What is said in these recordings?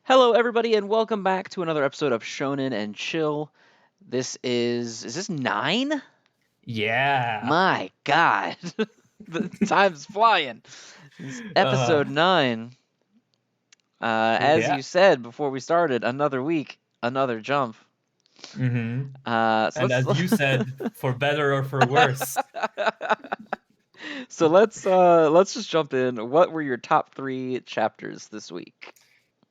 Hello, everybody, and welcome back to another episode of Shonen and Chill. Is this 9? Yeah. My God, the time's flying. It's Uh, episode 9. As yeah. you said before we started, another week, another jump. hmm So And let's as you said, for better or for worse, let's just jump in. What were your top 3 chapters this week?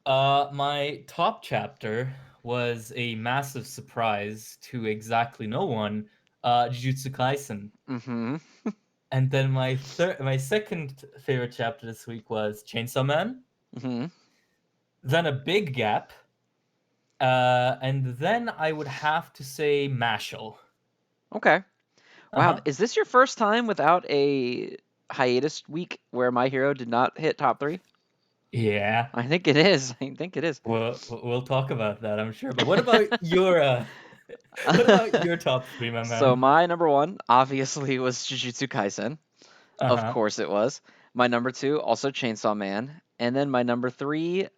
my top chapter was a massive surprise to exactly no one, Jujutsu Kaisen. Mm-hmm. And then my second favorite chapter this week was Chainsaw Man. Mm-hmm. Then a big gap, and then I would have to say Mashle. Okay. Wow, Uh-huh. is this your first time without a hiatus week where My Hero did not hit top 3? Yeah. I think it is. I think it is. We'll talk about that, I'm sure. But what about what about your top three, my So man? my number 1 obviously was Jujutsu Kaisen. Of Uh-huh. course it was. My number 2 also Chainsaw Man, and then my number 3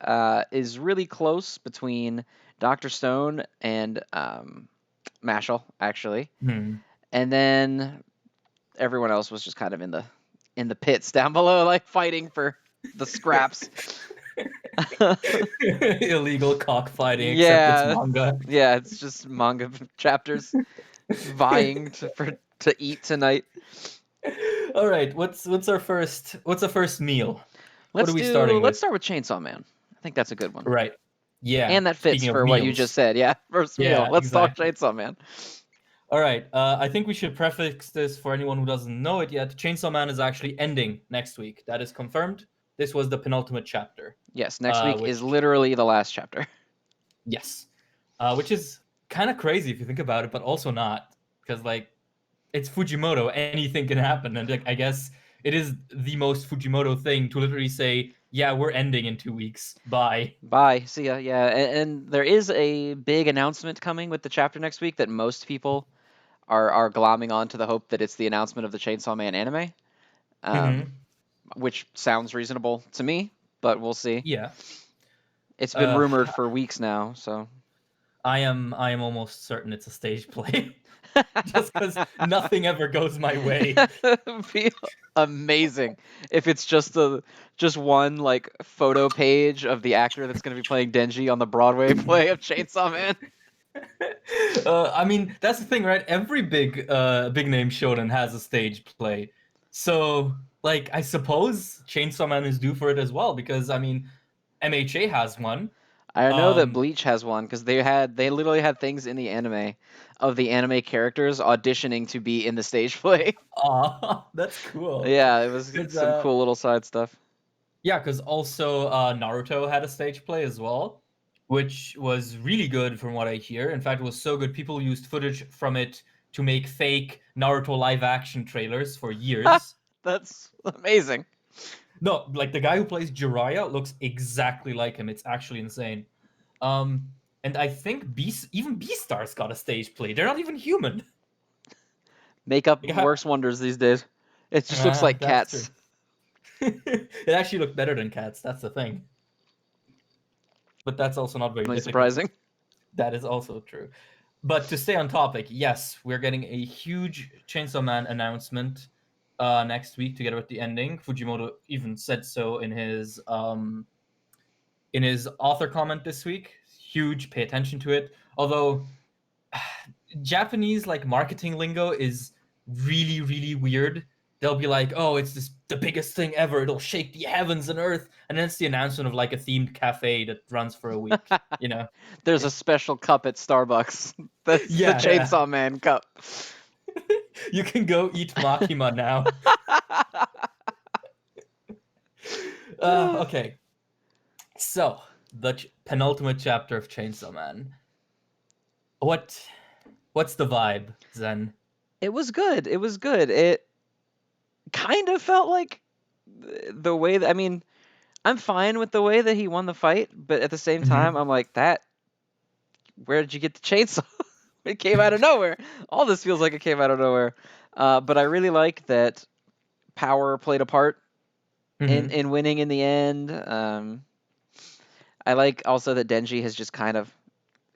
is really close between Doctor Stone and Mashle, actually. Hmm. And then everyone else was just kind of in the pits down below, like fighting for the scraps. Illegal cockfighting, except it's Yeah, manga. yeah, it's just manga chapters vying to eat tonight. All right, what's our first meal? What are Let's we do. starting Let's with? start with Chainsaw Man. I think that's a good one, Right. Yeah. and that fits Speaking of for what you just meals. said. Yeah, first meal. Yeah, Let's talk exactly. Chainsaw Man. All right. I think we should preface this for anyone who doesn't know it yet. Chainsaw Man is actually ending next week. That is confirmed. This was the penultimate chapter. Yes, next week is Which literally the last chapter. Yes, which is kind of crazy if you think about it, but also not because like it's Fujimoto, anything can happen, and like I guess it is the most Fujimoto thing to literally say, "Yeah, we're ending in 2 weeks. Bye." Bye. See ya. Yeah, and there is a big announcement coming with the chapter next week that most people are glomming on to the hope that it's the announcement of the Chainsaw Man anime. Um, hmm which sounds reasonable to me, but we'll see. Yeah. It's been Uh, rumored for weeks now, so I am almost certain it's a stage play, just because nothing ever goes my way. that'd be amazing if it's just one like photo page of the actor that's going to be playing Denji on the Broadway play of Chainsaw Man. I mean, that's the thing, right? Every big name shonen has a stage play. So, like, I suppose Chainsaw Man is due for it as well because I mean, MHA has one. I know that Um, Bleach has one because they literally had things in the anime of the anime characters auditioning to be in the stage play. that's cool. Yeah, it was Cause some cool little side stuff. yeah, because also Naruto had a stage play as well, which was really good from what I hear. In fact, it was so good people used footage from it to make fake Naruto live action trailers for years. That's amazing. No, like the guy who plays Jiraiya looks exactly like him. It's actually insane. Um, and I think even Beastars got a stage play. They're not even human. Makeup Like, works wonders these days. It just looks like that's true. cats. It actually looked better than cats. That's the thing. But that's also not very Really difficult. surprising. That is also true. But to stay on topic, yes, we're getting a huge Chainsaw Man announcement next week together with the ending. Fujimoto even said so in his author comment this week. Huge, pay attention to it. Although Japanese like marketing lingo is really, really weird. They'll be like, "Oh, it's the biggest thing ever. It'll shake the heavens and earth," and then it's the announcement of like a themed cafe that runs for a week. You know? There's a special cup at Starbucks. That's the Yeah, yeah. Chainsaw Man cup. You can go eat Makima now. Okay, so the penultimate chapter of Chainsaw Man. What what's the vibe, Zen? It was good. It was good. It kind of felt like the way that, I mean, I'm fine with the way that he won the fight, but at the same time, Mm-hmm. I'm like, that, where did you get the chainsaw? It came out of nowhere. All this feels like it came out of nowhere. But I really like that power played a part in, Mm-hmm. in winning in the end. I like also that Denji has just kind of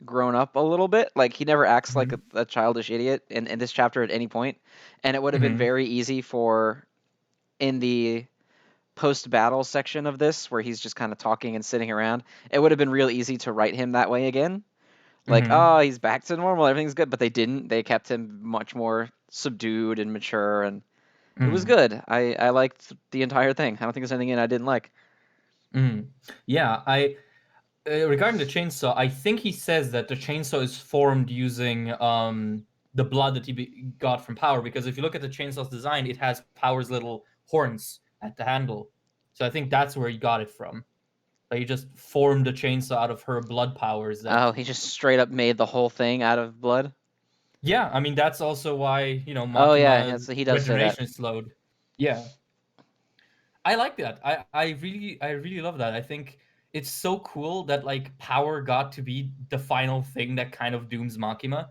grown up a little bit. Like he never acts like Hmm. a childish idiot in this chapter at any point, and it would have been Hmm. very easy for in the post battle section of this where he's just kind of talking and sitting around. It would have been real easy to write him that way again. Like, Hmm. oh, he's back to normal, everything's good, but they didn't. They kept him much more subdued and mature, and it was Hmm. good. I liked the entire thing. I don't think there's anything in it I didn't like. Hmm. Yeah, I regarding the chainsaw, I think he says that the chainsaw is formed using the blood that got from Power. Because if you look at the chainsaw's design, it has Power's little horns at the handle. So I think that's where he got it from. Like he just formed the chainsaw out of her blood powers. That Oh, he just straight up made the whole thing out of blood. yeah, I mean that's also why Oh yeah, Makima's he does say that. regeneration is slowed. Yeah, I like that. I really love that. I think it's so cool that like Power got to be the final thing that kind of dooms Makima.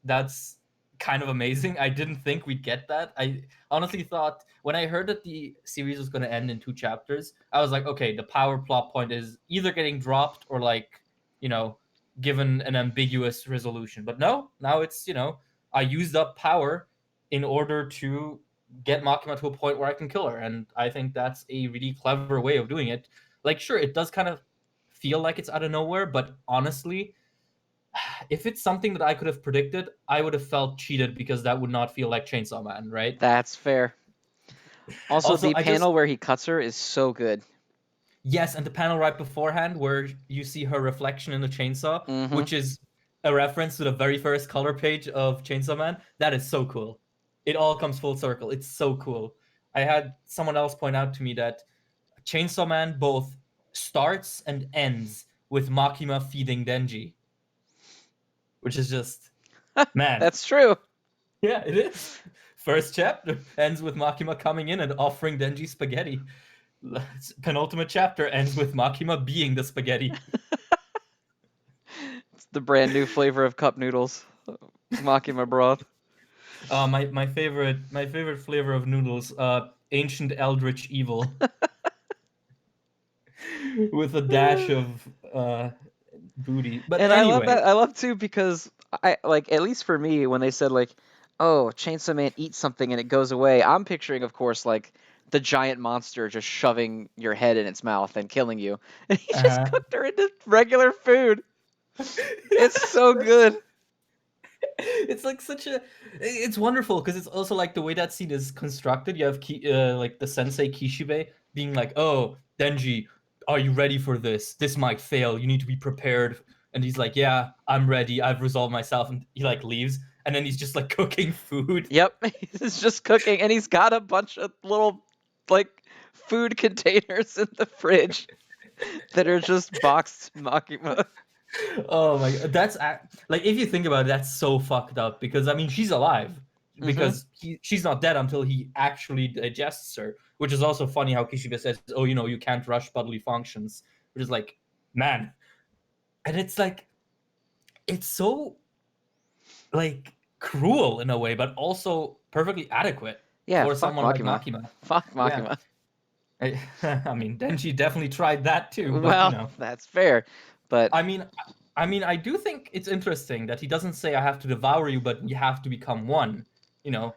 That's kind of amazing. I didn't think we'd get that. I honestly thought when I heard that the series was going to end in 2 chapters, I was like, okay, the Power plot point is either getting dropped or like, you know, given an ambiguous resolution. But no, now it's, I used up Power in order to get Makima to a point where I can kill her. And I think that's a really clever way of doing it. Like, sure, it does kind of feel like it's out of nowhere, but honestly, if it's something that I could have predicted, I would have felt cheated because that would not feel like Chainsaw Man, right? That's fair. Also, Also, the I just panel where he cuts her is so good. yes, and the panel right beforehand where you see her reflection in the chainsaw, Mm-hmm. which is a reference to the very first color page of Chainsaw Man, that is so cool. It all comes full circle. It's so cool. I had someone else point out to me that Chainsaw Man both starts and ends with Makima feeding Denji, which is just man. That's true. Yeah, it is. First chapter ends with Makima coming in and offering Denji spaghetti. Penultimate chapter ends with Makima being the spaghetti. It's the brand new flavor of cup noodles. Makima broth. My favorite flavor of noodles, ancient eldritch evil, with a dash of booty. But And I love anyway, that. I love too because I like at least for me when they said like, "Oh, Chainsaw Man eats something and it goes away." I'm picturing, of course, like the giant monster just shoving your head in its mouth and killing you. And he just uh, cooked her into regular food. It's so good. it's like such a it's wonderful because it's also like the way that scene is constructed. You have like the sensei Kishibe being like, "Oh, Denji, are you ready for this? This might fail. You need to be prepared." And he's like, "Yeah, I'm ready. I've resolved myself." And he like leaves, and then he's just like cooking food. Yep, he's just cooking, and he's got a bunch of little like food containers in the fridge that are just boxed Makima. Oh my god, like if you think about it, that's so fucked up because I mean she's alive Mm-hmm. because she's not dead until he actually digests her, which is also funny how Kishibe says, "Oh, you can't rush bodily functions," which is like, man, and it's like it's so like cruel in a way, but also perfectly adequate Yeah, for fuck someone like Makima. Makima. Fuck Yeah, Makima. I mean, Denji definitely tried that too, but Well, that's fair, but I mean, I do think it's interesting that he doesn't say I have to devour you, but you have to become one. You know,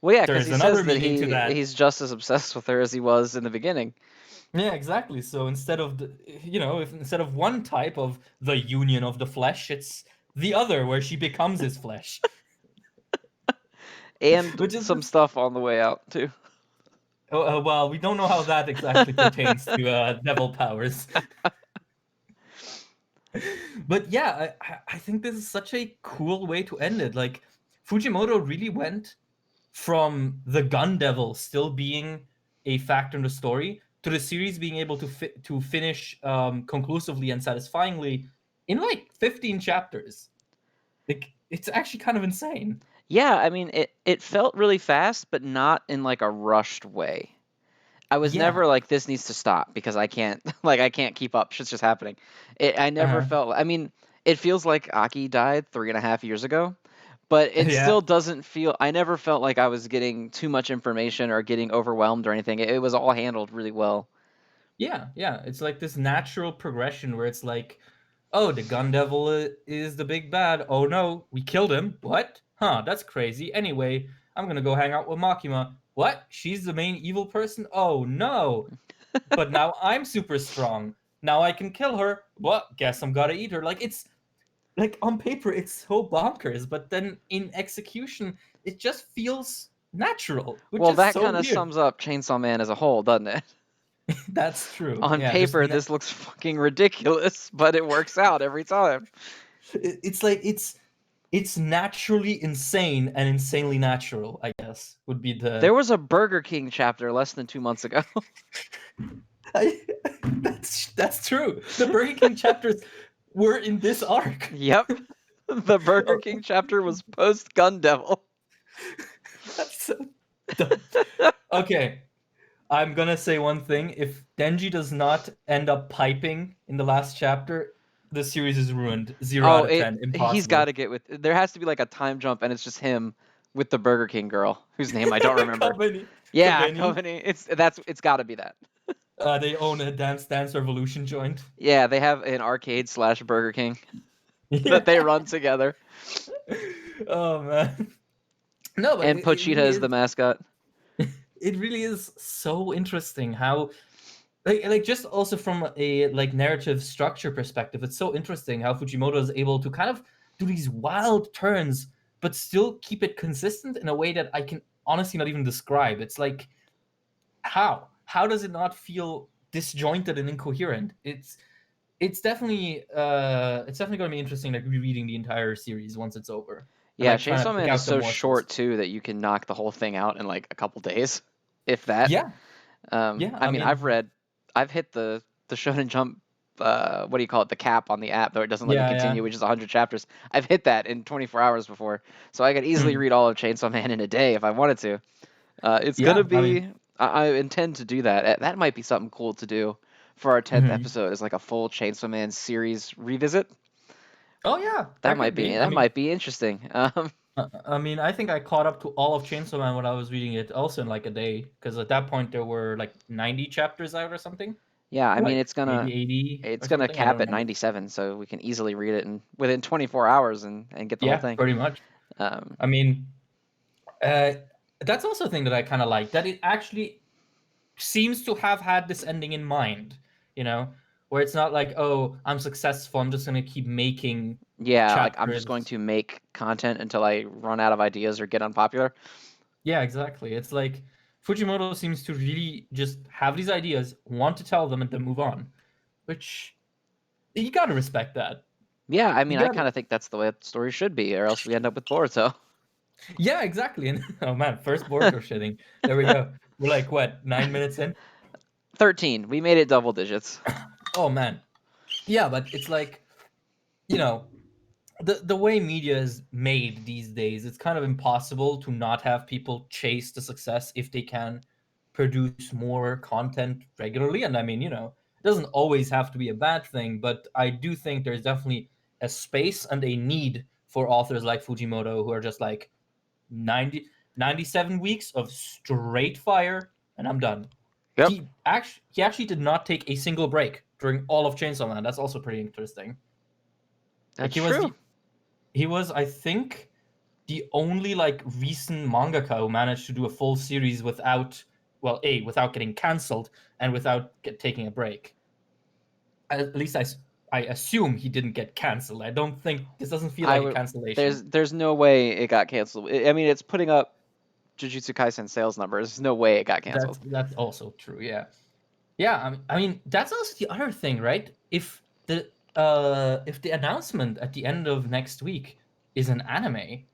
well, yeah, because there's he another says that meaning to that. he's just as obsessed with her as he was in the beginning. Yeah, exactly. So instead of if instead of one type of the union of the flesh, it's the other where she becomes his flesh, And which is some just stuff on the way out too. well, we don't know how that exactly pertains to devil powers. But yeah, I think this is such a cool way to end it. Like Fujimoto really went from the gun devil still being a factor in the story to the series being able to finish conclusively and satisfyingly in like 15 chapters. Like it's actually kind of insane. Yeah, I mean it felt really fast, but not in like a rushed way. I was Yeah. never like this needs to stop because I can't I can't keep up. Shit's just happening. I never Uh-huh. felt. I mean, it feels like Aki died 3.5 years ago, but it Yeah. still doesn't feel. I never felt like I was getting too much information or getting overwhelmed or anything. It was all handled really well. Yeah, yeah. It's like this natural progression where it's like, oh, the gun devil is the big bad. Oh no, we killed him. What? Huh, that's crazy. Anyway, I'm gonna go hang out with Makima. What? She's the main evil person? Oh no. But now I'm super strong. Now I can kill her. Well, guess I'm gonna eat her. Like, it's like on paper it's so bonkers, but then in execution it just feels natural, which Well, is that so kind of weird. sums up Chainsaw Man as a whole, doesn't it? That's true. On Yeah, there's paper, this looks fucking ridiculous, but it works out every time. it's like it's naturally insane and insanely natural, I guess, would be There the was a Burger King chapter less than 2 months ago. I, that's true. The Burger King chapters were in this arc. Yep. The Burger Oh, King chapter was post Gun Devil. that's so dumb. Okay, I'm gonna say one thing. If Denji does not end up piping in the last chapter, the series is ruined. Zero Oh, out of 10. he's got Impossible. to get with. There has to be like a time jump, and it's just him with the Burger King girl, whose name I don't remember. Company. Yeah, Company. company. It's got to be that. They own a Dance Revolution joint. Yeah, they have an arcade slash Burger King that they Yeah. run together, Oh man. No, but and it Pochita really is the is. mascot. It really is so interesting how like just also from a like narrative structure perspective, it's so interesting how Fujimoto is able to kind of do these wild turns but still keep it consistent in a way that I can honestly not even describe. It's like how does it not feel disjointed and incoherent? It's definitely going to be interesting like rereading the entire series once it's over and Yeah, like trying to Chainsaw pick Man is out the so morsels. short too that you can knock the whole thing out in like a couple days, if that. Yeah, yeah. I I mean, mean, I've hit the Shonen Jump, what do you call it, the cap on the app, though it doesn't let me yeah, yeah. continue, which is 100 chapters. I've hit that in 24 hours before, so I could easily Hmm. read all of Chainsaw Man in a day if I wanted to. It's gonna Yeah, I be. mean, I intend to do that. That might be something cool to do for our 10th mhm. episode, is like a full Chainsaw Man series revisit. Oh yeah, that could be. That might be interesting. I mean, I think I caught up to all of Chainsaw Man when I was reading it, also in like a day, because at that point there were like 90 chapters out or something, Yeah, I or mean like maybe 80 it's or gonna something. I don't cap at remember. 97, so we can easily read it in within 24 hours and get the whole Yeah, thing. pretty much. Um, I mean, uh, that's also a thing that I kind of like that it actually seems to have had this ending in mind. You know, where it's not like, oh, I'm successful, I'm just gonna keep making yeah, like I'm just going chapters. to make content until I run out of ideas or get unpopular. Yeah, exactly. It's like Fujimoto seems to really just have these ideas, want to tell them, and then move on. Which you gotta respect that. Yeah, I You mean, I gotta. kind of think that's the way a story should be, or else we end up with Boruto. Yeah, exactly. And oh man, first Boruto shitting. There we go. We're like what, 9 minutes in? 13. We made it double digits. Oh man. Yeah, but it's like, you know, the way media is made these days, it's kind of impossible to not have people chase the success if they can produce more content regularly. And I mean, it doesn't always have to be a bad thing, but I do think there's definitely a space and a need for authors like Fujimoto who are just like 97 weeks of straight fire and I'm done. Yep, He actually did not take a single break during all of Chainsaw Man. That's also pretty interesting. Like that's true. he was, I think, the only like recent mangaka who managed to do a full series without, well, without getting cancelled and without taking a break. At least I assume he didn't get cancelled. I don't think this doesn't feel I like a would. cancellation. There's no way it got canceled. I mean, it's putting up Jujutsu Kaisen sales numbers. There's no way it got canceled. That's also true. Yeah, yeah. I mean that's also the other thing, right? If the announcement at the end of next week is an anime,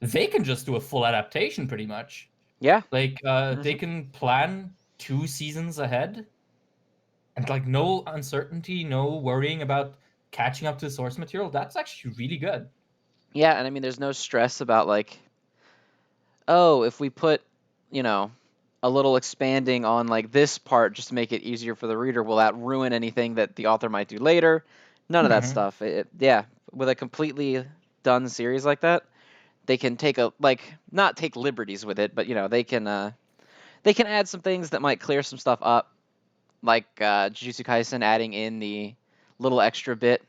they can just do a full adaptation pretty much. Yeah. Like they hmm can plan 2 seasons ahead and like no uncertainty, no worrying about catching up to the source material. That's actually really good. Yeah, and I mean, there's no stress about like, oh, if we put, you know, a little expanding on like this part just to make it easier for the reader, will that ruin anything that the author might do later? None of that Hmm. stuff. Yeah, with a completely done series like that, they can take a like not take liberties with it, but they can add some things that might clear some stuff up like Jujutsu Kaisen adding in the little extra bit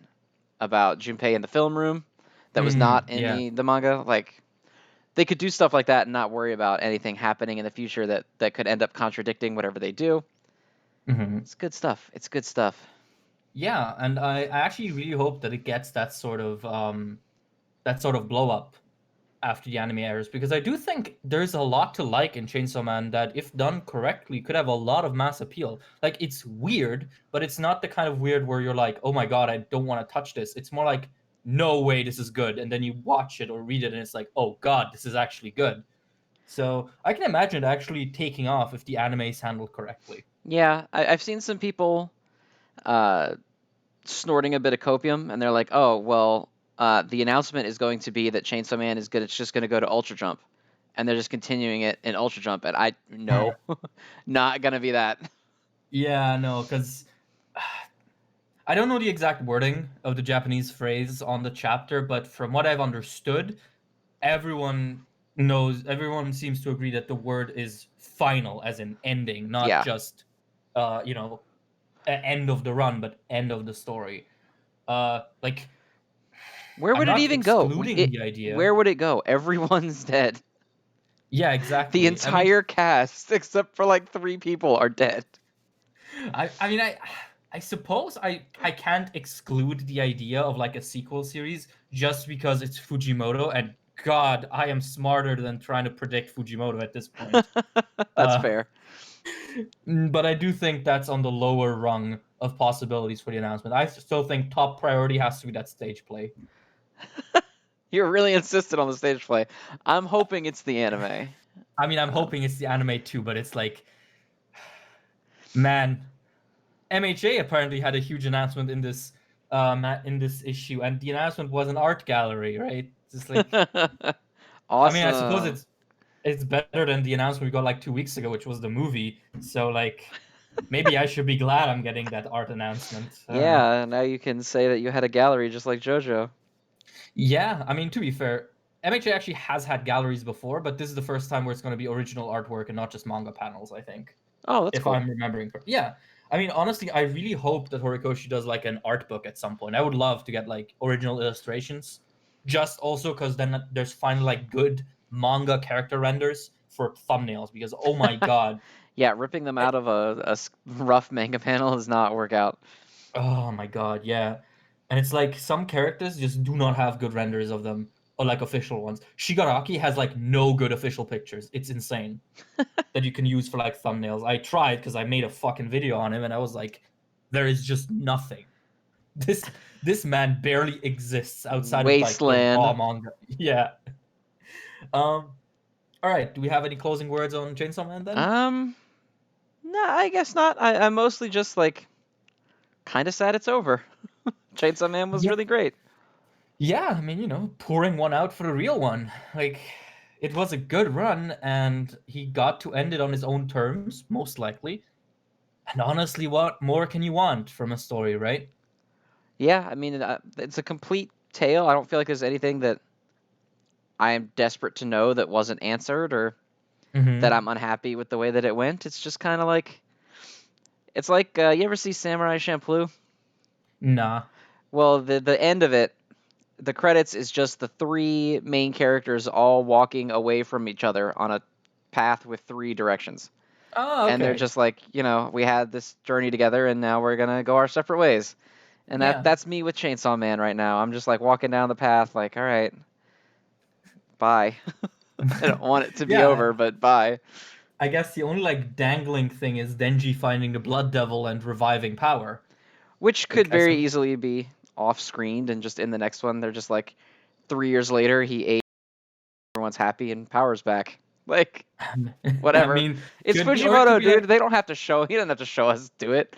about Junpei in the film room that was not in Yeah. the manga. Like they could do stuff like that and not worry about anything happening in the future that could end up contradicting whatever they do. Hmm. It's good stuff. It's good stuff. Yeah, and I actually really hope that it gets that sort of blow up after the anime airs, because I do think there's a lot to like in Chainsaw Man that, if done correctly, could have a lot of mass appeal. Like, it's weird, but it's not the kind of weird where you're like, oh my god, I don't want to touch this. It's more like, no way, this is good. And then you watch it or read it and it's like, oh god, this is actually good. So I can imagine it actually taking off if the anime is handled correctly. Yeah, I've seen some people uh, snorting a bit of copium, and they're like, "Oh, well, the announcement is going to be that Chainsaw Man is good. It's just going to go to Ultra Jump, and they're just continuing it in Ultra Jump." And I no, not gonna be that. Yeah, no, because I don't know the exact wording of the Japanese phrase on the chapter, but from what I've understood, everyone seems to agree that the word is final, as in ending, not Yeah. just you know, end of the run, but end of the story. Like, Where I'm would it not even go? excluding the idea. Where would it go? Everyone's dead. Yeah, The exactly. I mean, entire cast, except for like 3 people, are dead. I mean, I suppose I can't exclude the idea of like a sequel series just because it's Fujimoto, and God, I am smarter than trying to predict Fujimoto at this point. That's Uh, fair. but I do think that's on the lower rung of possibilities for the announcement. I still think top priority has to be that stage play. You're really insistent on the stage play. I'm hoping it's the anime. I mean, I'm Um, hoping it's the anime too, but it's like, man, MHA apparently had a huge announcement in this issue, and the announcement was an art gallery, right? Just like, I mean, I suppose awesome. it's better than the announcement we got like 2 weeks ago, which was the movie. So like, maybe I should be glad I'm getting that art announcement. I don't know. Yeah, now you can say that you had a gallery just like JoJo. Yeah, I mean, to be fair, MHA actually has had galleries before, but this is the first time where it's going to be original artwork and not just manga panels, I think, Oh, that's if cool. I'm remembering correctly. Yeah. I mean, honestly, I really hope that Horikoshi does like an art book at some point. I would love to get like original illustrations, just also because then there's finally like good manga character renders for thumbnails. Because oh my god, Yeah, ripping them eh, out of a rough manga panel does not work out. oh my god, yeah. And it's like some characters just do not have good renders of them, or like official ones. Shigaraki has like no good official pictures. It's insane that you can use for like thumbnails. I tried because I made a fucking video on him and I was like, there is just nothing. This this man barely exists outside of like the raw Wasteland. manga. Yeah. Um all right, do we have any closing words on Chainsaw Man then? Um, no, I guess not. I'm mostly just like kind of sad it's over. Chainsaw Man was Yeah. really great. Yeah, I mean, pouring one out for the real one. Like, it was a good run, and he got to end it on his own terms, most likely. And honestly, what more can you want from a story, right? Yeah, I mean, it's a complete tale. I don't feel like there's anything that I am desperate to know that wasn't answered or that Mm-hmm. I'm unhappy with the way that it went. It's just kind of like it's like you ever see Samurai Champloo? Nah. Well, the end of it, the credits is just the 3 main characters all walking away from each other on a path with 3 directions. Oh, And they're okay. just like, we had this journey together and now we're going to go our separate ways. And Yeah. that's me with Chainsaw Man right now. I'm just like walking down the path like, all right, bye. I don't want it to be Yeah, over, but bye. I guess the only like dangling thing is Denji finding the Blood Devil and reviving power. Which could Like, very easily be off screened and just in the next one they're just like 3 years later he ate, everyone's happy and power's back. Like I whatever. mean, It's could be, or it could Fujimoto, be dude. like, They don't have to show. He doesn't have to show us do it.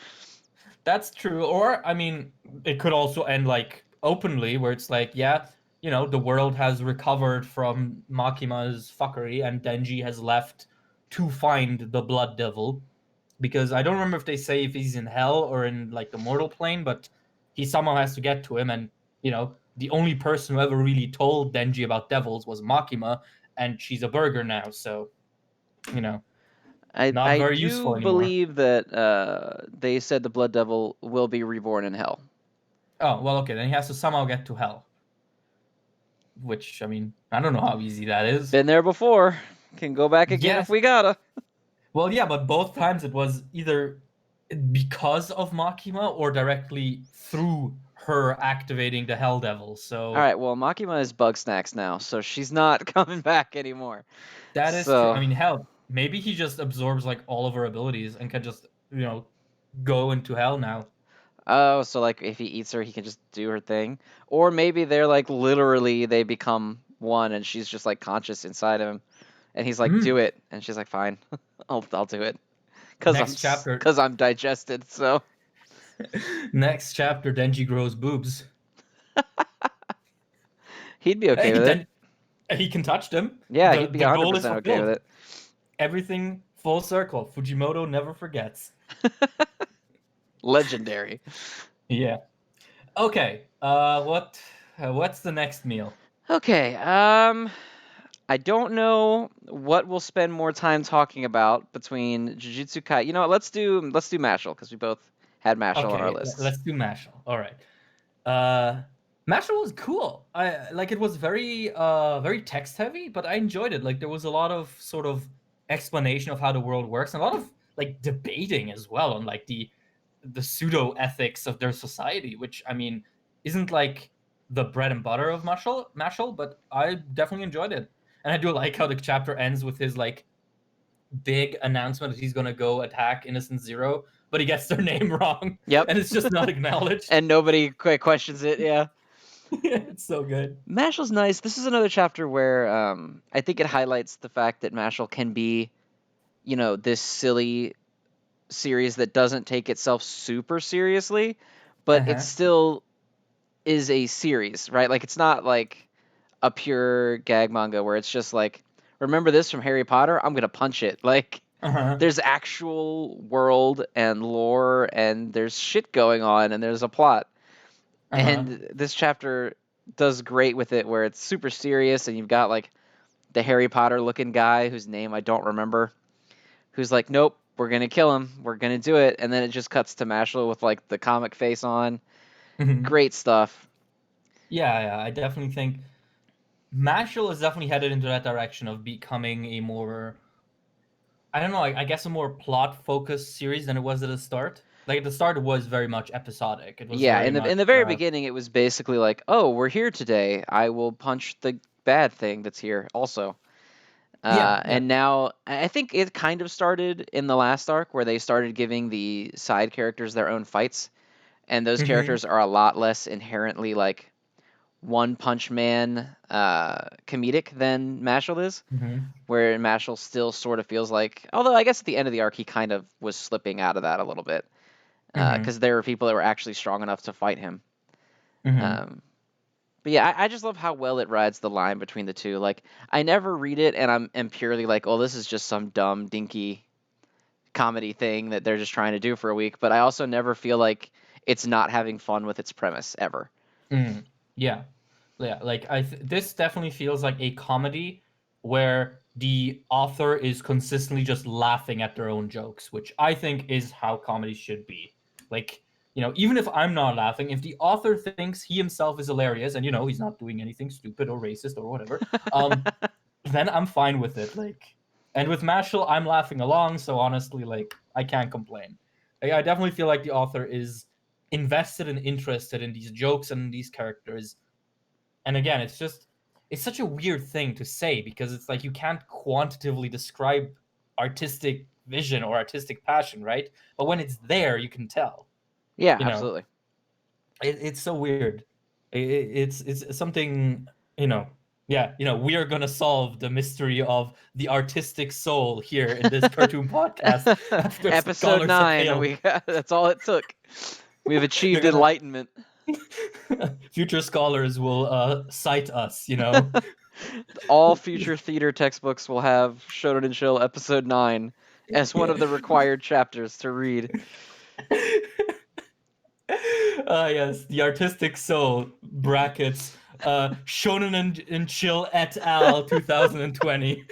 that's true. Or, I mean, it could also end like openly, where it's like, yeah, the world has recovered from Makima's fuckery, and Denji has left to find the Blood Devil. Because I don't remember if they say if he's in hell or in like the mortal plane, but he somehow has to get to him. And, the only person who ever really told Denji about devils was Makima, and she's a burger now. So, you know. Not I very do useful anymore. believe that they said the Blood Devil will be reborn in hell. Oh, well, okay, then he has to somehow get to hell. Which, I mean, I don't know how easy that is. Been there before. Can go back again if Yes. we gotta. Well, yeah, but both times it was either because of Makima or directly through her activating the Hell Devil. So All right, well, Makima is bug snacks now, so she's not coming back anymore. that is true. So, I mean, hell, maybe he just absorbs like all of her abilities and can just, go into hell now. oh, so like if he eats her, he can just do her thing, or maybe they're like literally they become one, and she's just like conscious inside of him, and he's like, "Do it," and she's like, "Fine, I'll do it," Next chapter. because I'm digested. So Next chapter, Denji grows boobs. he'd be okay Hey, with it. then he can touch them. Yeah, The he'd be the goal is 100% okay with fulfilled. it. Everything full circle. Fujimoto never forgets. Legendary. Yeah. Okay. What's the next meal? Okay, I don't know what we'll spend more time talking about between Jujutsu Kaisen. You know what? Let's do Mashle because we both had Mashle on our Okay, lists. let's do Mashle. All right. Uh, Mashle was cool. I like it was very text heavy, but I enjoyed it. Like there was a lot of sort of explanation of how the world works and a lot of like debating as well on like the pseudo ethics of their society, which I mean isn't like the bread and butter of Mashle, but I definitely enjoyed it. And I do like how the chapter ends with his like big announcement that he's gonna go attack Innocent Zero, but he gets their name wrong, Yep. and it's just not acknowledged. And nobody quite questions it. Yeah. It's so good. Mashle's nice. This is another chapter where I think it highlights the fact that Mashle can be, this silly series that doesn't take itself super seriously, but it Uh-huh. still is a series, right? Like it's not like a pure gag manga where it's just like, remember this from Harry Potter? I'm gonna punch it. Like Uh-huh. there's actual world and lore and there's shit going on and there's a plot. Uh-huh. And this chapter does great with it where it's super serious and you've got like the Harry Potter looking guy whose name I don't remember, who's like, nope, we're gonna kill him, we're gonna do it, and then it just cuts to Mashle with like the comic face on. Mhm. Great stuff. Yeah, I definitely think Mashle is definitely headed into that direction of becoming a more, I don't know, I guess a more plot-focused series than it was at the start. Like at the start, it was very much episodic. It was Yeah, very in the much, in the very beginning, it was basically like, oh, we're here today. I will punch the bad thing that's here also. yeah. And now I think it kind of started in the last arc where they started giving the side characters their own fights, and those Mm-hmm. characters are a lot less inherently like One Punch Man comedic than Mashle is. Mm-hmm. Where Mashle still sort of feels like, although I guess at the end of the arc he kind of was slipping out of that a little bit Mm-hmm. because there were people that were actually strong enough to fight him. Mm-hmm. Um, but yeah, I just love how well it rides the line between the two. Like I never read it and am purely like, oh, this is just some dumb dinky comedy thing that they're just trying to do for a week. But I also never feel like it's not having fun with its premise ever. Mm. Yeah. Yeah, like this definitely feels like a comedy where the author is consistently just laughing at their own jokes, which I think is how comedy should be. Like, even if I'm not laughing, if the author thinks he himself is hilarious and he's not doing anything stupid or racist or whatever, then I'm fine with it. Like, and with Mashle, I'm laughing along, so honestly, like, I can't complain. Like, I definitely feel like the author is invested and interested in these jokes and these characters. And again, it's such a weird thing to say because it's like you can't quantitatively describe artistic vision or artistic passion, right? But when it's there, you can tell. Yeah, You know, absolutely. it's so weird. It's something. Yeah. We are gonna solve the mystery of the artistic soul here in this cartoon podcast after Episode scholars have 9, failed. that's all it took. We've They're achieved gonna enlightenment. future scholars will cite us. All future theater textbooks will have Shonen and Chill episode 9 as one of the required chapters to read. Yes, the artistic soul brackets Shonen and Chill et al. 2020.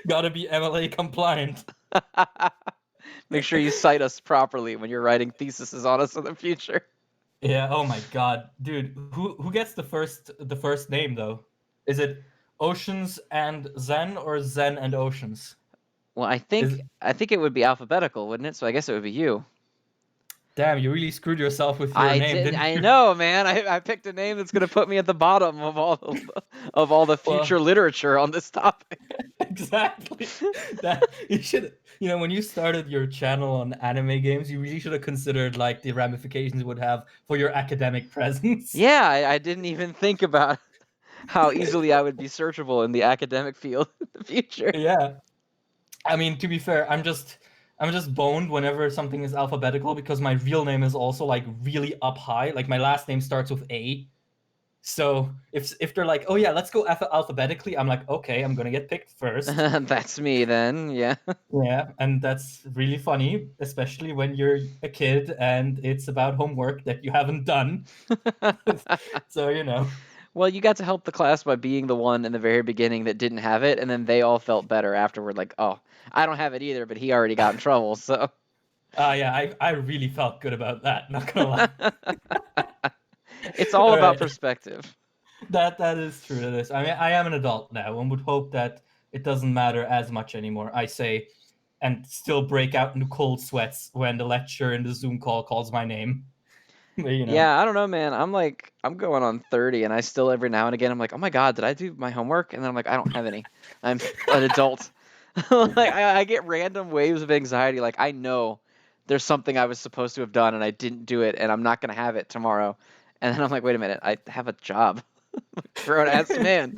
Gotta be MLA compliant. Make sure you cite us properly when you're writing theses on us in the future. Yeah. Oh my god, dude. Who gets the first name though? Is it Oceans and Zen or Zen and Oceans? Well, Is I think it would be alphabetical, wouldn't it? So I guess it would be you. Damn, you really screwed yourself with your name, didn't I you? know, man. I picked a name that's gonna put me at the bottom of all the Well, future literature on this topic. exactly. That you should, when you started your channel on anime games, you really should have considered like the ramifications it would have for your academic presence. Yeah, I didn't even think about how easily I would be searchable in the academic field in the future. Yeah. I mean, to be fair, I'm just boned whenever something is alphabetical because my real name is also like really up high. Like my last name starts with A. So if they're like, "Oh yeah, let's go alphabetically," I'm like, "Okay, I'm gonna get picked first." That's me then. Yeah. Yeah, and that's really funny, especially when you're a kid and it's about homework that you haven't done. So, Well, you got to help the class by being the one in the very beginning that didn't have it, and then they all felt better afterward. Like, oh, I don't have it either, but he already got in trouble. So yeah, I really felt good about that, not gonna lie. it's all All about right. perspective. That is true. That is. I mean, I am an adult now and would hope that it doesn't matter as much anymore. I say, and still break out into cold sweats when the lecturer in the Zoom call calls my name. But. Yeah, I don't know, man. I'm going on 30, and I still every now and again I'm like, oh my God, did I do my homework? And then I'm like, I don't have any. I'm an adult. Like I get random waves of anxiety. Like I know there's something I was supposed to have done and I didn't do it, and I'm not gonna have it tomorrow. And then I'm like, wait a minute, I have a job. Grown ass man.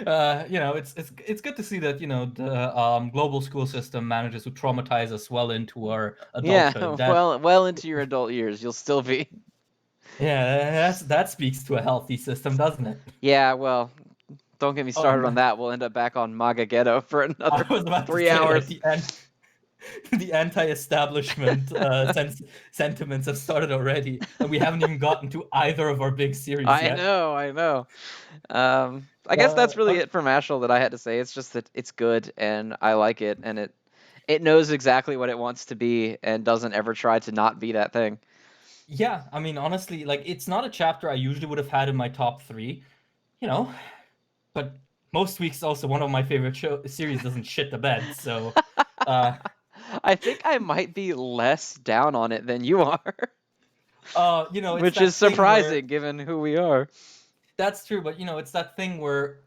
It's good to see that the global school system manages to traumatize us well into our adulthood. Yeah, That well into your adult years, you'll still be. Yeah, that speaks to a healthy system, doesn't it? Yeah, well, don't get me Oh, started on that. We'll end up back on Maga Ghetto for I another was about to 3 say like hours. the anti-establishment sentiments have started already, and we haven't even gotten to either of our big series I yet. know, I know. I guess that's really Okay. it for Mashle that I had to say. It's just that it's good and I like it, and it knows exactly what it wants to be and doesn't ever try to not be that thing. Yeah, I mean, honestly, like it's not a chapter I usually would have had in my top three, you know, but most weeks also one of my favorite series doesn't shit the bed, so uh I think I might be less down on it than you are, it's which is that thing where surprising given who we are. that's true, but it's that thing where,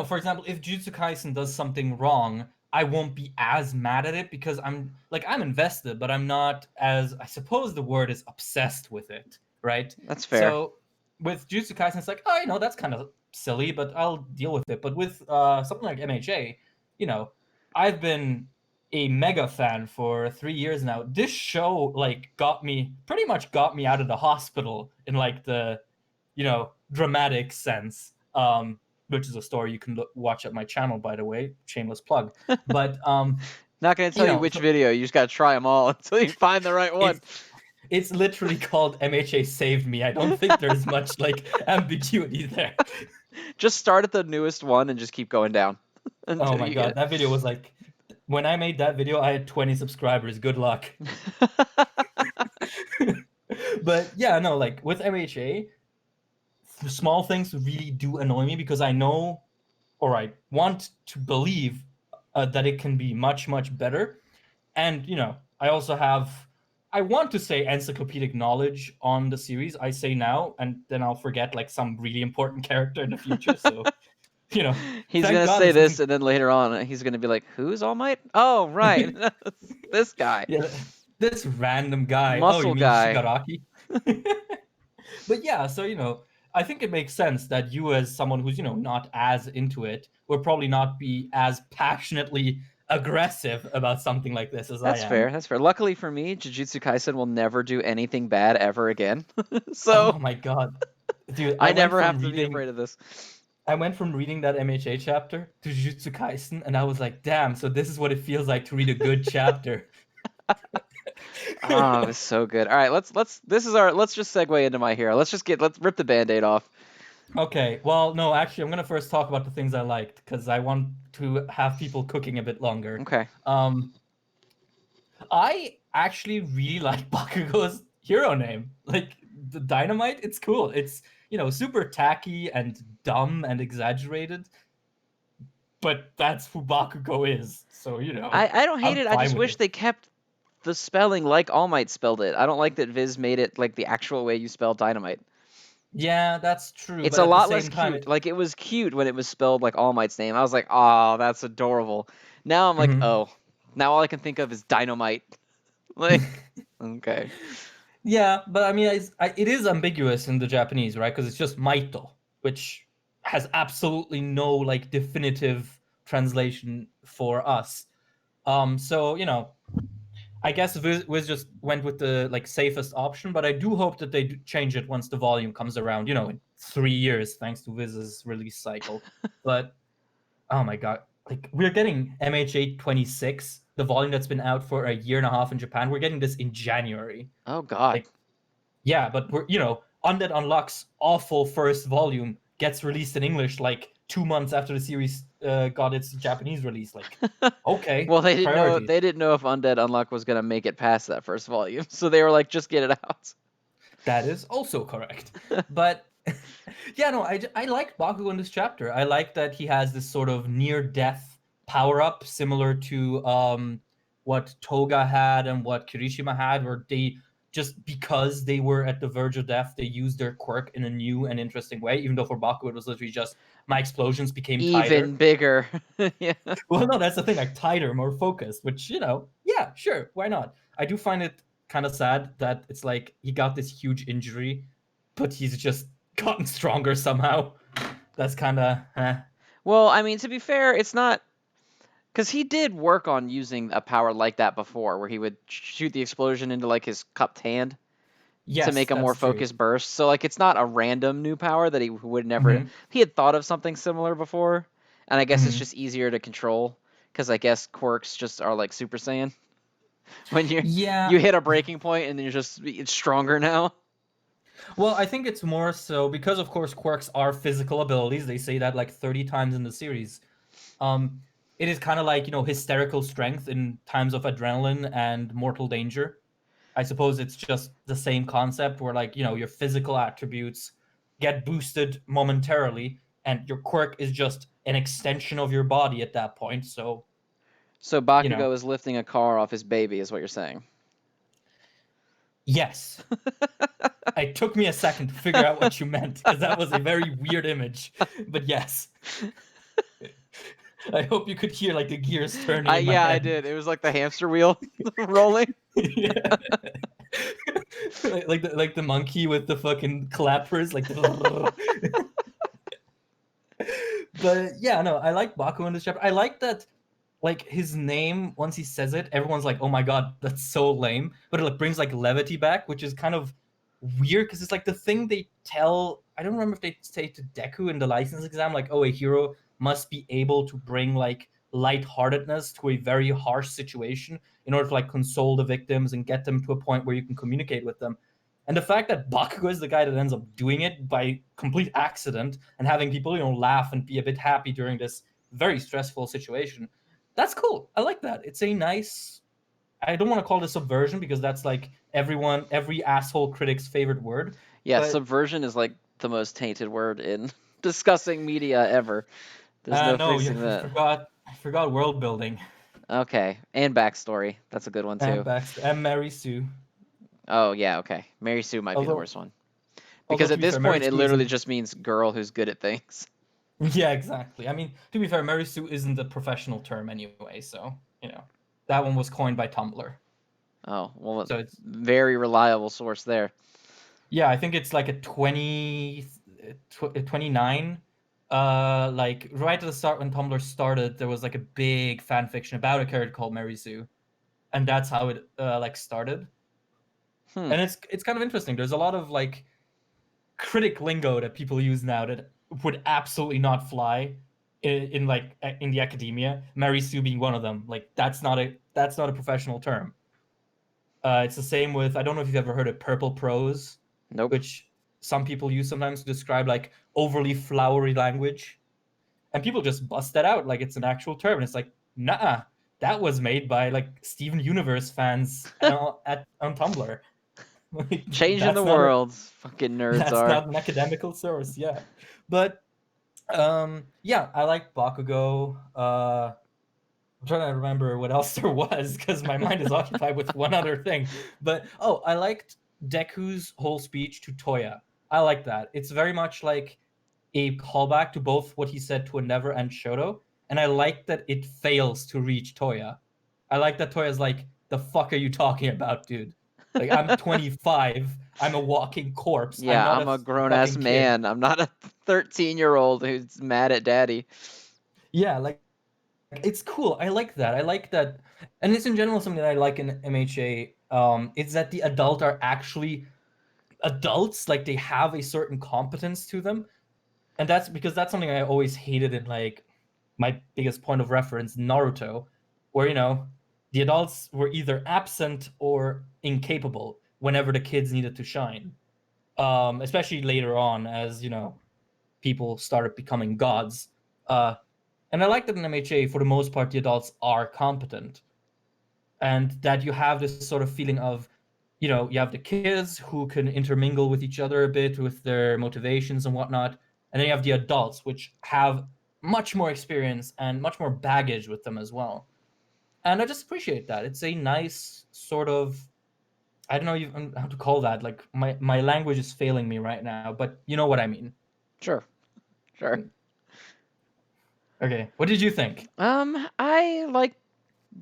for example, if Jujutsu Kaisen does something wrong, I won't be as mad at it because I'm invested, but I'm not as, I suppose the word is, obsessed with it, right? That's fair. So with Jujutsu Kaisen, it's like, oh, that's kind of silly, but I'll deal with it. But with something like MHA, you know, I've been a mega fan for 3 years now. This show like pretty much got me out of the hospital in like the dramatic sense, which is a story you can watch at my channel, by the way, shameless plug. But Not gonna tell you which so video. You just gotta try them all until you find the right one. it's literally called MHA Saved Me. I don't think there's much like ambiguity there. Just start at the newest one and just keep going down Oh until my you get god, that video was like, when I made that video, I had 20 subscribers. Good luck. it. But yeah, no, like with MHA, small things really do annoy me because I know, or I want to believe that it can be much, much better. And, I want to say encyclopedic knowledge on the series. I say now, and then I'll forget like some really important character in the future. So, He's thank gonna God say this this, isn't. and then later on, he's gonna be like, "Who's All Might? Oh, right, this guy, Yeah, this random guy. Oh, you muscle mean guy." Shigaraki? But yeah, so I think it makes sense that you, as someone who's not as into it, would probably not be as passionately aggressive about something like this as I That's fair. am. That's fair. Luckily for me, Jujutsu Kaisen will never do anything bad ever again, so Oh my god, dude! I never have to be afraid of this. I went from reading that MHA chapter to Jujutsu Kaisen, and I was like, damn. So this is what it feels like to read a good chapter. Oh, it was so good. All right, let's just segue into my hero. Let's rip the band-aid off. Okay, well, no, actually, I'm gonna first talk about the things I liked because I want to have people cooking a bit longer. Okay. Um, I actually really like Bakugo's hero name. Like the dynamite, it's cool. It's, super tacky and dumb and exaggerated, but that's who Bakugo is. So, I don't hate I'm it. I fine just with wish it. they kept the spelling like All Might spelled it. I don't like that Viz made it like the actual way you spell dynamite. Yeah, that's true, It's but a at the lot less same time, cute. Like it was cute when it was spelled like All Might's name. I was like, "Oh, that's adorable." Now I'm like, Mhm. "Oh, now all I can think of is dynamite." Like, okay. Yeah, but I mean, it is ambiguous in the Japanese, right? Because it's just Maito, which has absolutely no like definitive translation for us. So I guess Wiz just went with the like safest option, but I do hope that they do change it once the volume comes around. In 3 years, thanks to Wiz's release cycle. But oh my god, like we're getting MH826, the volume that's been out for a year and a half in Japan. We're getting this in January. Oh God. Like, yeah, but we're Undead Unluck's awful first volume gets released in English like 2 months after the series got its Japanese release. Like, okay, Well, they didn't know priorities. they didn't know if Undead Unluck was gonna make it past that first volume, so they were like, "Just get it out." That is also correct. But yeah, no, I like Bakugo in this chapter. I like that he has this sort of near death power up, similar to what Toga had and what Kirishima had, where they just because they were at the verge of death, they used their quirk in a new and interesting way. Even though for Bakugo it was literally just my explosions became tighter. Even bigger. Yeah. Well, no, that's the thing, like tighter, more focused, which, yeah, sure, why not? I do find it kind of sad that it's like he got this huge injury, but he's just gotten stronger somehow. That's kind of, Well, I mean, to be fair, it's not because he did work on using a power like that before, where he would shoot the explosion into like his cupped hand to yes, make a more that's true. focused burst. So like, it's not a random new power that he would never. Hmm. He had thought of something similar before, and I guess it's Hmm. just easier to control because I guess quirks just are like Super Saiyan. When you Yeah, hit a breaking point and then it's stronger now. well, I think it's more so because, of course, quirks are physical abilities. They say that like 30 times in the series. Um, it is kind of like, hysterical strength in times of adrenaline and mortal danger. I suppose it's just the same concept where, like, your physical attributes get boosted momentarily, and your quirk is just an extension of your body at that point. So, So you know, Bakugo is lifting a car off his baby, is what you're saying. yes. It took me a second to figure out what you meant because that was a very weird image. But yes, I hope you could hear like the gears turning I in my Yeah, I head. did. It was like the hamster wheel rolling. Yeah. Like the monkey with the fucking clappers, like the but yeah, no, I like Baku in this chapter. I like that, like his name. Once he says it, everyone's like, "Oh my god, that's so lame!" But it like brings like levity back, which is kind of weird because it's like the thing they tell. I don't remember if they say to Deku in the license exam, like, "Oh, a hero must be able to bring like lightheartedness to a very harsh situation in order to like console the victims and get them to a point where you can communicate with them." And the fact that Bakugo is the guy that ends up doing it by complete accident and having people, laugh and be a bit happy during this very stressful situation, that's cool. I like that. It's a nice. I don't want to call it a subversion because that's like every asshole critic's favorite word. Yeah, But subversion is like the most tainted word in discussing media ever. There's no no, fixing you that. forgot. I forgot world building. Okay, and backstory. That's a good one And too. Baxter and Mary Sue. Oh yeah, okay. Mary Sue might be the Although, worst one although because to at be this fair, Mary point it Sue literally isn't. just means girl who's good at things. Yeah, exactly. I mean, to be fair, Mary Sue isn't a professional term anyway, so that one was coined by Tumblr. Oh well, So it's very reliable source there. yeah, I think it's like a 29. Like right at the start when Tumblr started, there was like a big fan fiction about a character called Mary Sue, and that's how it like started. Hmm. And it's kind of interesting. There's a lot of like critic lingo that people use now that would absolutely not fly in like in the academia. Mary Sue being one of them. Like that's not a professional term. It's the same with, I don't know if you've ever heard of purple prose, Nope. which some people use sometimes to describe like overly flowery language, and people just bust that out like it's an actual term. And it's like, nah, that was made by like Steven Universe fans on Tumblr. Like, Changing the world, fucking nerds that's are. not an academical source, yeah. But yeah, I like Bakugo. I'm trying to remember what else there was because my mind is occupied with one other thing. But I liked Deku's whole speech to Toya. I like that. It's very much like a callback to both what he said to Endeavor and Shoto, and I like that it fails to reach Toya. I like that Toya's like, "The fuck are you talking about, dude? Like, I'm 25. I'm a walking corpse. I'm Yeah, not I'm a a grown ass fucking kid." man. I'm not a 13-year-old who's mad at daddy. Yeah, like it's cool. I like that. I like that, and it's in general something that I like in MHA. It's that the adult are actually adults. Like they have a certain competence to them, and that's because that's something I always hated in like my biggest point of reference, Naruto, where the adults were either absent or incapable whenever the kids needed to shine. Especially later on, as people started becoming gods. Uh, and I like that in MHA, for the most part, the adults are competent, and that you have this sort of feeling of, you have the kids who can intermingle with each other a bit with their motivations and whatnot, and then you have the adults, which have much more experience and much more baggage with them as well. And I just appreciate that. It's a nice sort of, I don't know even how to call that. Like my language is failing me right now, but you know what I mean. Sure, sure. Okay, what did you think? I like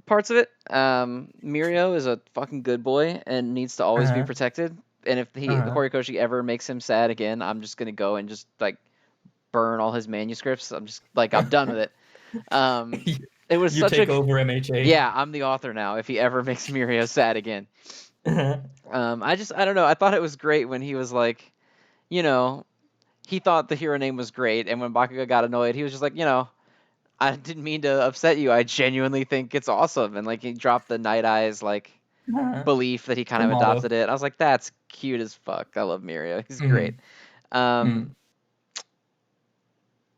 parts of it. Mirio is a fucking good boy and needs to always be Uh-huh. protected. And if the Uh-huh. Horikoshi ever makes him sad again, I'm just gonna go and just like burn all his manuscripts. I'm just like I'm done with it. Um, you, it was you such a take over MHA. yeah. I'm the author now. If he ever makes Mirio sad again, Uh-huh. I don't know. I thought it was great when he was like, you know, he thought the hero name was great, and when Bakugo got annoyed, he was just like, I didn't mean to upset you. I genuinely think it's awesome, and like he dropped the Night Eyes like Uh-huh. belief that he kind The of motto. adopted it. I was like, that's cute as fuck. I love Mirio. He's great. Mm-hmm. Um, Mm.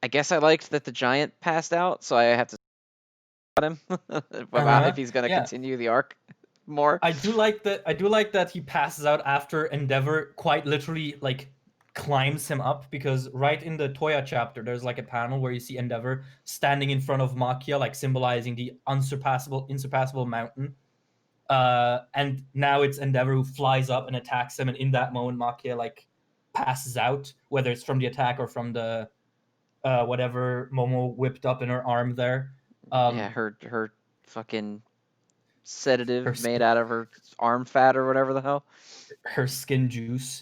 I guess I liked that the giant passed out, so I have to about him about if Uh-huh. he's gonna Yeah. continue the arc more. I do like that he passes out after Endeavor quite literally like climbs him up, because right in the Toya chapter there's like a panel where you see Endeavor standing in front of Makia, like symbolizing the insurpassable mountain. And now it's Endeavor who flies up and attacks him, and in that moment Makia like passes out, whether it's from the attack or from the whatever Momo whipped up in her arm there. Yeah, Um, her fucking her sedative made skin, out of her arm fat or whatever the hell. her skin juice.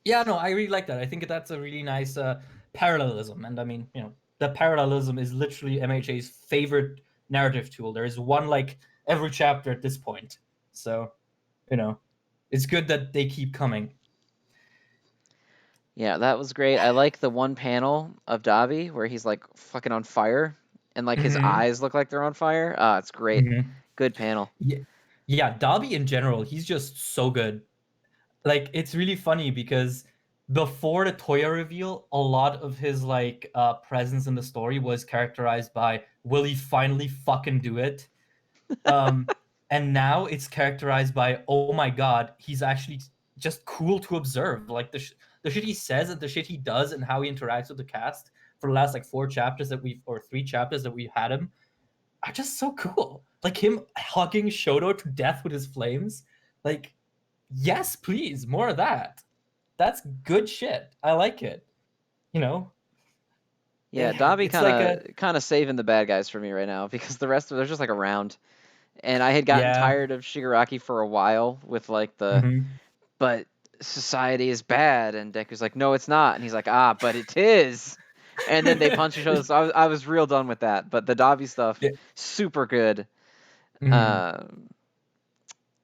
Yeah, no, I really like that. I think that's a really nice parallelism, and I mean, the parallelism is literally MHA's favorite narrative tool. There is one like every chapter at this point, so you know, it's good that they keep coming. Yeah, that was great. I like the one panel of Davi where he's like fucking on fire and like his Hmm. eyes look like they're on fire. Ah, it's great. Hmm. Good panel. Yeah, yeah. Dobby in general, he's just so good. Like it's really funny because before the Toya reveal, a lot of his like presence in the story was characterized by, will he finally fucking do it? Um, and now it's characterized by, oh my god, he's actually just cool to observe. Like the shit he says and the shit he does and how he interacts with the cast for the last like 4 chapters that we've or 3 chapters that we've had him are just so cool. Like him hugging Shoto to death with his flames. Like, yes, please, more of that. That's good shit. I like it. You know, Yeah, Davi it's kind like a of saving the bad guys for me right now because the rest of they're just like around. And I had gotten yeah. tired of Shigaraki for a while with like the Hmm. but society is bad and Deku's like no it's not and he's like ah but it is. And then they punch each other. So I was real done with that. But the Davi stuff Yeah. super good. Hmm. Um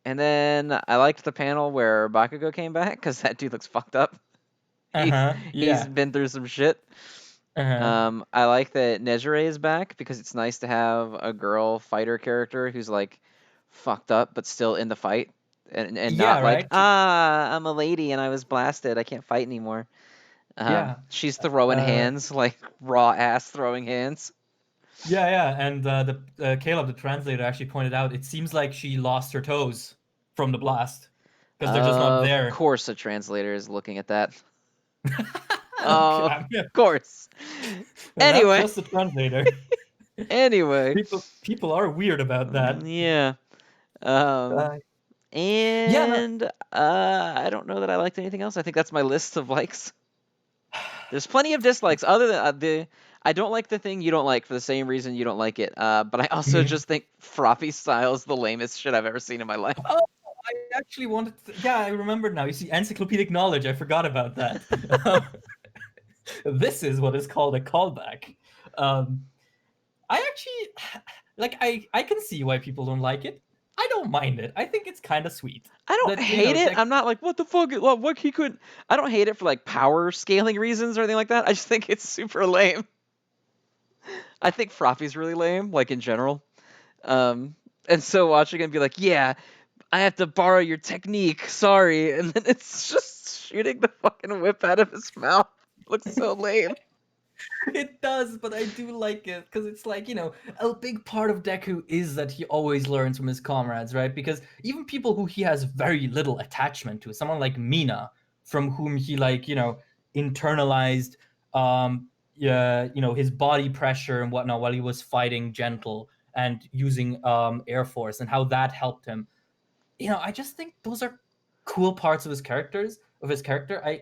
And then I liked the panel where Bakugo came back because that dude looks fucked up. He's Uh-huh. he's Yeah. been through some shit. Uh-huh. I like that Nejire is back because it's nice to have a girl fighter character who's like fucked up but still in the fight. and Yeah, not like, right. I'm a lady and I was blasted, I can't fight anymore. Yeah. She's throwing Uh, hands, like raw ass throwing hands. yeah, yeah. And the Caleb, the translator, actually pointed out it seems like she lost her toes from the blast because they're just not Of there. course, a translator is looking at that. Okay, Of course. not Anyway, just the translator. anyway, People are weird about that. yeah. Um, Uh, yeah, no, and I don't know that I liked anything else. I think that's my list of likes. There's plenty of dislikes other than the. I don't like the thing you don't like for the same reason you don't like it. But I also Mhm. just think Froppy style is the lamest shit I've ever seen in my life. Oh, I actually wanted to, yeah, I remembered now. You see, encyclopedic knowledge. I forgot about that. This is what is called a callback. Um, I actually like. I can see why people don't like it. I don't mind it. I think it's kind of sweet I don't that hate it. Deku. I'm not like, what the fuck? What he couldn't. I don't hate it for like power scaling reasons or anything like that. I just think it's super lame. I think Froppy's really lame, like in general. Um, and so watching him be like, yeah, I have to borrow your technique. Sorry, and then it's just shooting the fucking whip out of his mouth. Looks so lame. It does, but I do like it because it's like, a big part of Deku is that he always learns from his comrades, right? Because even people who he has very little attachment to, someone like Mina, from whom he like, internalized yeah, his body pressure and whatnot while he was fighting Gentle and using Air Force and how that helped him. I just think those are cool parts of his character.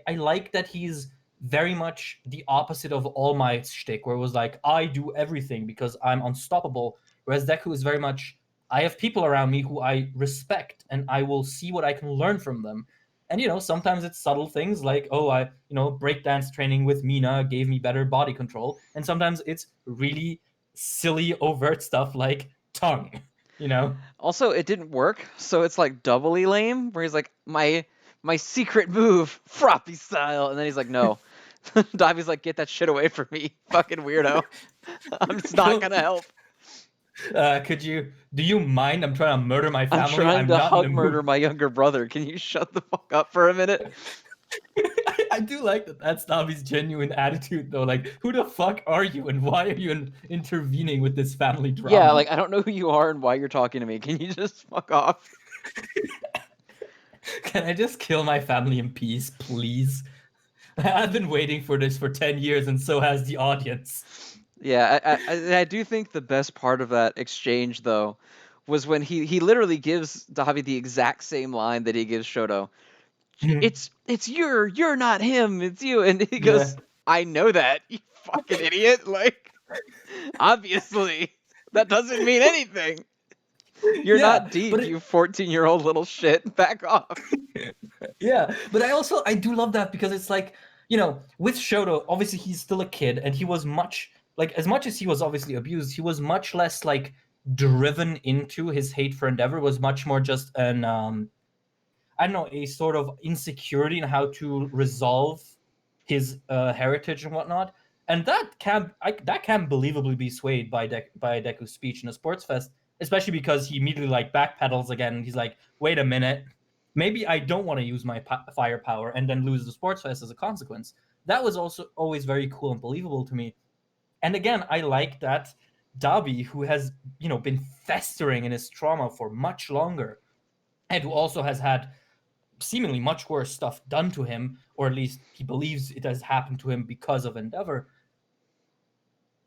I like that he's very much the opposite of All Might's shtick, where it was like, I do everything because I'm unstoppable. Whereas Deku is very much, I have people around me who I respect and I will see what I can learn from them. And sometimes it's subtle things like, oh, breakdance training with Mina gave me better body control. And sometimes it's really silly, overt stuff like tongue, you know? Also, it didn't work, so it's like doubly lame. Where he's like, my secret move, Froppy style, and then he's like, no. Davi's like, get that shit away from me, fucking weirdo. It's not gonna help. Do you mind? I'm trying to murder my I'm family. trying I'm to not in the hug mood. murder my younger brother. Can you shut the fuck up for a minute? I do like that. That's Navi's genuine attitude, though. Like, who the fuck are you, and why are you intervening with this family Yeah, drama? like I don't know who you are and why you're talking to me. Can you just fuck off? Can I just kill my family in peace, please? I've been waiting for this for 10 years, and so has the audience. Yeah, I do think the best part of that exchange though was when he literally gives Davi the exact same line that he gives Shoto. Mhm. It's you're not him, it's you. And he Yeah. goes, I know that, you fucking idiot. Like, obviously, that doesn't mean anything. You're Yeah, not deep, but you 14-year-old little shit. Back off. yeah, but I do love that because it's like, with Shoto, obviously he's still a kid and he was much like, as much as he was obviously abused, he was much less like driven into his hate for Endeavor, was much more just an I don't know, a sort of insecurity in how to resolve his heritage and whatnot. And that can believably be swayed by Deku's speech in a sports fest, especially because he immediately like backpedals again and he's like, wait a minute, maybe I don't want to use my firepower and then lose the sports fest as a consequence. That was also always very cool and believable to me. And again, I like that Dabi, who has been festering in his trauma for much longer, and who also has had seemingly much worse stuff done to him, or at least he believes it has happened to him because of Endeavor.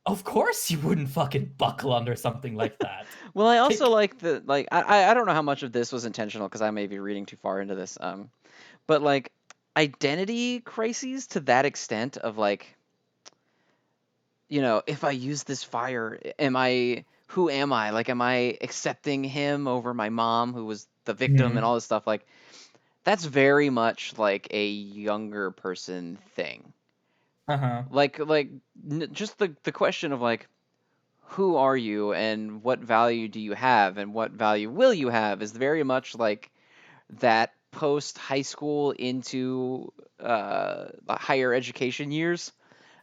Of course, he wouldn't fucking buckle under something like that. Well, I also Take, like the like I don't know how much of this was intentional because I may be reading too far into this. But like identity crises to that extent of like, if I use this fire, who am I? Like, am I accepting him over my mom who was the victim and Mhm. all this stuff? Like, that's very much like a younger person thing. Uh-huh. Like just the question of like, who are you and what value do you have and what value will you have is very much like that post high school into the higher education years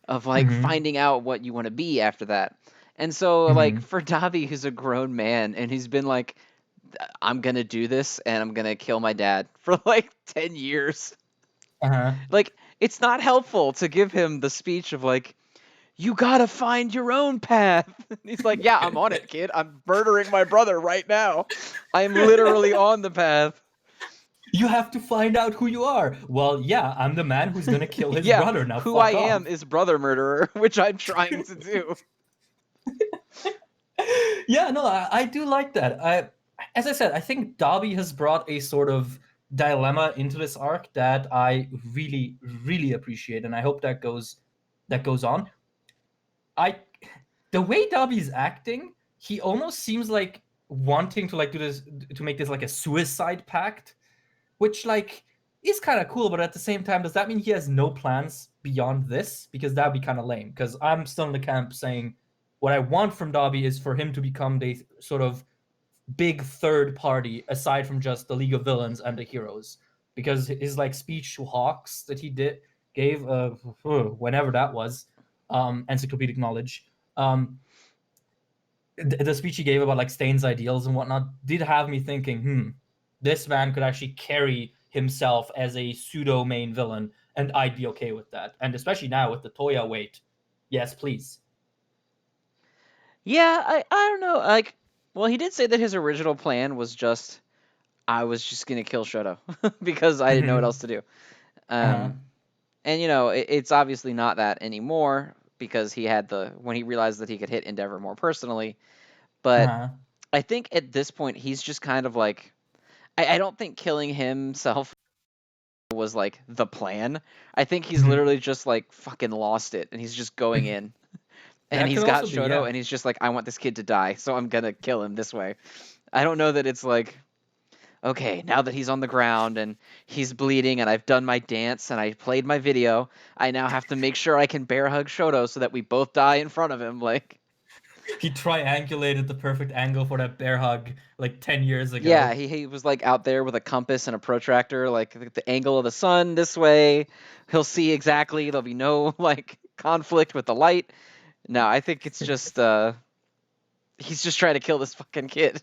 of like Mhm. finding out what you want to be after that. And so like Mhm. for Davi, who's a grown man and he's been like I'm gonna do this and I'm gonna kill my dad for like 10 years. Uh-huh. Like, it's not helpful to give him the speech of like, you gotta find your own path. He's like, yeah, I'm on it, kid. I'm murdering my brother right now. I'm literally on the path. You have to find out who you are. Well, yeah, I'm the man who's gonna kill his Yeah, brother. Now who I fuck am off. is brother murderer, which I'm trying to do. Yeah, no, I do like that. As I said, I think Dobby has brought a sort of dilemma into this arc that I really, really appreciate, and I hope that goes on. I the way Dobby's acting, he almost seems like wanting to like do this to make this like a suicide pact, which like is kind of cool, but at the same time, does that mean he has no plans beyond this? Because that'd be kind of lame. Because I'm still in the camp saying what I want from Dobby is for him to become the sort of big third party aside from just the League of Villains and the heroes. Because his like speech to Hawks that he gave whenever that was, encyclopedic knowledge. The speech he gave about like Stain's ideals and whatnot did have me thinking, this man could actually carry himself as a pseudo main villain, and I'd be okay with that. And especially now with the Toya weight, yes, please. Yeah, I don't know. Like, well, he did say that his original plan was just, I was just gonna kill Shoto because I didn't know what Mm-hmm. else to do. Uh-huh. And it's obviously not that anymore because he had when he realized that he could hit Endeavor more personally. But Uh-huh. I think at this point he's just kind of like, I don't think killing himself was like the plan. I think he's Mm-hmm. literally just like fucking lost it and he's just going in. And That he's could got also be, Shoto yeah. and he's just like, I want this kid to die, so I'm gonna kill him this way. I don't know that it's like, okay, now that he's on the ground and he's bleeding and I've done my dance and I played my video, I now have to make sure I can bear hug Shoto so that we both die in front of him. Like, He triangulated the perfect angle for that bear hug like 10 years yeah, ago. he was like out there with a compass and a protractor, like the angle of the sun this way. He'll see exactly. There'll be no like conflict with the light. No, I think it's just he's just trying to kill this fucking kid.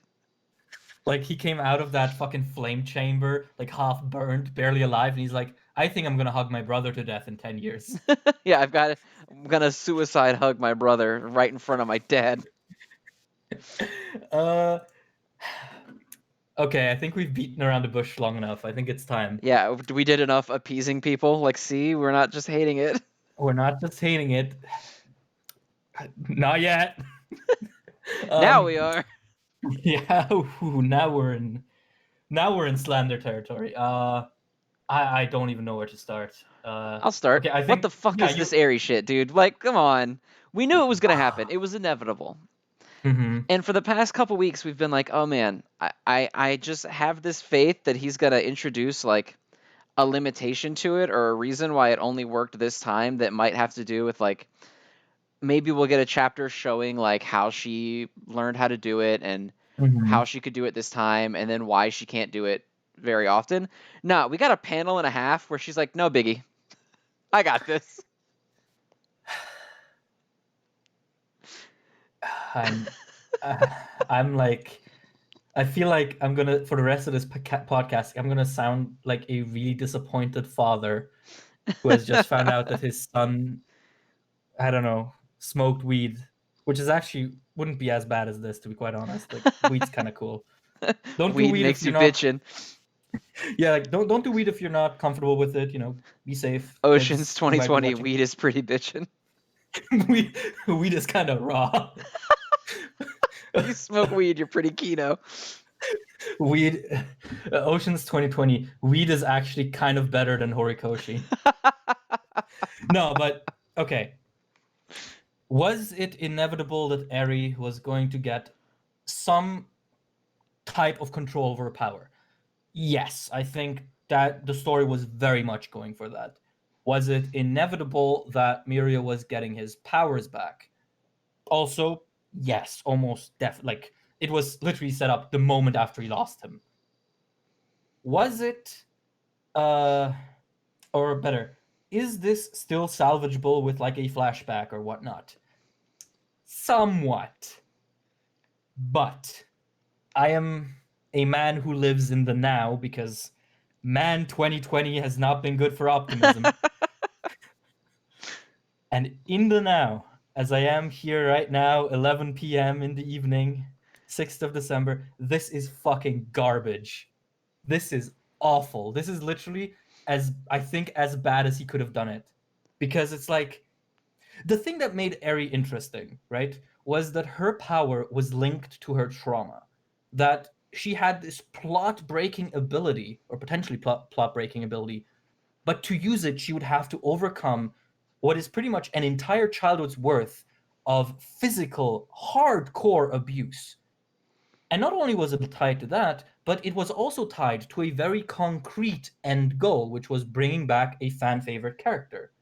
Like he came out of that fucking flame chamber, like half burned, barely alive, and he's like, I think I'm gonna hug my brother to death in 10 years. Yeah, I'm gonna suicide hug my brother right in front of my dad. uh okay, I think we've beaten around the bush long enough. I think it's time. Yeah, we did enough appeasing people. Like, see, we're not just hating it. We're not just hating it. Not yet. Now we are. Yeah, ooh, now we're in slander territory. I don't even know where to start. I'll start. Okay, I What think the fuck yeah, is you this airy shit, dude? Like, come on. We knew it was gonna happen. It was inevitable. mm-hmm. And for the past couple weeks, we've been like, oh man, I just have this faith that he's gonna introduce like a limitation to it or a reason why it only worked this time that might have to do with like maybe we'll get a chapter showing like how she learned how to do it and Mm-hmm. how she could do it this time and then why she can't do it very often. No, we got a panel and a half where she's like, no biggie. I got this. I'm uh, I'm like I feel like I'm gonna for the rest of this podcast I'm gonna sound like a really disappointed father who has just found out that his son, I don't know, smoked weed, which is actually wouldn't be as bad as this, to be quite honest. Like weed's kind of cool. Don't do Weed weed if makes you're you not. bitchin'. Yeah, like don't do weed if you're not comfortable with it. Be safe, Ocean's kids who might be 2020, watching. weed is pretty bitchin'. Weed is kind of raw. If you smoke weed, you're pretty keno. Weed, Ocean's 2020. Weed is actually kind of better than Horikoshi. No, but okay. Was it inevitable that Eri was going to get some type of control over power? Yes, I think that the story was very much going for that. Was it inevitable that Miria was getting his powers back? Also, yes, almost definitely. Like it was literally set up the moment after he lost him. Was it, uh, or better, is this still salvageable with like a flashback or whatnot? Somewhat, but I am a man who lives in the now, because man 2020 has not been good for optimism. And in the now, as I am here right now, 11 p.m. in the evening, 6th of December, this is fucking garbage. This is awful. This is literally I think as bad as he could have done it. Because it's like the thing that made Eri interesting, right, was that her power was linked to her trauma. That she had this plot breaking ability, or potentially plot breaking ability, but to use it, she would have to overcome what is pretty much an entire childhood's worth of physical, hardcore abuse. And not only was it tied to that, but it was also tied to a very concrete end goal, which was bringing back a fan favorite character.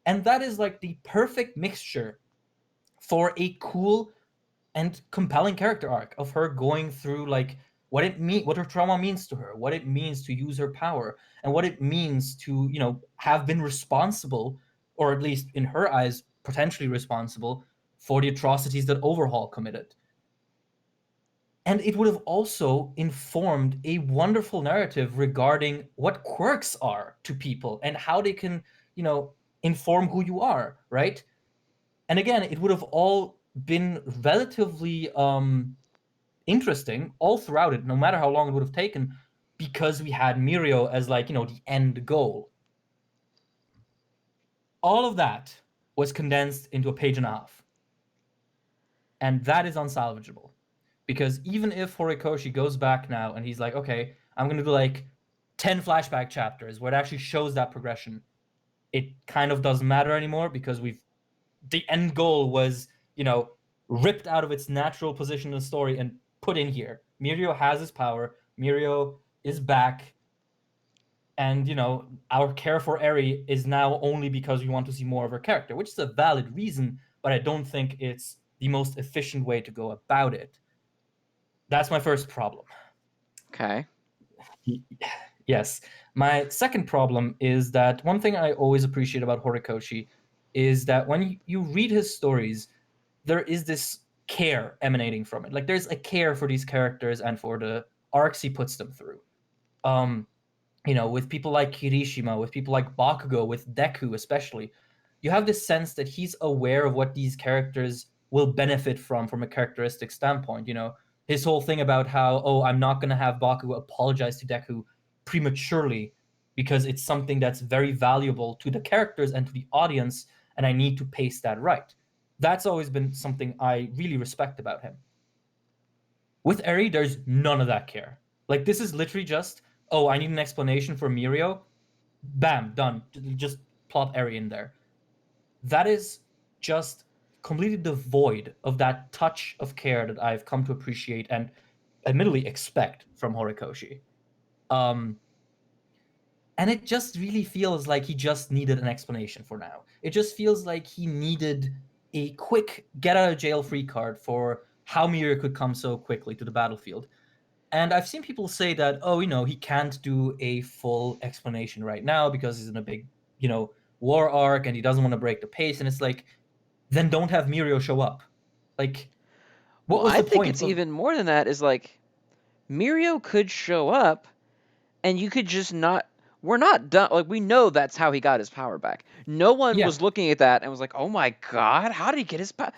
And that is like the perfect mixture for a cool and compelling character arc of her going through like what her trauma means to her, what it means to use her power, and what it means to, have been responsible, or at least in her eyes potentially responsible, for the atrocities that Overhaul committed. And it would have also informed a wonderful narrative regarding what quirks are to people and how they can, inform who you are, right? And again, it would have all been relatively interesting all throughout it, no matter how long it would have taken, because we had Mirio as like, the end goal. All of that was condensed into a page and a half. And that is unsalvageable. Because even if Horikoshi goes back now and he's like, okay, I'm going to do like 10 flashback chapters where it actually shows that progression, it kind of doesn't matter anymore, because the end goal was, ripped out of its natural position in the story and put in here. Mirio has his power. Mirio is back. And, our care for Eri is now only because we want to see more of her character, which is a valid reason, but I don't think it's the most efficient way to go about it. That's my first problem. Okay. Yes. My second problem is that one thing I always appreciate about Horikoshi is that when you read his stories, there is this care emanating from it. Like, there's a care for these characters and for the arcs he puts them through. With people like Kirishima, with people like Bakugo, with Deku especially, you have this sense that he's aware of what these characters will benefit from a characteristic standpoint. His whole thing about how, oh, I'm not going to have Bakugo apologize to Deku prematurely because it's something that's very valuable to the characters and to the audience, and I need to pace that right. That's always been something I really respect about him. With Eri, there's none of that care. Like, this is literally just, oh, I need an explanation for Mirio. Bam, done. Just plop Eri in there. That is just completely devoid of that touch of care that I've come to appreciate and admittedly expect from Horikoshi. And it just really feels like he just needed an explanation for now. It just feels like he needed a quick get out of jail free card for how Mirio could come so quickly to the battlefield. And I've seen people say that, oh, he can't do a full explanation right now because he's in a big, war arc and he doesn't want to break the pace. And it's like, then don't have Mirio show up. Like, what Well, was I the think point it's of... even more than that. Is like Mirio could show up, and you could just not. We're not done. Like, we know that's how he got his power back. No one Yeah. was looking at that and was like, "Oh my god, how did he get his power?"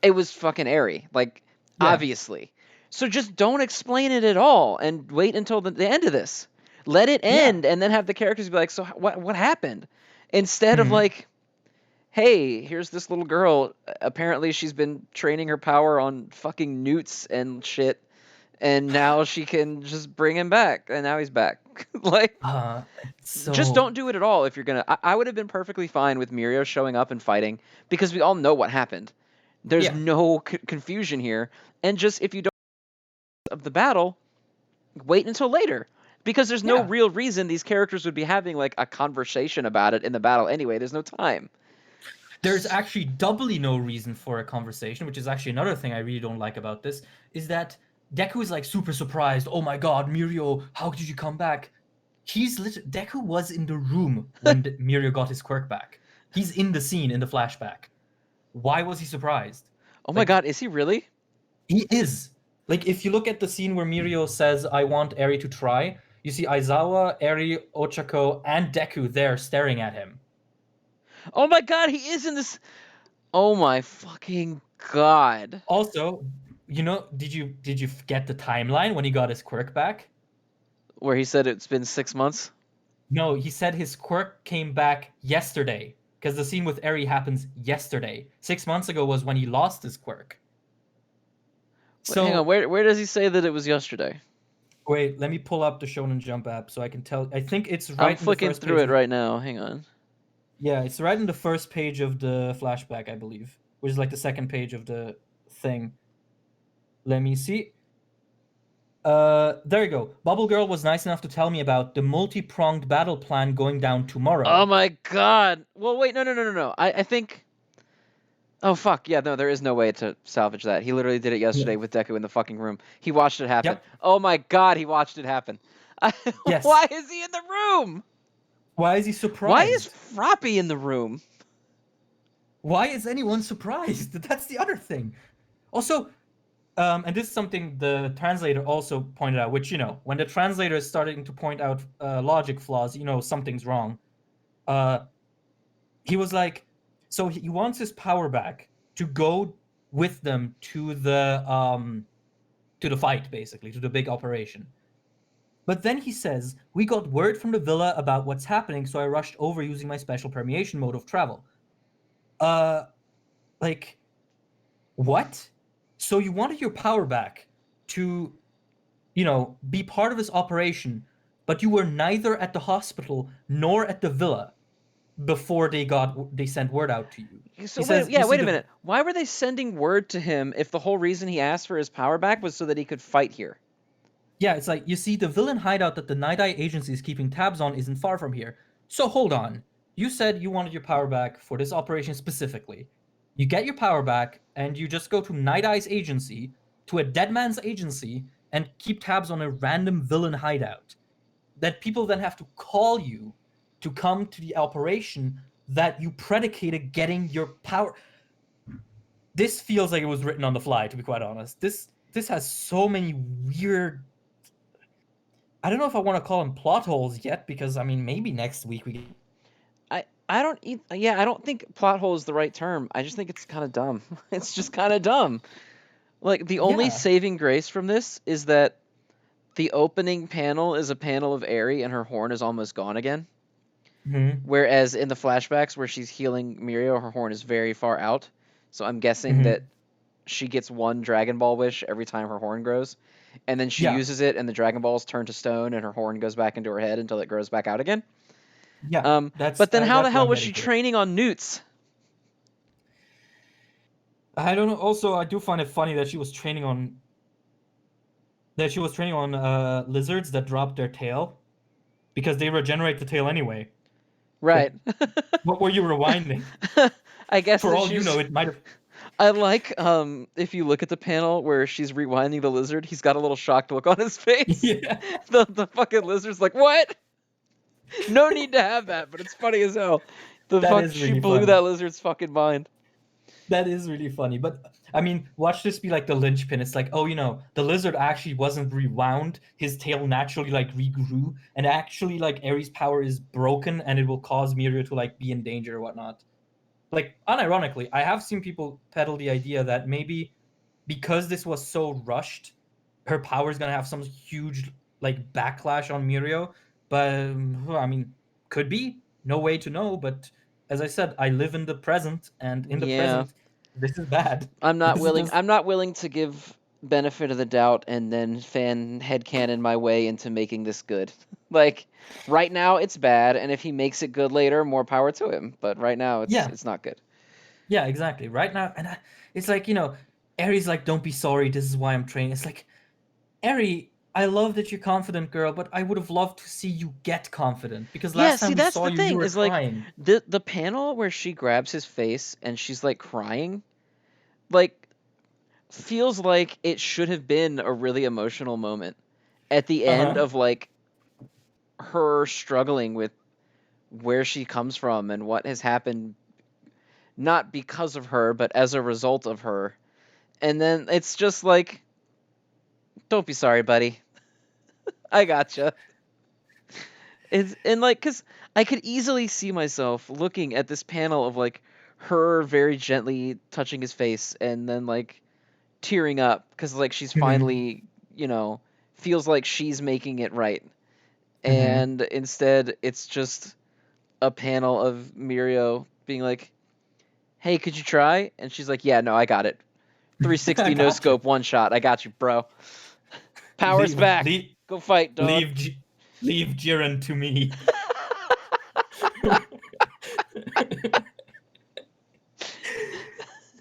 It was fucking Eri, like, Yeah. obviously. So just don't explain it at all and wait until the end of this. Let it Yeah. end, and then have the characters be like, "So what happened?" Instead of Mhm. like, "Hey, here's this little girl. Apparently, she's been training her power on fucking newts and shit." And now she can just bring him back, and now he's back. Like, Uh, just so don't do it at all if you're gonna. I would have been perfectly fine with Mirio showing up and fighting because we all know what happened. There's yeah. no confusion here, and just if you don't of the battle, wait until later because there's no Yeah. real reason these characters would be having like a conversation about it in the battle anyway. There's no time. There's actually doubly no reason for a conversation, which is actually another thing I really don't like about this, is that Deku is like super surprised. Oh my god, Mirio, how did you come back? Deku was in the room when Mirio got his quirk back. He's in the scene in the flashback. Why was he surprised? Oh my Like, god, is he really? he is. Like, if you look at the scene where Mirio says, I want Eri to try, you see Aizawa, Eri, Ochako, and Deku there staring at him. Oh my god, he is in this. Oh my fucking god. Also, did you get the timeline when he got his quirk back? Where he said it's been 6 months. No, he said his quirk came back yesterday because the scene with Eri happens yesterday. 6 months ago was when he lost his quirk. Wait, hang on, So where does he say that it was yesterday? wait, let me pull up the Shonen Jump app so I can tell. I think it's I'm right in the flicking first through page it of. right now. Hang on. Yeah, it's right in the first page of the flashback, I believe, which is like the second page of the thing. Let me see. There you go. Bubble Girl was nice enough to tell me about the multi-pronged battle plan going down Oh tomorrow. my god. Well, wait, no. I think. Oh fuck, yeah, no, there is no way to salvage that. He literally did it Yeah. yesterday with Deku in the fucking room. He watched it happen. Yep. Oh my god, he watched it happen. Yes. Why is he in the room? Why is he Why is surprised? Froppy in the room? Why is anyone surprised? That's the other thing. Also, and this is something the translator also pointed out, which, when the translator is starting to point out logic flaws, something's wrong. He was like, so he wants his power back to go with them to the fight, basically, to the big operation. But then he says, we got word from the villa about what's happening, so I rushed over using my special permeation mode of travel. Uh, like, what? So you wanted your power back to, be part of this operation, but you were neither at the hospital nor at the villa before they sent word out to you. So He says, you see wait a the minute. Why were they sending word to him if the whole reason he asked for his power back was so that he could fight here? Yeah, it's like, you see, the villain hideout that the Night Eye agency is keeping tabs on isn't far from here. So hold on. You said you wanted your power back for this operation specifically. You get your power back, and you just go to Night Eye's agency, to a dead man's agency, and keep tabs on a random villain hideout. That people then have to call you to come to the operation that you predicated getting your power. This feels like it was written on the fly, to be quite honest. This has so many weird. I don't know if I want to call them plot holes yet, because I mean, maybe next week we. I don't yeah, I don't think plot hole is the right term. I just think it's kind of dumb. It's just kind of dumb. Like the only Yeah. saving grace from this is that the opening panel is a panel of Eri and her horn is almost gone again. Mm-hmm. Whereas in the flashbacks where she's healing Mirio, her horn is very far out. So I'm guessing Mm-hmm. that she gets one Dragon Ball wish every time her horn grows. And then she Yeah. uses it and the Dragon Balls turn to stone and her horn goes back into her head until it grows back out again. Yeah. But then how the That's what hell I'm was getting she to. training on newts? I don't know. Also, I do find it funny that she was training on lizards that drop their tail because they regenerate the tail anyway. Like, Right. what were you rewinding? I guess For that all you know, she's. it might have. I like if you look at the panel where she's rewinding the lizard, he's got a little shocked look on his face. Yeah, The fucking lizard's like, what? No need to have that, but it's funny as hell. that is She really blew funny. that lizard's fucking mind. That is really funny. But I mean, watch this be like the linchpin. It's like, oh, the lizard actually wasn't rewound. His tail naturally like regrew, and actually like Ares' power is broken, and it will cause Mirio to like be in danger or whatnot. Like, unironically, I have seen people peddle the idea that maybe because this was so rushed, her power is gonna have some huge like backlash on Mirio. But I mean, could be. No way to know. But as I said, I live in the present, and in the Yeah. present, this is bad. This is just I'm not willing to give benefit of the doubt and then fan headcanon my way into making this good. Like right now it's bad, and if he makes it good later, more power to him. But right now yeah, it's not good. yeah, exactly. Right now, and it's like Aries like, don't be sorry. This is why I'm training. It's like, Eri, I love that you're confident, girl, but I would have loved to see you get confident because Yeah, last see time we that's saw the you, you thing were is like crying. the panel where she grabs his face and she's like crying, like feels like it should have been a really emotional moment at the Uh end huh. of like her struggling with where she comes from and what has happened not because of her but as a result of her. And then it's just like Don't be sorry, buddy. I gotcha. It's and like, cause I could easily see myself looking at this panel of like her very gently touching his face and then like tearing up because like she's Mhm. finally, you know, feels like she's making it right. Mhm. And instead, it's just a panel of Mirio being like, "Hey, could you try?" And she's like, "Yeah, no, I got it. I 360 no gotcha. scope, one shot. I got you, bro. Power's Leave back. leave Go fight, dog." leave leave Jiren to me.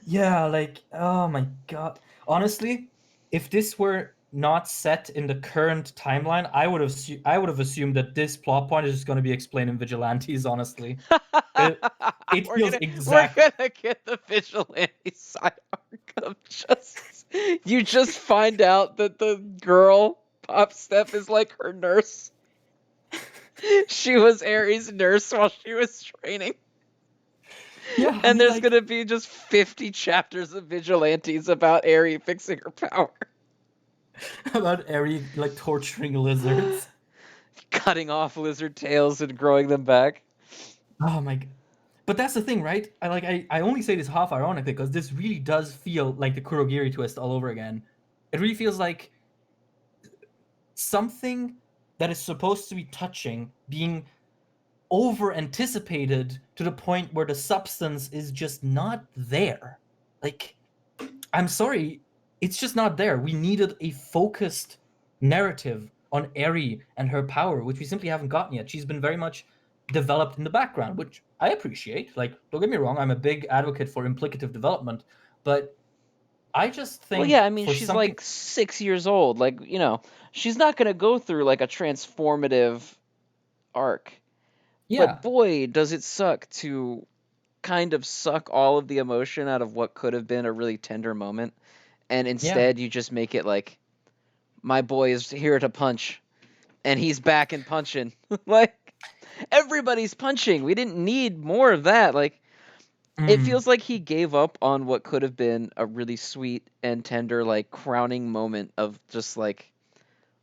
Yeah, like, oh my god. Honestly, if this were not set in the current timeline, I would have assumed that this plot point is just going to be explained in Vigilantes, honestly. It it we're feels gonna we're exact. gonna get the vigilante side arc of just you just find out that the girl Pop Step is like her nurse. She was Aries' nurse while she was training. Yeah, I And mean, there's like, gonna be just 50 chapters of vigilantes about Aerie fixing her power. about Eri, like, torturing lizards. Cutting off lizard tails and growing them back. Oh my god. But that's the thing, right? I only say this half ironically because this really does feel like the Kurogiri twist all over again. It really feels like something that is supposed to be touching being over anticipated to the point where the substance is just not there. Like, I'm sorry, it's just not there. We needed a focused narrative on Eri and her power, which we simply haven't gotten yet. She's been very much developed in the background, which I appreciate. Like, don't get me wrong, I'm a big advocate for implicative development, but I just Well, yeah, think I mean, for she's something. like 6 years old. Like, she's not gonna go through like a transformative arc. But Yeah, boy, does it suck to kind of suck all of the emotion out of what could have been a really tender moment. And yeah. instead, you just make it like, my boy is here to punch, and he's back and punching. Like, everybody's punching. We didn't need more of that. Like, it Mm, feels like he gave up on what could have been a really sweet and tender, like, crowning moment of just like,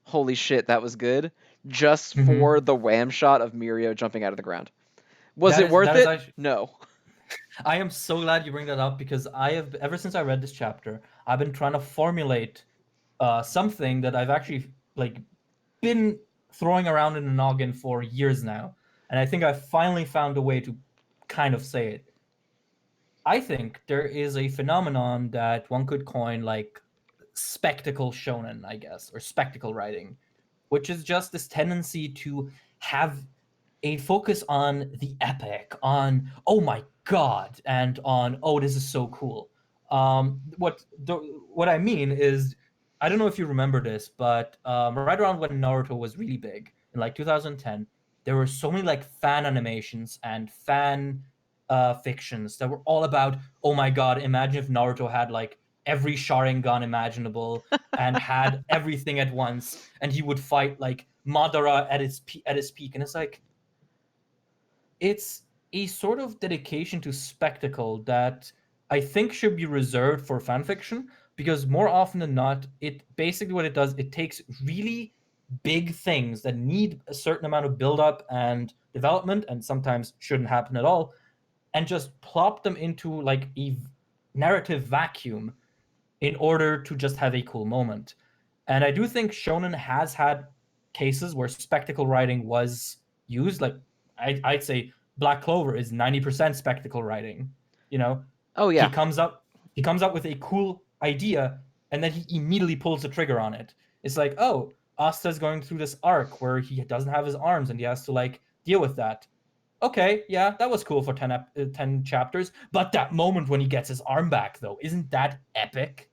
holy shit, that was good, just for mhm. the wham shot of Mirio jumping out of the ground. Was That it is worth that is it? actually. No. I am so glad you bring that up because I have ever since I read this chapter, I've been trying to formulate something that I've actually like been throwing around in the noggin for years now, and I think I finally found a way to kind of say it. I think there is a phenomenon that one could coin like spectacle shonen, I guess, or spectacle writing, which is just this tendency to have a focus on the epic, on oh my god, and on oh this is so cool. What I mean is, I don't know if you remember this, but right around when Naruto was really big in like 2010, there were so many like fan animations and fan fictions that were all about oh my god, imagine if Naruto had like every Sharingan imaginable and had everything at once, and he would fight like Madara at his peak, and it's like it's a sort of dedication to spectacle that I think should be reserved for fanfiction because more often than not, it basically what it does, it takes really big things that need a certain amount of build up and development and sometimes shouldn't happen at all and just plop them into like a narrative vacuum in order to just have a cool moment. And I do think Shonen has had cases where spectacle writing was used. Like I'd say Black Clover is 90% spectacle writing. You know, Oh he yeah. comes up he comes up with a cool idea and then he immediately pulls the trigger on it. It's like, oh, Asta's going through this arc where he doesn't have his arms and he has to like deal with that. Okay, yeah, that was cool for 10 chapters, but that moment when he gets his arm back though, isn't that epic?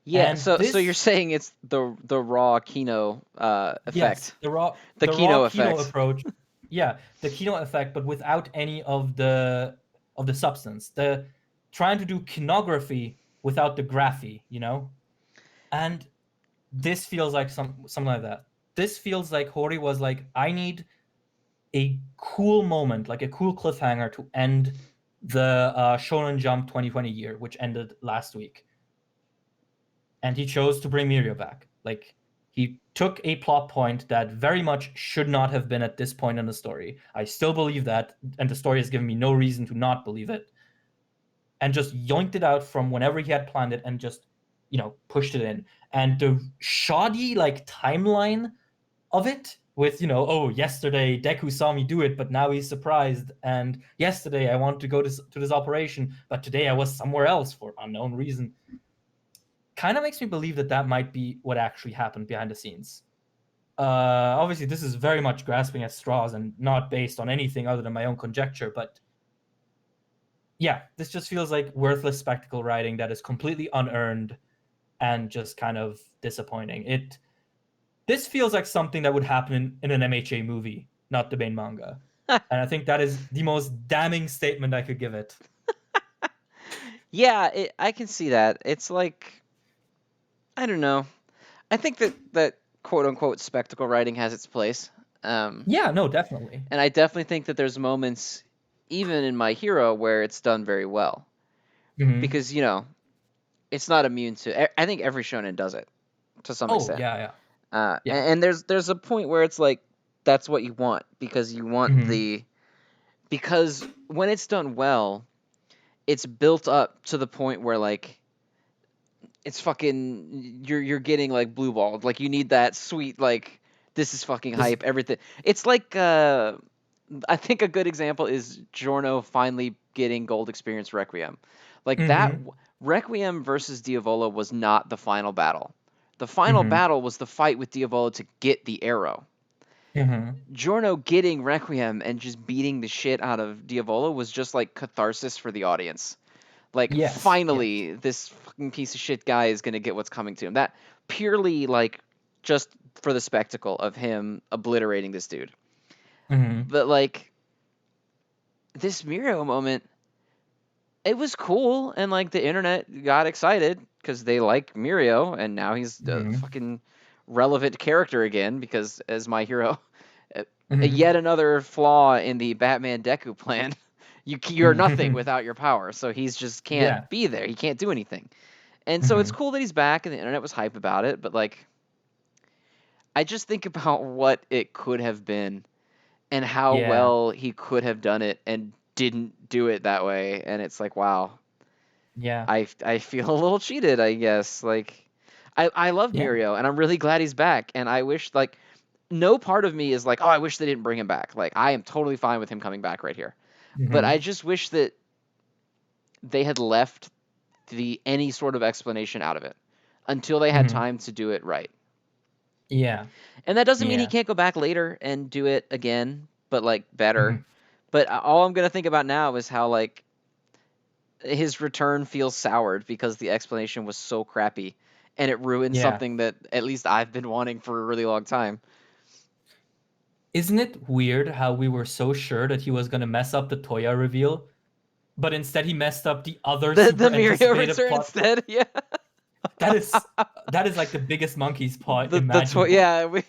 Yeah, And so you're this, saying it's the raw Kino yes, effect. The the raw Kino Kino effect. approach, yeah, the Kino effect, but without any of the substance. The trying to do kinography without the graphy, you know? And this feels like something like that. This feels like Hori was like, I need a cool moment, like a cool cliffhanger to end the Shonen Jump 2020 year, which ended last week. And he chose to bring Mirio back. Like, he took a plot point that very much should not have been at this point in the story. I still believe that, and the story has given me no reason to not believe it, and just yoinked it out from whenever he had planned it and just, pushed it in. And the shoddy, like, timeline of it with, oh, yesterday Deku saw me do it, but now he's surprised. And yesterday I wanted to go to this operation, but today I was somewhere else for unknown reason. Kind of makes me believe that that might be what actually happened behind the scenes. Obviously, this is very much grasping at straws and not based on anything other than my own conjecture, but yeah, this just feels like worthless spectacle writing that is completely unearned and just kind of disappointing. This feels like something that would happen in an MHA movie, not the main manga. And I think that is the most damning statement I could give it. Yeah, I can see that. It's like, I don't know. I think that quote unquote spectacle writing has its place. Yeah, no, definitely. And I definitely think that there's moments, even in My Hero, where it's done very well. Mm-hmm. Because, it's not immune to. I think every shonen does it to some Oh, extent. yeah. Yeah. And there's a point where it's like that's what you want because you want Mm-hmm. because when it's done well, it's built up to the point where like it's fucking you're getting like blue balled. Like you need that sweet like this is fucking This. hype. Everything. It's like I think a good example is Giorno finally getting Gold Experience Requiem. Like that Mm-hmm. Requiem versus Diavolo was not the final battle. The final Mm-hmm. battle was the fight with Diavolo to get the arrow. Mm-hmm. Giorno getting Requiem and just beating the shit out of Diavolo was just like catharsis for the audience. Like Yes. Yes. finally this fucking piece of shit guy is going to get what's coming to him. That purely like just for the spectacle of him obliterating this dude. Mm-hmm. But like this Mirio moment, it was cool, and like the internet got excited because they like Mirio, and now he's a Mm-hmm. fucking relevant character again because as my hero, uh, Mm-hmm. yet another flaw in the Batman Deku plan. You're nothing Mm-hmm. without your power, so he's just can't Yeah. be there. He can't do anything, and so it's Mm-hmm. cool that he's back, and the internet was hype about it. But like, I just think about what it could have been and how Yeah. well he could have done it and didn't do it that way, and it's like, wow, Yeah. I feel a little cheated, I guess. Like I love Yeah. Mirio and I'm really glad he's back and I wish like no part of me is like, "Oh, I wish they didn't bring him back." Like I am totally fine with him coming back right here. But I Mm-hmm. just wish that they had left the any sort of explanation out of it until they had Mm-hmm. time to do it right. Yeah. And that doesn't mean he Yeah. can't go back later and do it again, but like better. Mm-hmm. But all I'm going to think about now is how like his return feels soured because the explanation was so crappy and it ruined Yeah. something that at least I've been wanting for a really long time. Isn't it weird how we were so sure that he was going to mess up the Toya reveal, but instead he messed up the other The super Mirio anticipated return plot? instead, yeah. That is that is like the biggest monkey's paw The toy, imaginable. yeah,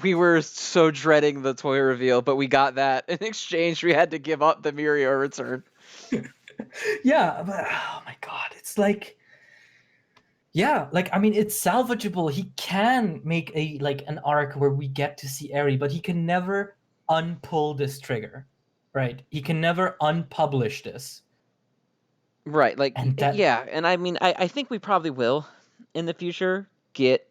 we were so dreading the toy reveal, but we got that in exchange. We had to give up the Mirio return. Yeah, but oh my god, it's like, yeah, like, I mean, it's salvageable. He can make a like an arc where we get to see Eri, but he can never unpull this trigger, right? He can never unpublish this, Right, like and that. yeah, and I mean I think we probably will in the future get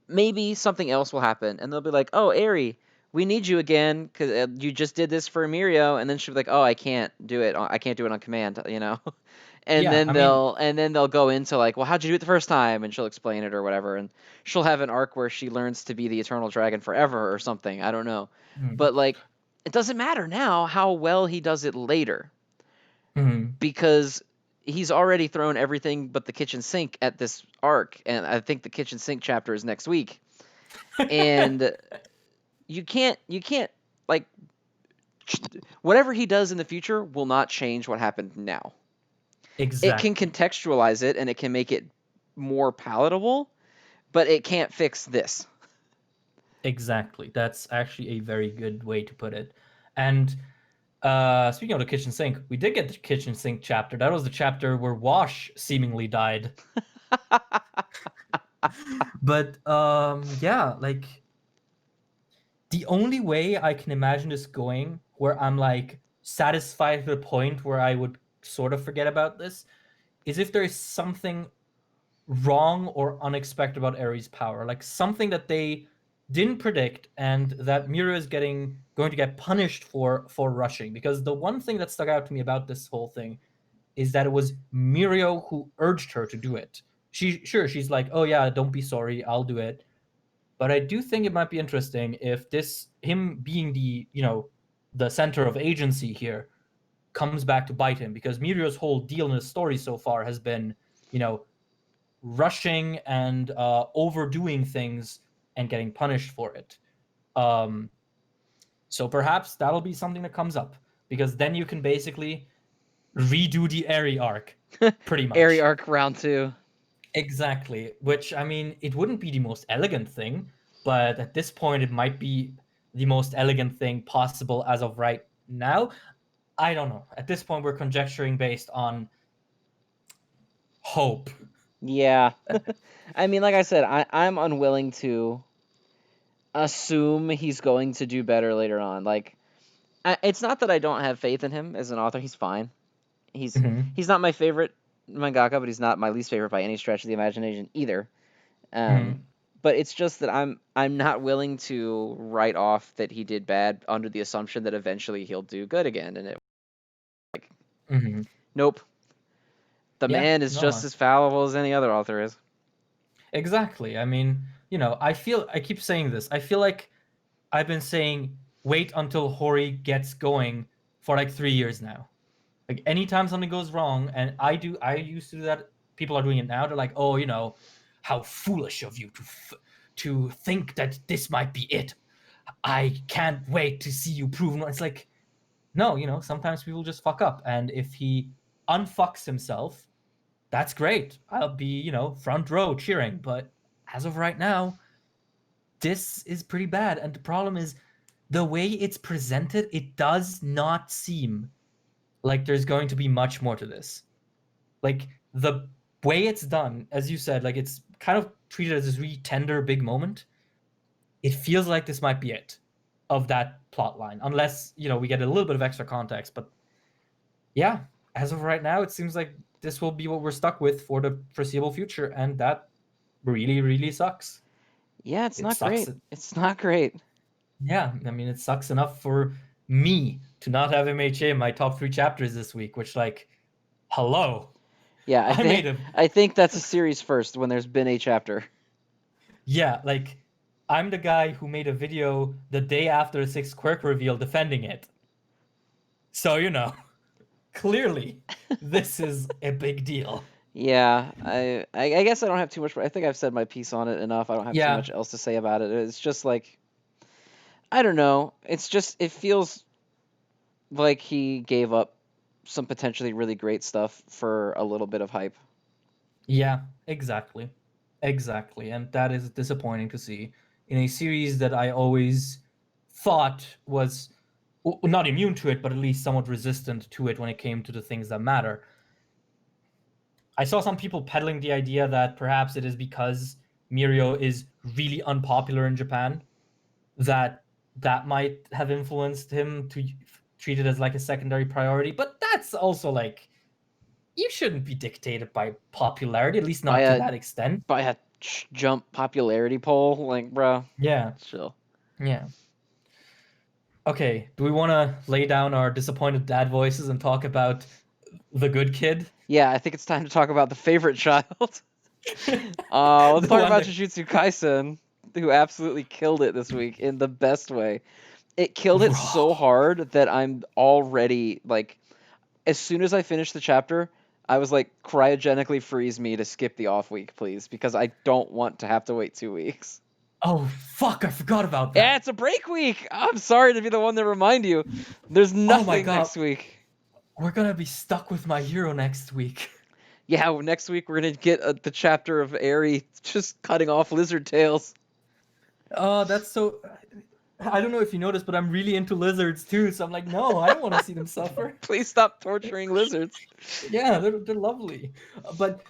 maybe something else will happen, and they'll be like, "Oh, Ari, we need you again because you just did this for Mirio," and then she'll be like, "Oh, I can't do it. I can't do it on command," you know. And Yeah, then I mean. they'll go into like, "Well, how'd you do it the first time?" And she'll explain it or whatever, and she'll have an arc where she learns to be the Eternal Dragon forever or something. I don't know, Mhm. but like, it doesn't matter now how well he does it later Mhm. because he's already thrown everything but the kitchen sink at this arc, and I think the kitchen sink chapter is next week and you can't like whatever he does in the future will not change what happened now. It can Exactly. contextualize it and it can make it more palatable, but it can't fix this. Exactly. That's actually a very good way to put it. And speaking of the kitchen sink, we did get the kitchen sink chapter. That was the chapter where Wash seemingly died. But yeah, like the only way I can imagine this going where I'm like satisfied to the point where I would sort of forget about this is if there is something wrong or unexpected about Ares' power, like something that they didn't predict and that Miura is going to get punished for rushing. Because the one thing that stuck out to me about this whole thing is that it was Mirio who urged her to do it. She's like, oh yeah, don't be sorry, I'll do it. But I do think it might be interesting if this him being the center of agency here comes back to bite him, because Mirio's whole deal in the story so far has been, rushing and overdoing things and getting punished for it. Um, so perhaps that'll be something that comes up, because then you can basically redo the Eri arc, pretty Airy much. arc round 2. Exactly. Which, I mean, it wouldn't be the most elegant thing, but at this point, it might be the most elegant thing possible as of right now. I don't know. At this point, we're conjecturing based on hope. Yeah. I mean, like I said, I'm unwilling to assume he's going to do better later on. Like, it's not that I don't have faith in him as an author. He's fine. He's Mm-hmm. he's not my favorite mangaka, but he's not my least favorite by any stretch of the imagination either. Mm-hmm. Um, but it's just that I'm not willing to write off that he did bad under the assumption that eventually he'll do good again. And it like, Mm-hmm. nope, the Yeah, man is just no, as fallible as any other author is. exactly. I mean, I keep saying this. I feel like I've been saying wait until Hori gets going for like 3 years now. Like anytime something goes wrong, and I used to do that. People are doing it now. They're like, oh, how foolish of you to think that this might be it. I can't wait to see you prove. It's like, no, sometimes people just fuck up, and if he unfucks himself, that's great. I'll be, front row cheering. But as of right now, this is pretty bad. And the problem is the way it's presented, it does not seem like there's going to be much more to this. Like the way it's done, as you said, like it's kind of treated as this really tender big moment. It feels like this might be it of that plot line, unless we get a little bit of extra context. But yeah, as of right now, it seems like this will be what we're stuck with for the foreseeable future, and that really, really sucks. Yeah, it's It not sucks. great. It's not great. Yeah, I mean, it sucks enough for me to not have MHA in my top 3 chapters this week, which, like, hello. Yeah, I made a I think that's a series first when there's been a chapter. Yeah, like I'm the guy who made a video the day after the sixth quirk reveal defending it. So, clearly this is a big deal. Yeah, I guess I don't have too much. I think I've said my piece on it enough. I don't have too Yeah. much else to say about it. It's just like I don't know. It's just it feels like he gave up some potentially really great stuff for a little bit of hype. Yeah, exactly. Exactly. And that is disappointing to see in a series that I always thought was not immune to it, but at least somewhat resistant to it when it came to the things that matter. I saw some people peddling the idea that perhaps it is because Mirio is really unpopular in Japan that might have influenced him to treat it as like a secondary priority. But that's also like you shouldn't be dictated by popularity, at least By not to a that extent. jump popularity poll, like bro, Yeah, chill. yeah. Okay, do we want to lay down our disappointed dad voices and talk about the good kid? Yeah, I think it's time to talk about the favorite child. Let's The talk one about that Jujutsu Kaisen, who absolutely killed it this week in the best way. It killed it so hard that I'm already like, as soon as I finished the chapter, I was like, cryogenically freeze me to skip the off week, please, because I don't want to have to wait 2 weeks. Oh fuck, I forgot about Yeah, that. it's a break week. I'm sorry to be the one to remind you. There's Oh my nothing god, next week. we're gonna be stuck with my hero next week. Yeah, next week we're gonna get the chapter of Aerie just cutting off lizard tails. Oh, that's so. I don't know if you noticed, but I'm really into lizards too. So I'm like, no, I don't want to see them suffer. Please stop torturing lizards. Yeah, they're lovely. But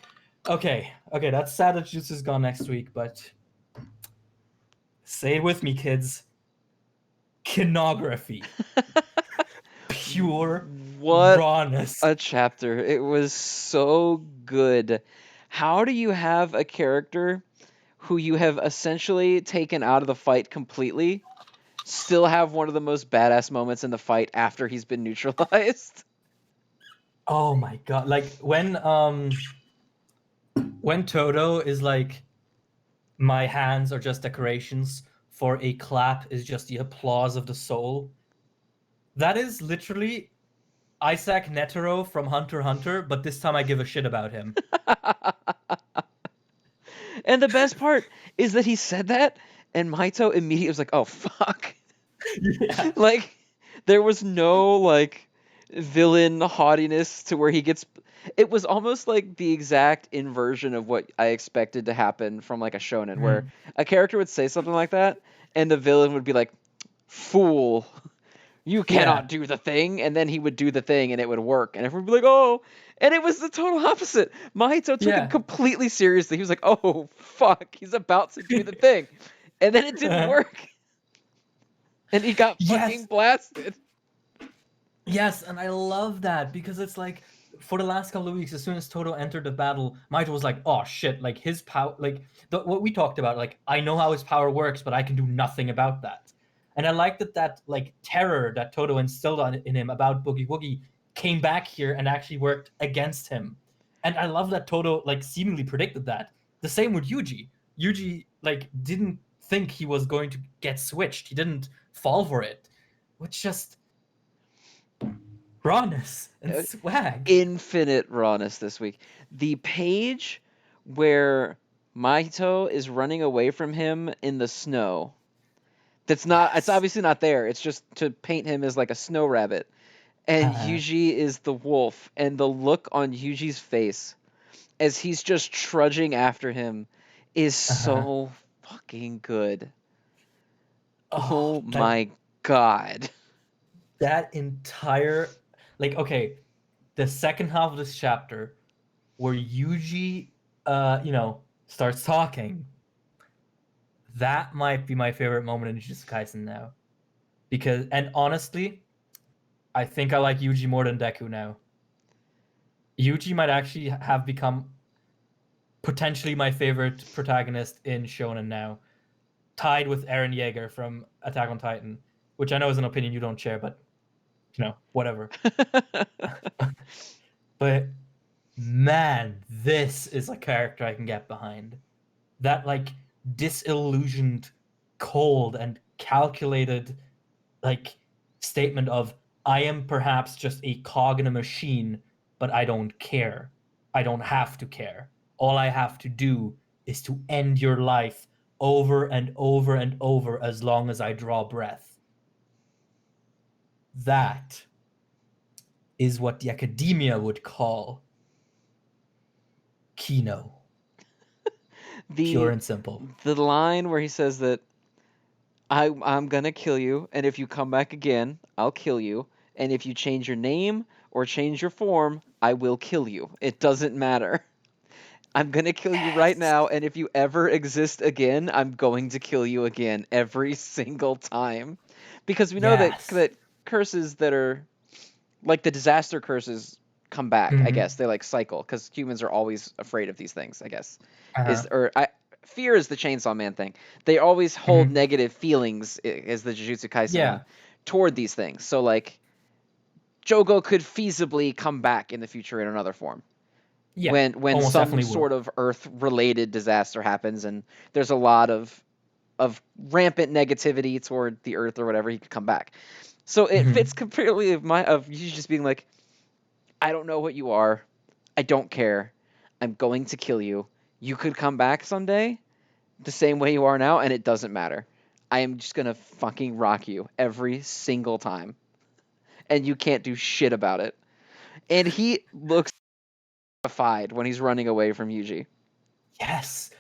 Okay, that's sad that Jujutsu's gone next week, but say it with me, kids. Kinography. Pure What rawness. a chapter. It was so good. How do you have a character who you have essentially taken out of the fight completely still have one of the most badass moments in the fight after he's been neutralized? Oh my god. Like when Toto is like, my hands are just decorations, for a clap is just the applause of the soul. That is literally Isaac Netero from Hunter x Hunter, but this time I give a shit about him. And the best part is that he said that, and Maito immediately was like, "Oh fuck!" Yeah. Like there was no like villain haughtiness to where he gets. It was almost like the exact inversion of what I expected to happen from like a shonen, where Mhm. a character would say something like that, and the villain would be like, "Fool, you Yeah. cannot do the thing," and then he would do the thing, and it would work, and everyone would be like, "Oh." And it was the total opposite. Mahito took it Yeah. completely seriously. He was like, "Oh fuck, he's about to do the thing," and then it didn't work, and he got fucking Yes. blasted. Yes, and I love that because it's like, for the last couple of weeks, as soon as Toto entered the battle, Maito was like, "Oh shit!" Like his power, like what we talked about. Like, I know how his power works, but I can do nothing about that. And I like that like terror that Toto instilled in him about Boogie Woogie came back here and actually worked against him. And I love that Toto like seemingly predicted that. The same with Yuji. Yuji like didn't think he was going to get switched. He didn't fall for it, which just rawness and Uh, swag. Infinite rawness this week. The page where Mahito is running away from him in the snow. That's not. It's Yes. obviously not there. It's just to paint him as like a snow rabbit. And Uh, Yuji is the wolf, and the look on Yuji's face as he's just trudging after him is uh, so fucking good. oh, Oh like my god. that entire, like, okay, the second half of this chapter where Yuji, starts talking. That might be my favorite moment in Jujutsu Kaisen now, because, and honestly, I think I like Yuji more than Deku now. Yuji might actually have become potentially my favorite protagonist in Shonen now, tied with Eren Yeager from Attack on Titan, which I know is an opinion you don't share, but whatever. But man, this is a character I can get behind. That like disillusioned, cold, and calculated like statement of, I am perhaps just a cog in a machine, but I don't care. I don't have to care. All I have to do is to end your life over and over and over as long as I draw breath. That is what the academia would call Kino. Pure the and simple. the line where he says that I'm gonna kill you, and if you come back again, I'll kill you, and if you change your name or change your form, I will kill you. It doesn't matter. I'm gonna kill you right Yes. now, and if you ever exist again, I'm going to kill you again every single time. Because we know that Yes. curses that are like the disaster curses come back. I guess Mm-hmm. they like cycle because humans are always afraid of these things. I guess Uh-huh. is or I fear is the Chainsaw Man thing. They always hold Mm-hmm. negative feelings as the Jujutsu Kaisen Yeah. toward these things. So like Jogo could feasibly come back in the future in another form Yeah. when Almost some definitely would. sort of Earth related disaster happens and there's a lot of rampant negativity toward the Earth or whatever. He could come back. So it fits Mm-hmm. completely of you just being like, I don't know what you are. I don't care. I'm going to kill you. You could come back someday the same way you are now, and it doesn't matter. I am just gonna fucking rock you every single time, and you can't do shit about it. And he looks terrified when he's running away from Yuji. Yes.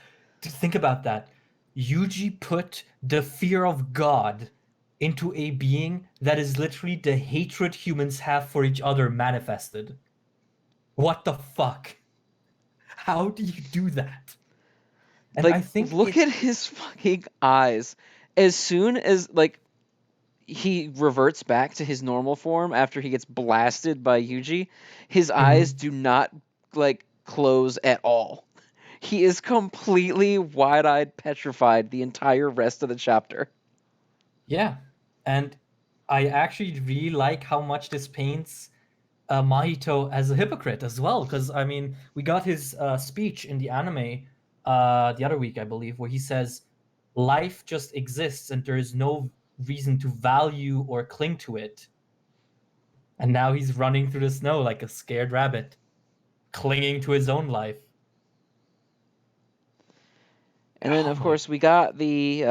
Think about that. Yuji put the fear of God into a being that is literally the hatred humans have for each other manifested. What the fuck? How do you do that? And I Like, think look it. at his fucking eyes. As soon as like he reverts back to his normal form after he gets blasted by Yuji, his eyes Mhm. do not like close at all. He is completely wide-eyed, petrified the entire rest of the chapter. Yeah, and I actually really like how much this paints Mahito as a hypocrite as well. Because I mean, we got his speech in the anime the other week, I believe, where he says, "Life just exists, and there is no reason to value or cling to it." And now he's running through the snow like a scared rabbit, clinging to his own life. And then, Oh of my. course, we got the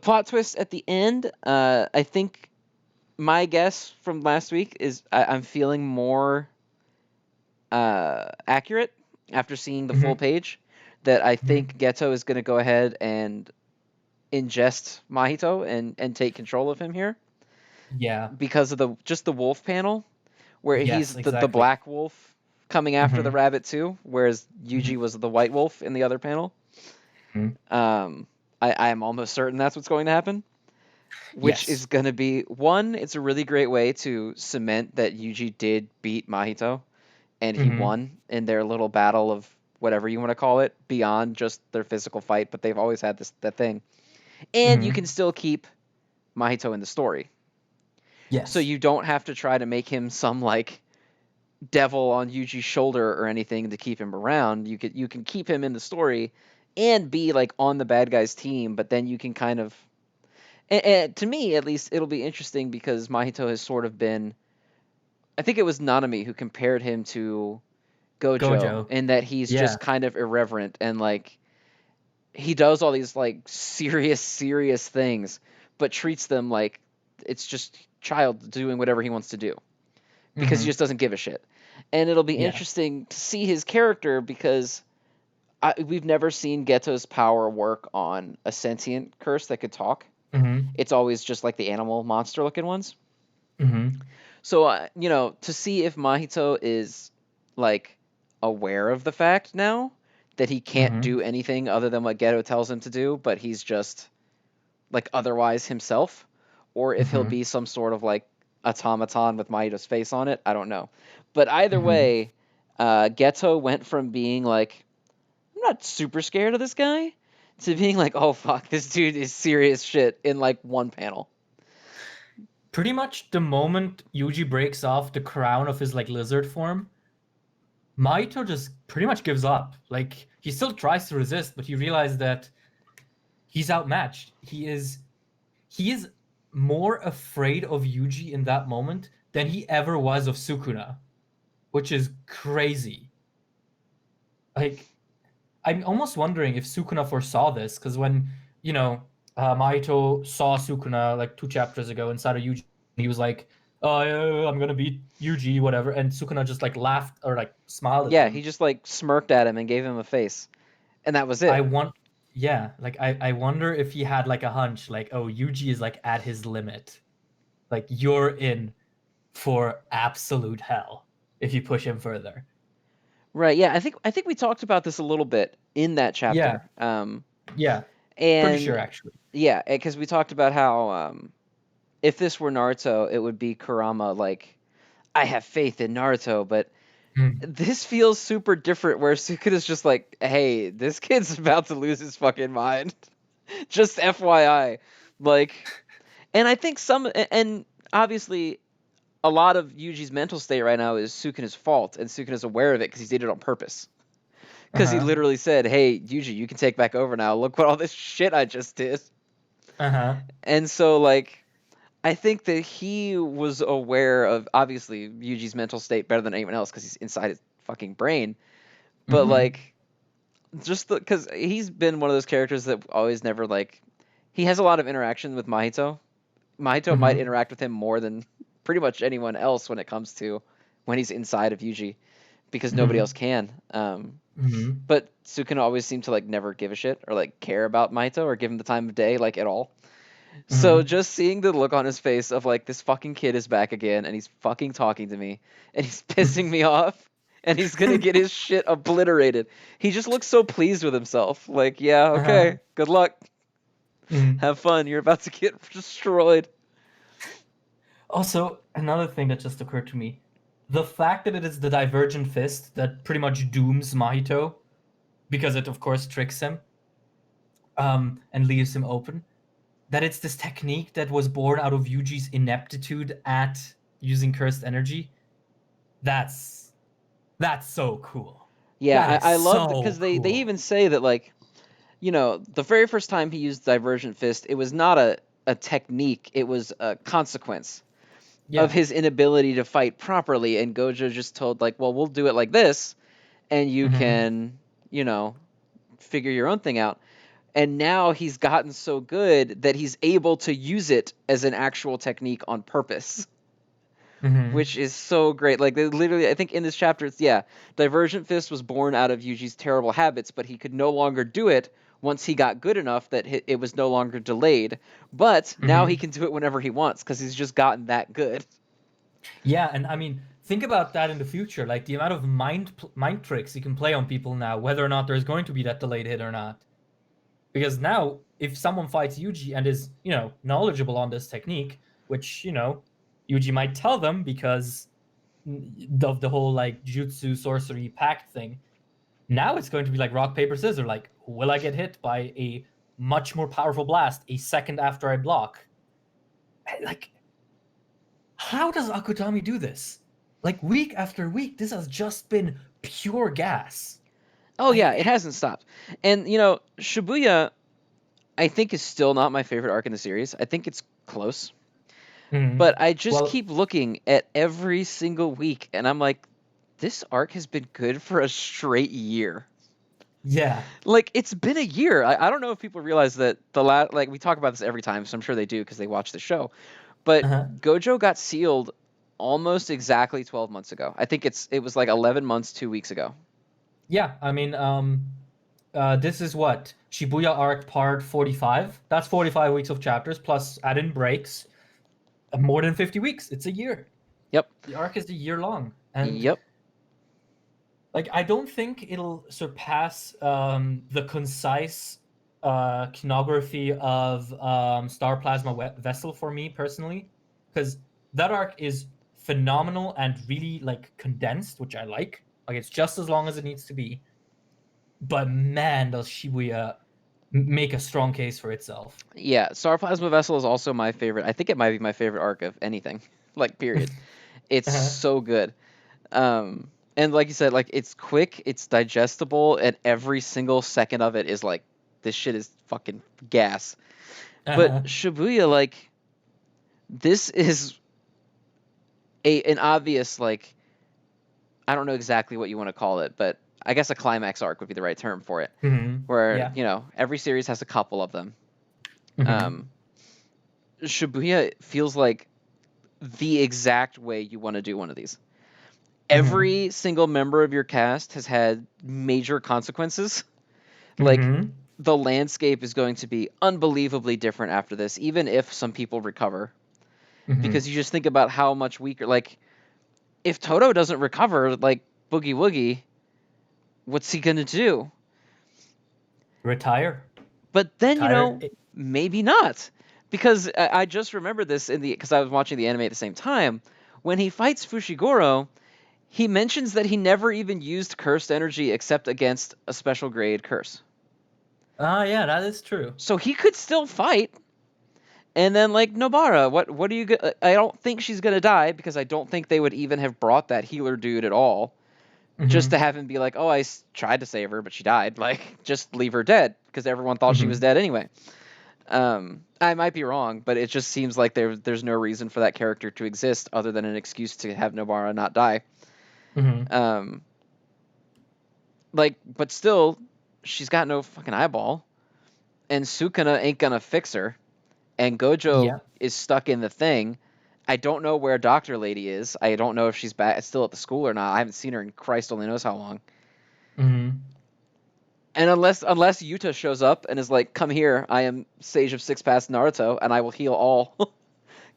plot twist at the end. I think my guess from last week is I'm feeling more accurate after seeing the full Mhm, page. That I mhm. think Geto is going to go ahead and ingest Mahito and take control of him here Yeah. because of the wolf panel where Yes, he's the exactly. black wolf coming after the Mhm, rabbit too, whereas Yuji mhm, was the white wolf in the other panel. mhm. Um, I am almost certain that's what's going to happen, which Yes. is going to be one. It's a really great way to cement that Yuji did beat Mahito and he Mhm, won in their little battle of whatever you want to call it beyond just their physical fight, but they've always had this that thing. And you can mhm. still keep Mahito in the story. So Yes. you don't have to try to make him some like devil on Yuji's shoulder or anything to keep him around. You can keep him in the story and be like on the bad guys team, but then you can kind of and to me at least it'll be interesting because Mahito has sort of been I think it was Nanami who compared him to Gojo Gojo. in that he's Yeah. just kind of irreverent and like he does all these like serious things but treats them like it's just child doing whatever he wants to do because he Mhm. just doesn't give a shit. And it'll be Yeah. interesting to see his character because we've never seen Geto's power work on a sentient curse that could talk. Mhm. It's always just like the animal monster looking ones. Mhm. So, to see if Mahito is like aware of the fact now that he can't Mhm. do anything other than what Geto tells him to do, but he's just like otherwise himself, or if he'll Mhm. be some sort of like automaton with Mahito's face on it, I don't know. But either Mhm. way, Geto went from being like, I'm not super scared of this guy, to being like, oh fuck, this dude is serious shit in like one panel. Pretty much the moment Yuji breaks off the crown of his like lizard form, Maito just pretty much gives up. Like he still tries to resist, but he realized that he's outmatched. He is more afraid of Yuji in that moment than he ever was of Sukuna, which is crazy. Like I'm almost wondering if Sukuna foresaw this, because when Mahito saw Sukuna like 2 chapters ago inside of Yuji, he was like, "Oh, yeah, I'm gonna beat Yuji, whatever," and Sukuna just like laughed or like smiled at Yeah, he him. just like smirked at him and gave him a face, and that was I it. want, yeah, like I wonder if he had like a hunch, like, oh, Yuji is like at his limit, like you're in for absolute hell if you push him further. Right? Yeah, I think we talked about this a little bit in that Yeah, chapter. yeah, pretty sure And actually. yeah, because we talked about how if this were Naruto, it would be Kurama like, I have faith in Naruto, but Hmm. this feels super different where Sukuna's just like, hey, this kid's about to lose his fucking mind. Just FYI. Like, and I think and obviously a lot of Yuji's mental state right now is Sukuna's fault, and Sukuna's aware of it because he did it on purpose. Uh Because he huh. literally said, hey, Yuji, you can take back over now. Look what all this shit I just did. Uh huh. And so, like, I think that he was aware of obviously Yuji's mental state better than anyone else because he's inside his fucking brain. But Mm-hmm. like, just because he's been one of those characters that always never like, he has a lot of interaction with Mahito. Mahito might Mm-hmm. interact with him more than pretty much anyone else when it comes to when he's inside of Yuji because nobody else Mm-hmm. can. Mm-hmm. But Sukuna always seemed to like never give a shit or like care about Mahito or give him the time of day like at all. So Mm-hmm. just seeing the look on his face of like this fucking kid is back again and he's fucking talking to me and he's pissing me off. and he's gonna get his shit obliterated. He just looks so pleased with himself. Like, yeah, Uh-huh. okay, good luck, Mm. have fun. You're about to get destroyed. Also, another thing that just occurred to me, the fact that it is the Divergent Fist that pretty much dooms Mahito, because it of course tricks him, and leaves him open. That it's this technique that was born out of Yuji's ineptitude at using cursed energy. That's that's so cool. Yeah, That is I love so because they cool. even say that, like, the very first time he used Divergent Fist, it was not a technique, it was a consequence of Yeah. his inability to fight properly. And Gojo just told, like, well, we'll do it like this, and you Mm-hmm. can, figure your own thing out. And now he's gotten so good that he's able to use it as an actual technique on purpose, Mm-hmm. which is so great. Like, they literally, I think in this chapter, it's, yeah, Divergent Fist was born out of Yuji's terrible habits, but he could no longer do it once he got good enough that it was no longer delayed. But now he Mm-hmm. can do it whenever he wants because he's just gotten that good. Yeah, and I mean, think about that in the future. Like the amount of mind tricks you can play on people now, whether or not there's going to be that delayed hit or not. Because now, if someone fights Yuji and is, knowledgeable on this technique, which, Yuji might tell them because of the whole like jutsu sorcery pact thing. Now it's going to be like rock paper scissors. Like, will I get hit by a much more powerful blast a second after I block? Like, how does Akutami do this? Like week after week, this has just been pure gas. Oh, yeah, I it hasn't stopped. And, Shibuya, I think, is still not my favorite arc in the series. I think it's close. Mhm. But I just Well, keep looking at every single week, and I'm like, this arc has been good for a straight year. yeah. Like, it's been a year. I don't know if people realize that like, we talk about this every time, so I'm sure they do because they watch the show. But Uh-huh. Gojo got sealed almost exactly 12 months ago. I think it was like 11 months 2 weeks ago. Yeah, I mean, this is what Shibuya Arc Part 45. That's 45 weeks of chapters plus add-in breaks. More than 50 weeks. It's a year. Yep. The arc is a year long, and Yep. like I don't think it'll surpass the concise iconography of Star Plasma Vessel for me personally, because that arc is phenomenal and really like condensed, which I like. Like it's just as long as it needs to be. But man, does Shibuya make a strong case for itself. Yeah. Star Plasma Vessel is also my favorite. I think it might be my favorite arc of anything. Like, period. It's Uh-huh. so good. And like you said, like, it's quick, it's digestible, and every single second of it is like, this shit is fucking gas. But Uh-huh. Shibuya, like, this is an obvious, like, I don't know exactly what you want to call it, but I guess a climax arc would be the right term for it. Where, Yeah. every series has a couple of them. Hmm. Um, Shibuya feels like the exact way you want to do one of these. Hmm. Every single member of your cast has had major consequences. Like, Hmm. the landscape is going to be unbelievably different after this, even if some people recover. Hmm. Because you just think about how much weaker, like, if Toto doesn't recover, like, Boogie Woogie, what's he gonna do? Retire. But then, Retire. maybe not. Because I just remember this because I was watching the anime at the same time. When he fights Fushiguro, he mentions that he never even used cursed energy except against a special grade curse. Ah, yeah, that is true. So he could still fight. And then, like, Nobara, what do you get? I don't think she's gonna die because I don't think they would even have brought that healer dude at all, just to Hmm. have him be like, oh, tried to save her, but she died. Like, just leave her dead because everyone thought she was Hmm. dead anyway. I might be wrong, but it just seems like there's no reason for that character to exist other than an excuse to have Nobara not die. Hmm. Um, like, but still, she's got no fucking eyeball, and Sukuna ain't gonna fix her, and Gojo Yeah. is stuck in the thing. I don't know where Doctor Lady is. I don't know if she's back still at the school or not. I haven't seen her in Christ only knows how long. Hmm. And unless Yuta shows up and is like, "Come here, I am Sage of Six Paths Naruto, and I will heal all.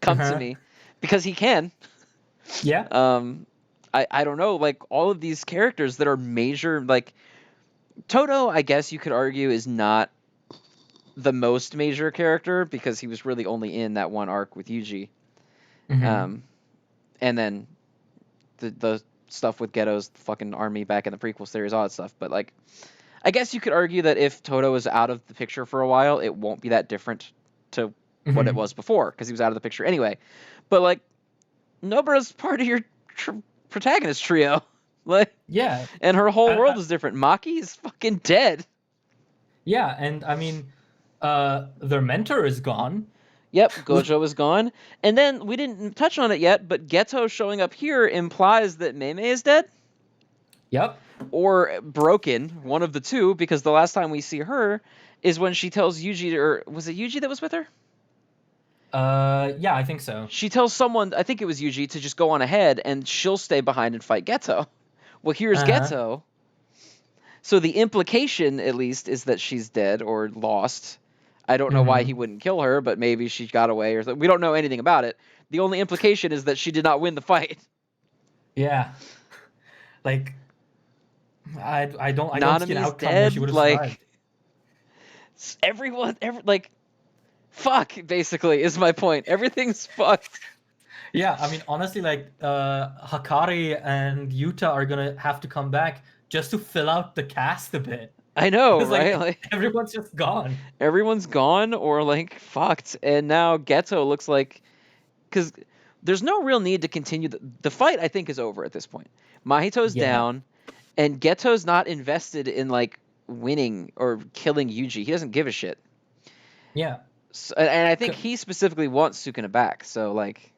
Come to Uh-huh. me," because he can. Yeah. Um, I don't know, like all of these characters that are major, like Toto, I guess you could argue is not the most major character because he was really only in that one arc with Yuji. Mm-hmm. Um, and then the stuff with Ghetto's fucking army back in the prequel series, all that stuff. But like, I guess you could argue that if Toto is out of the picture for a while, it won't be that different to what it Mm-hmm. was before because he was out of the picture anyway. But like, Nobara's part of your protagonist trio, like, Yeah. and her whole I, world is different. Maki is fucking dead. yeah, and I mean, their mentor is gone. Yep, Gojo is gone. And then we didn't touch on it yet, but Geto showing up here implies that Mei Mei is dead Yep. or broken, one of the two, because the last time we see her is when she tells Yuji, or was it Yuji that was with her? Yeah, I think so. She tells someone, I think it was Yuji, to just go on ahead and she'll stay behind and fight Geto. Well, here's Uh-huh. Geto. So the implication, at least, is that she's dead or lost. I don't know why he Mm-hmm. wouldn't kill her, but maybe she got away or something. We don't know anything about it. The only implication is that she did not win the fight. Yeah. Like I don't see an Nanami's outcome where she would dead. have survived. Like like fuck. Basically, is my point. Everything's fucked. Yeah, I mean honestly, like Hakari and Yuta are gonna have to come back just to fill out the cast a bit. I know, Because right? like Like everyone's just gone. everyone's gone or like fucked, and now Geto looks like because there's no real need to continue the fight. I think is over at this point. Mahito's Yeah. down, and Geto's not invested in like winning or killing Yuji. He doesn't give a shit. Yeah. So, and I think he specifically wants Sukuna back. So like,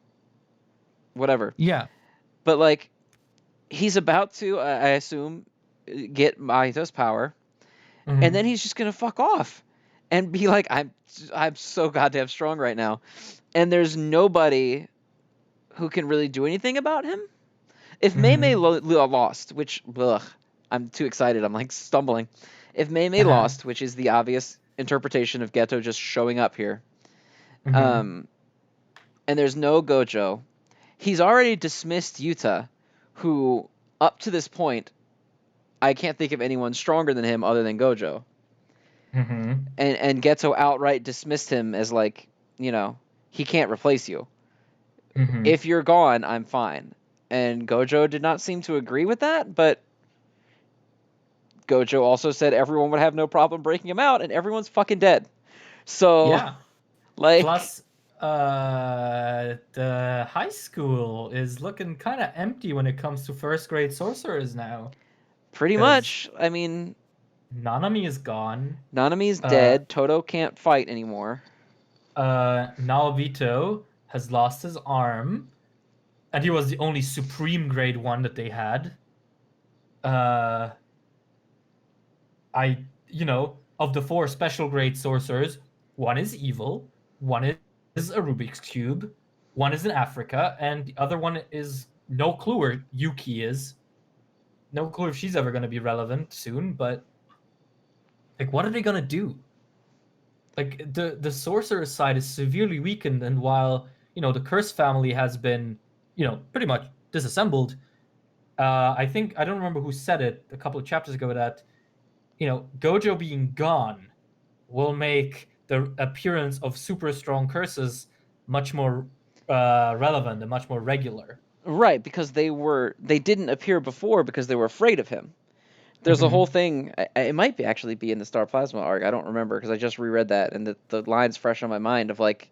whatever. Yeah. But like, he's about to, I assume, get Mahito's power, and then Mm-hmm. he's just gonna fuck off and be like, I'm so goddamn strong right now, and there's nobody who can really do anything about him. If Mei Mei Mm-hmm. lost, which ugh, I'm too excited, I'm like stumbling. If Mei Mei Uh-huh. lost, which is the obvious interpretation of Geto just showing up here, Mm-hmm. um, and there's no Gojo, he's already dismissed Yuta, who up to this point I can't think of anyone stronger than him other than Gojo. Mm-hmm. And Geto outright dismissed him as like, you know, he can't replace you. Mm-hmm. If you're gone, I'm fine. And Gojo did not seem to agree with that, but Gojo also said everyone would have no problem breaking him out, and everyone's fucking dead. So, Yeah. like, Plus, the high school is looking kind of empty when it comes to first grade sorcerers now. pretty Because much, I mean, Nanami is gone. Nanami's Uh, dead. Toto can't fight anymore. Naobito has lost his arm, and he was the only supreme grade one that they had. Uh, of the four special grade sorcerers, one is evil, one is a Rubik's Cube, one is in Africa, and the other one is no clue where Yuki is. No clue if she's ever going to be relevant soon, but like, what are they going to do? Like, the sorcerer side is severely weakened, and while, the curse family has been, pretty much disassembled, I think, I don't remember who said it a couple of chapters ago that Gojo being gone will make the appearance of super strong curses much more relevant and much more regular. Right, because they didn't appear before because they were afraid of him. There's a whole Mm-hmm. thing. It might be actually be in the Star Plasma arc. I don't remember because I just reread that, and the line's fresh on my mind of like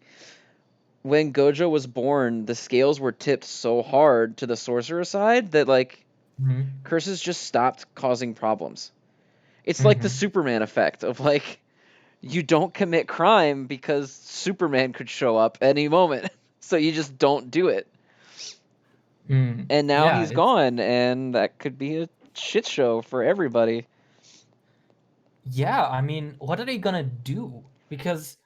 when Gojo was born, the scales were tipped so hard to the sorcerer side that like Mm-hmm. curses just stopped causing problems. It's like the Mm-hmm. Superman effect of like you don't commit crime because Superman could show up any moment. So you just don't do it. Mm. And now Yeah, he's gone, and that could be a shit show for everybody. I mean, what are they gonna do? Because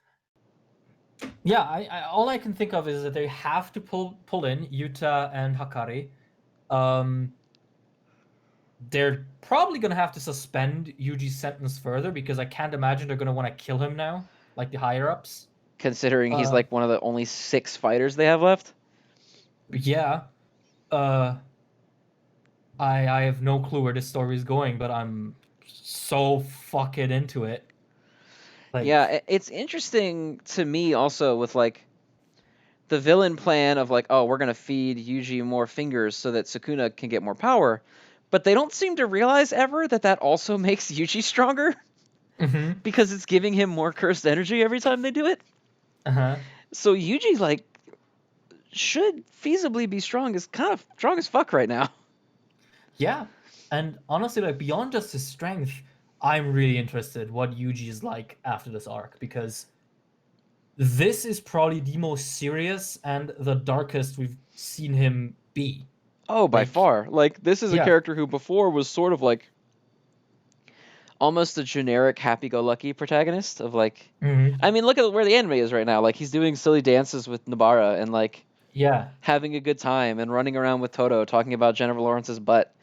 yeah, all I can think of is that they have to pull in Yuta and Hakari. Um, they're probably gonna have to suspend Yuji's sentence further because I can't imagine they're gonna want to kill him now, like the higher ups. Considering he's Uh, like one of the only 6 fighters they have left. yeah. Uh, I have no clue where this story is going, but I'm so fucking into it. Yeah, Like, it's interesting to me also with like the villain plan of like, oh, we're gonna feed Yuji more fingers so that Sukuna can get more power, but they don't seem to realize ever that that also makes Yuji stronger mm-hmm, because it's giving him more cursed energy every time they do it. uh-huh. So Yuji like should feasibly be strong as kind of strong as fuck right now. Yeah. And honestly, like beyond just his strength, I'm really interested what Yuji is like after this arc because this is probably the most serious and the darkest we've seen him be. Oh, by Like, far. Like this is a yeah. character who before was sort of like almost a generic happy-go-lucky protagonist of like Hmm. I mean, look at where the anime is right now. Like he's doing silly dances with Nobara and like Yeah. having a good time and running around with Toto talking about Jennifer Lawrence's butt.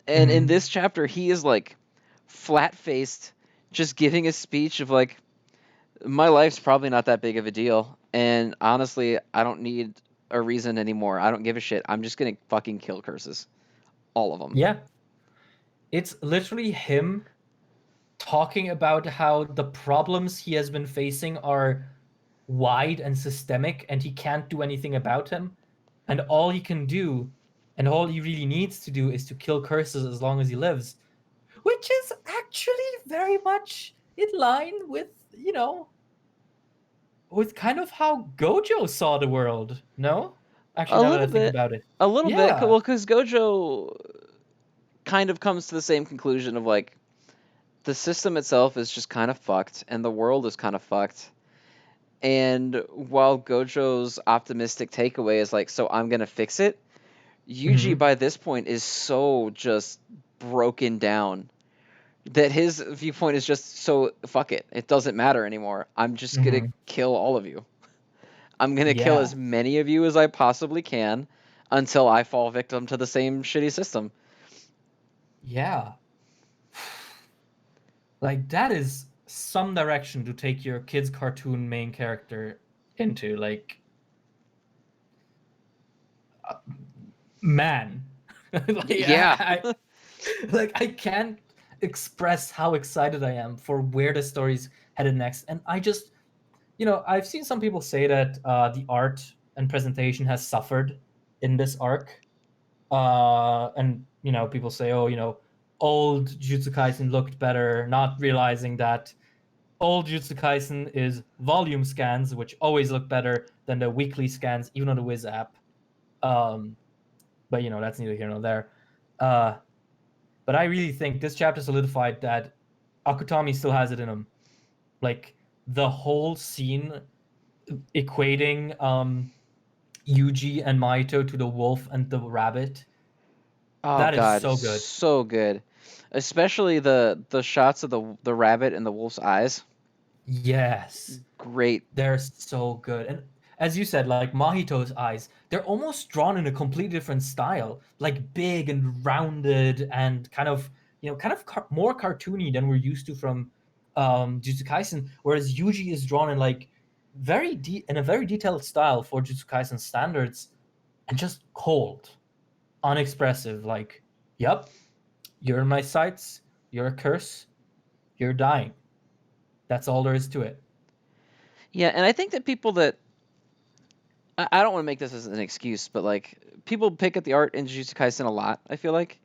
And in Hmm. this chapter, he is like flat-faced just giving a speech of like my life's probably not that big of a deal and honestly, I don't need a reason anymore. I don't give a shit. I'm just going to fucking kill curses. All of them. Yeah. It's literally him talking about how the problems he has been facing are wide and systemic and he can't do anything about them. And all he can do and all he really needs to do is to kill curses as long as he lives, which is actually very much in line with, with kind of how Gojo saw the world. No? Actually, A now that I little think bit. about it. A little bit. Yeah. Well, because Gojo kind of comes to the same conclusion of like the system itself is just kind of fucked and the world is kind of fucked. And while Gojo's optimistic takeaway is like, so I'm gonna fix it, Yuji Hmm. by this point is so just broken down that his viewpoint is just so fuck it. It doesn't matter anymore. I'm just gonna Hmm. kill all of you. I'm gonna kill Yeah. as many of you as I possibly can until I fall victim to the same shitty system. Yeah. Like that is some direction to take your kids' cartoon main character into. Like, uh, man, like Yeah. like I can't express how excited I am for where the story's headed next. And I just, I've seen some people say that the art and presentation has suffered in this arc. And people say, oh, old Jujutsu Kaisen looked better, not realizing that old Jujutsu Kaisen is volume scans, which always look better than the weekly scans, even on the Wiz app. Um, but that's neither here nor there. Uh, but I really think this chapter solidified that Akutami still has it in him. Like the whole scene equating Yuji and Maito to the wolf and the rabbit. Oh That is god, so good. so good. Especially the shots of the rabbit and the wolf's eyes. Yes. Great. They're so good. And as you said, like Mahito's eyes, they're almost drawn in a completely different style, like big and rounded and kind of, more cartoony than we're used to from Jujutsu Kaisen. Whereas Yuji is drawn in like in a very detailed style for Jujutsu Kaisen standards and just cold, unexpressive. Like, yep, you're in my sights, you're a curse, you're dying. That's all there is to it. Yeah, and I think that people that I don't want to make this as an excuse, but like people pick at the art in Jujutsu Kaisen a lot, I feel like.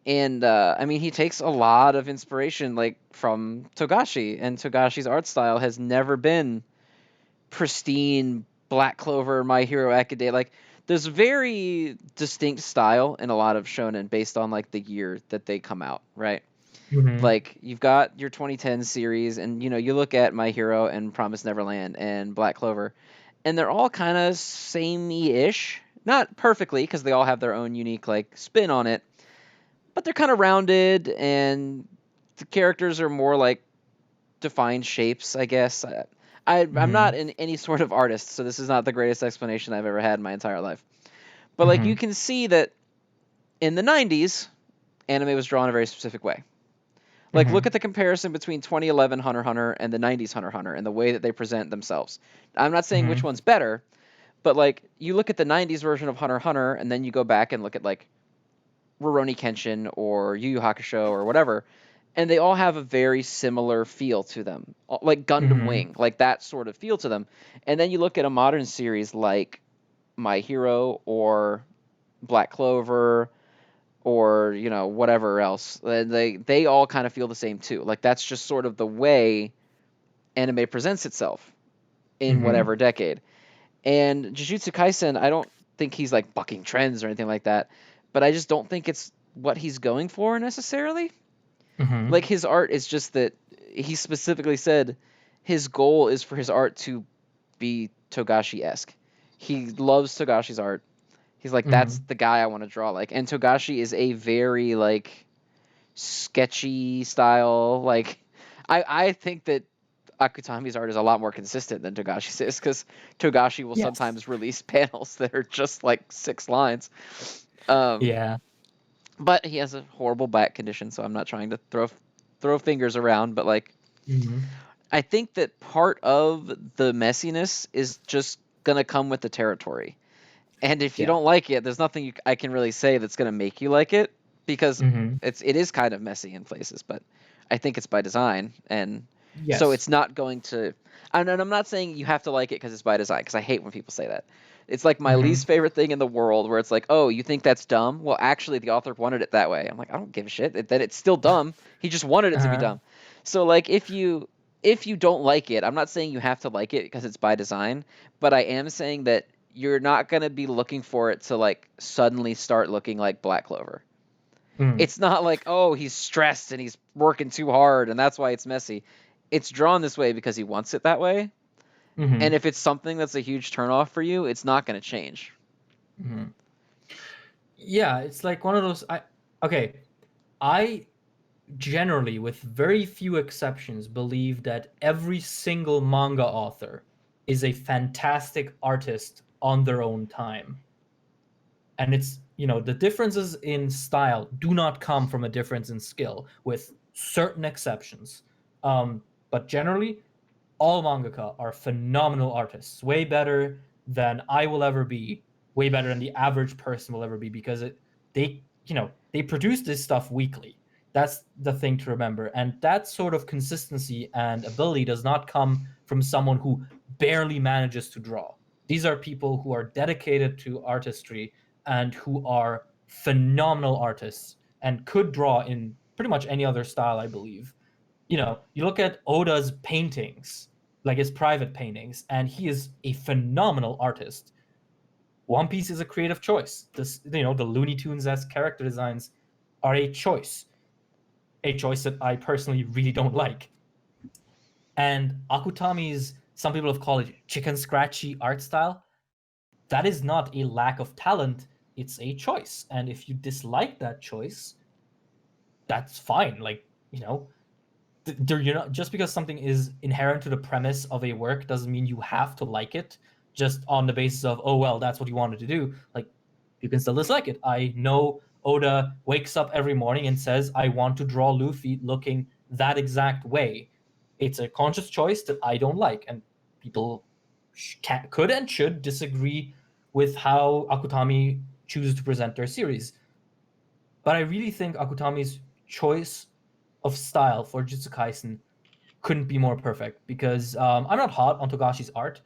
And I mean, he takes a lot of inspiration like from Togashi, and Togashi's art style has never been pristine Black Clover, My Hero Academia. Like there's very distinct style in a lot of shonen based on like the year that they come out, right? Hmm. Like you've got your 2010 series, and you look at My Hero and Promise Neverland and Black Clover, and they're all kind of samey-ish. Not perfectly, because they all have their own unique like spin on it, but they're kind of rounded, and the characters are more like defined shapes, I guess. I'm not Hmm. in any sort of artist, so this is not the greatest explanation I've ever had in my entire life. But like you Hmm. can see that in the 90s, anime was drawn a very specific way. Like look Hmm. at the comparison between 2011 Hunter x Hunter and the 90s Hunter x Hunter and the way that they present themselves. I'm not saying which Hmm. one's better, but like you look at the 90s version of Hunter x Hunter and then you go back and look at like Rurouni Kenshin or Yu Yu Hakusho or whatever, and they all have a very similar feel to them, like Gundam Mm-hmm. Wing, like that sort of feel to them. And then you look at a modern series like My Hero or Black Clover or whatever else, they all kind of feel the same too. Like that's just sort of the way anime presents itself in Mm-hmm. whatever decade. And Jujutsu Kaisen, I don't think he's like bucking trends or anything like that, but I just don't think it's what he's going for necessarily. Mm-hmm. Like his art is just that he specifically said his goal is for his art to be Togashi esque. He loves Togashi's art. He's like, that's Mm-hmm. the guy I want to draw like. And Togashi is a very like sketchy style. Like I think that Akutami's art is a lot more consistent than Togashi's is because Togashi will Yes. sometimes release panels that are just like 6 lines. Um, Yeah. but he has a horrible back condition, so I'm not trying to throw fingers around. But like, Mm-hmm. I think that part of the messiness is just gonna come with the territory. And if you Yeah. don't like it, there's nothing I can really say that's gonna make you like it because Mm-hmm. it is kind of messy in places. But I think it's by design, and so Yes. it's not going to. And I'm not saying you have to like it because it's by design, because I hate when people say that. It's like my Mm-hmm. least favorite thing in the world, where it's like, oh, you think that's dumb? Well, actually, the author wanted it that way. I'm like, I don't give a shit. That it's still dumb. He just wanted it to be Uh-huh. dumb. So like, if you don't like it, I'm not saying you have to like it because it's by design, but I am saying that you're not going to be looking for it to like suddenly start looking like Black Clover. Mm. It's not like, oh, he's stressed and he's working too hard and that's why it's messy. It's drawn this way because he wants it that way. And Mm-hmm. if it's something that's a huge turnoff for you, it's not going to change. Mm-hmm. Yeah, it's like one of those. Okay. I generally, with very few exceptions, believe that every single manga author is a fantastic artist on their own time. And it's, the differences in style do not come from a difference in skill, with certain exceptions. But generally, all mangaka are phenomenal artists, way better than I will ever be, way better than the average person will ever be, because they produce this stuff weekly. That's the thing to remember. And that sort of consistency and ability does not come from someone who barely manages to draw. These are people who are dedicated to artistry and who are phenomenal artists and could draw in pretty much any other style, I believe. You look at Oda's paintings, like his private paintings, and he is a phenomenal artist. One Piece is a creative choice. The Looney Tunes as character designs are a choice that I personally really don't like. And Akutami's, some people have called it chicken scratchy art style. That is not a lack of talent, it's a choice. And if you dislike that choice, that's fine. Like, you're not, just because something is inherent to the premise of a work doesn't mean you have to like it just on the basis of, oh well, that's what you wanted to do. Like, you can still dislike it. I know Oda wakes up every morning and says, I want to draw Luffy looking that exact way. It's a conscious choice that I don't like, and people could and should disagree with how Akutami chooses to present their series. But I really think Akutami's choice of style for Jujutsu Kaisen couldn't be more perfect, because I'm not hot on Togashi's art,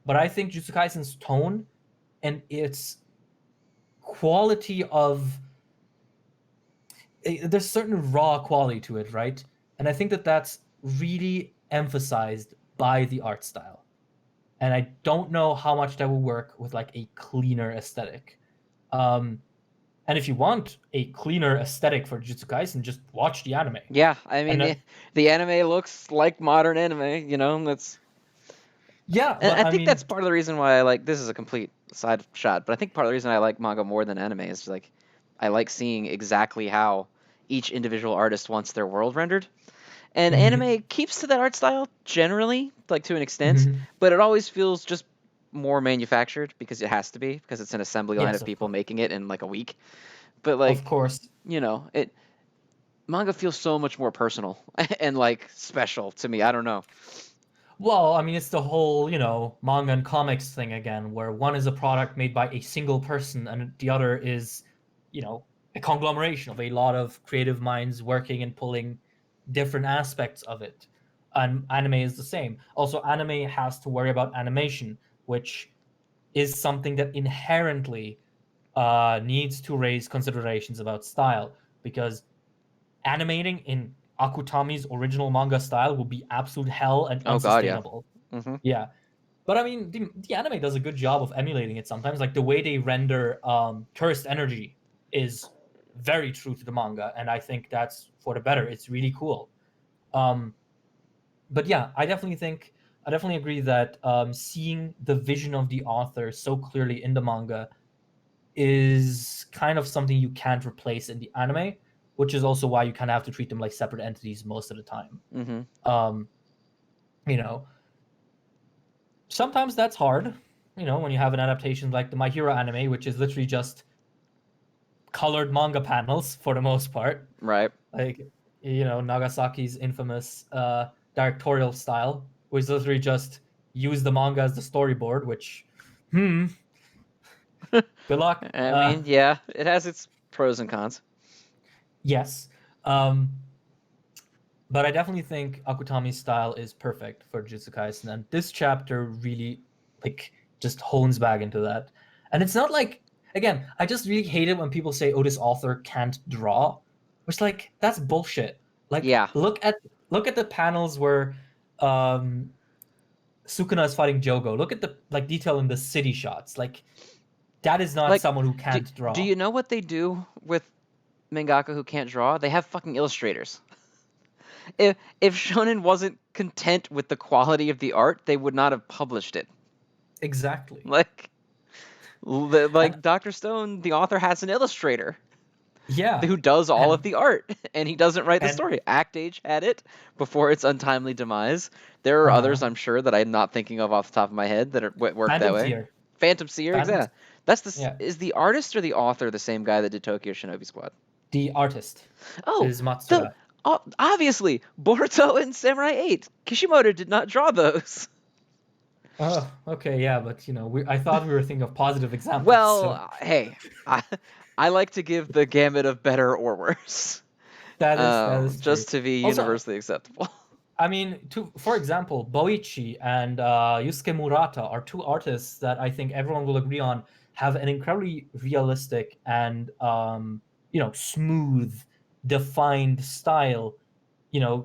but I think Jujutsu Kaisen's tone and its quality of there's certain raw quality to it, right? And I think that that's really emphasized by the art style. And I don't know how much that will work with like a cleaner aesthetic. Um, and if you want a cleaner aesthetic for Jujutsu Kaisen, just watch the anime. Yeah, I mean And the anime looks like modern anime, that's yeah, and but I I think that's mean, part of the reason why I like this is a complete side shot, but I think part of the reason I like manga more than anime is like I like seeing exactly how each individual artist wants their world rendered. And mhm, anime keeps to that art style generally, like to an extent, mhm. but it always feels just more manufactured because it has to be because it's an assembly line Yes, of of people course, making it in like a week. But of like, course. it manga feels so much more personal and like special to me. I don't know. Well, I mean, it's the whole, manga and comics thing again, where one is a product made by a single person and the other is, you know, a conglomeration of a lot of creative minds working and pulling different aspects of it. And anime is the same. Also, anime has to worry about animation, which is something that inherently needs to raise considerations about style, because animating in Akutami's original manga style would be absolute hell and Oh God, yeah. unsustainable. Hmm. Yeah. But I mean, the anime does a good job of emulating it sometimes. Like the way they render cursed energy is very true to the manga, and I think that's for the better. It's really cool. Um, but yeah, I definitely agree that seeing the vision of the author so clearly in the manga is kind of something you can't replace in the anime, which is also why you kind of have to treat them like separate entities most of the time. Hmm. Um, you know, sometimes that's hard. When you have an adaptation like the My Hero anime, which is literally just colored manga panels for the most part, Right. like Nagasaki's infamous directorial style, which is literally just use the manga as the storyboard. Which, good luck. I mean, yeah, it has its pros and cons. Yes. Um, but I definitely think Akutami's style is perfect for Jujutsu Kaisen, and this chapter really like just hones back into that. And it's not like, again, I just really hate it when people say, "Oh, this author can't draw," which like that's bullshit. Like Yeah. look at the panels where um Sukuna is fighting Jogo. Look at the like detail in the city shots. Like that is not Like, someone who do, can't do draw. you know what they do with mangaka who can't draw? They have fucking illustrators. If Shonen wasn't content with the quality of the art, they would not have published it. Exactly. Like, And like Dr. Stone, the author has an illustrator yeah, who does all of and the art, and he doesn't write the and story. Act Age had it before its untimely demise. There are others, uh I'm sure, that I'm not thinking of off the top of my head that work that Phantom way. Tier. Phantom Seer, Phantom yeah. That's the Yeah. is the artist or the author the same guy that did Tokyo Shinobi Squad? The artist Oh, is the Matsuda. obviously Boruto and Samurai 8. Kishimoto did not draw those. Oh, okay, yeah, but I thought we were thinking of positive examples, Well, so hey, I I like to give the gamut of better or worse, that is true. just to be Also, universally acceptable. I mean, for example, Boichi and Yusuke Murata are two artists that I think everyone will agree on have an incredibly realistic and smooth, defined style.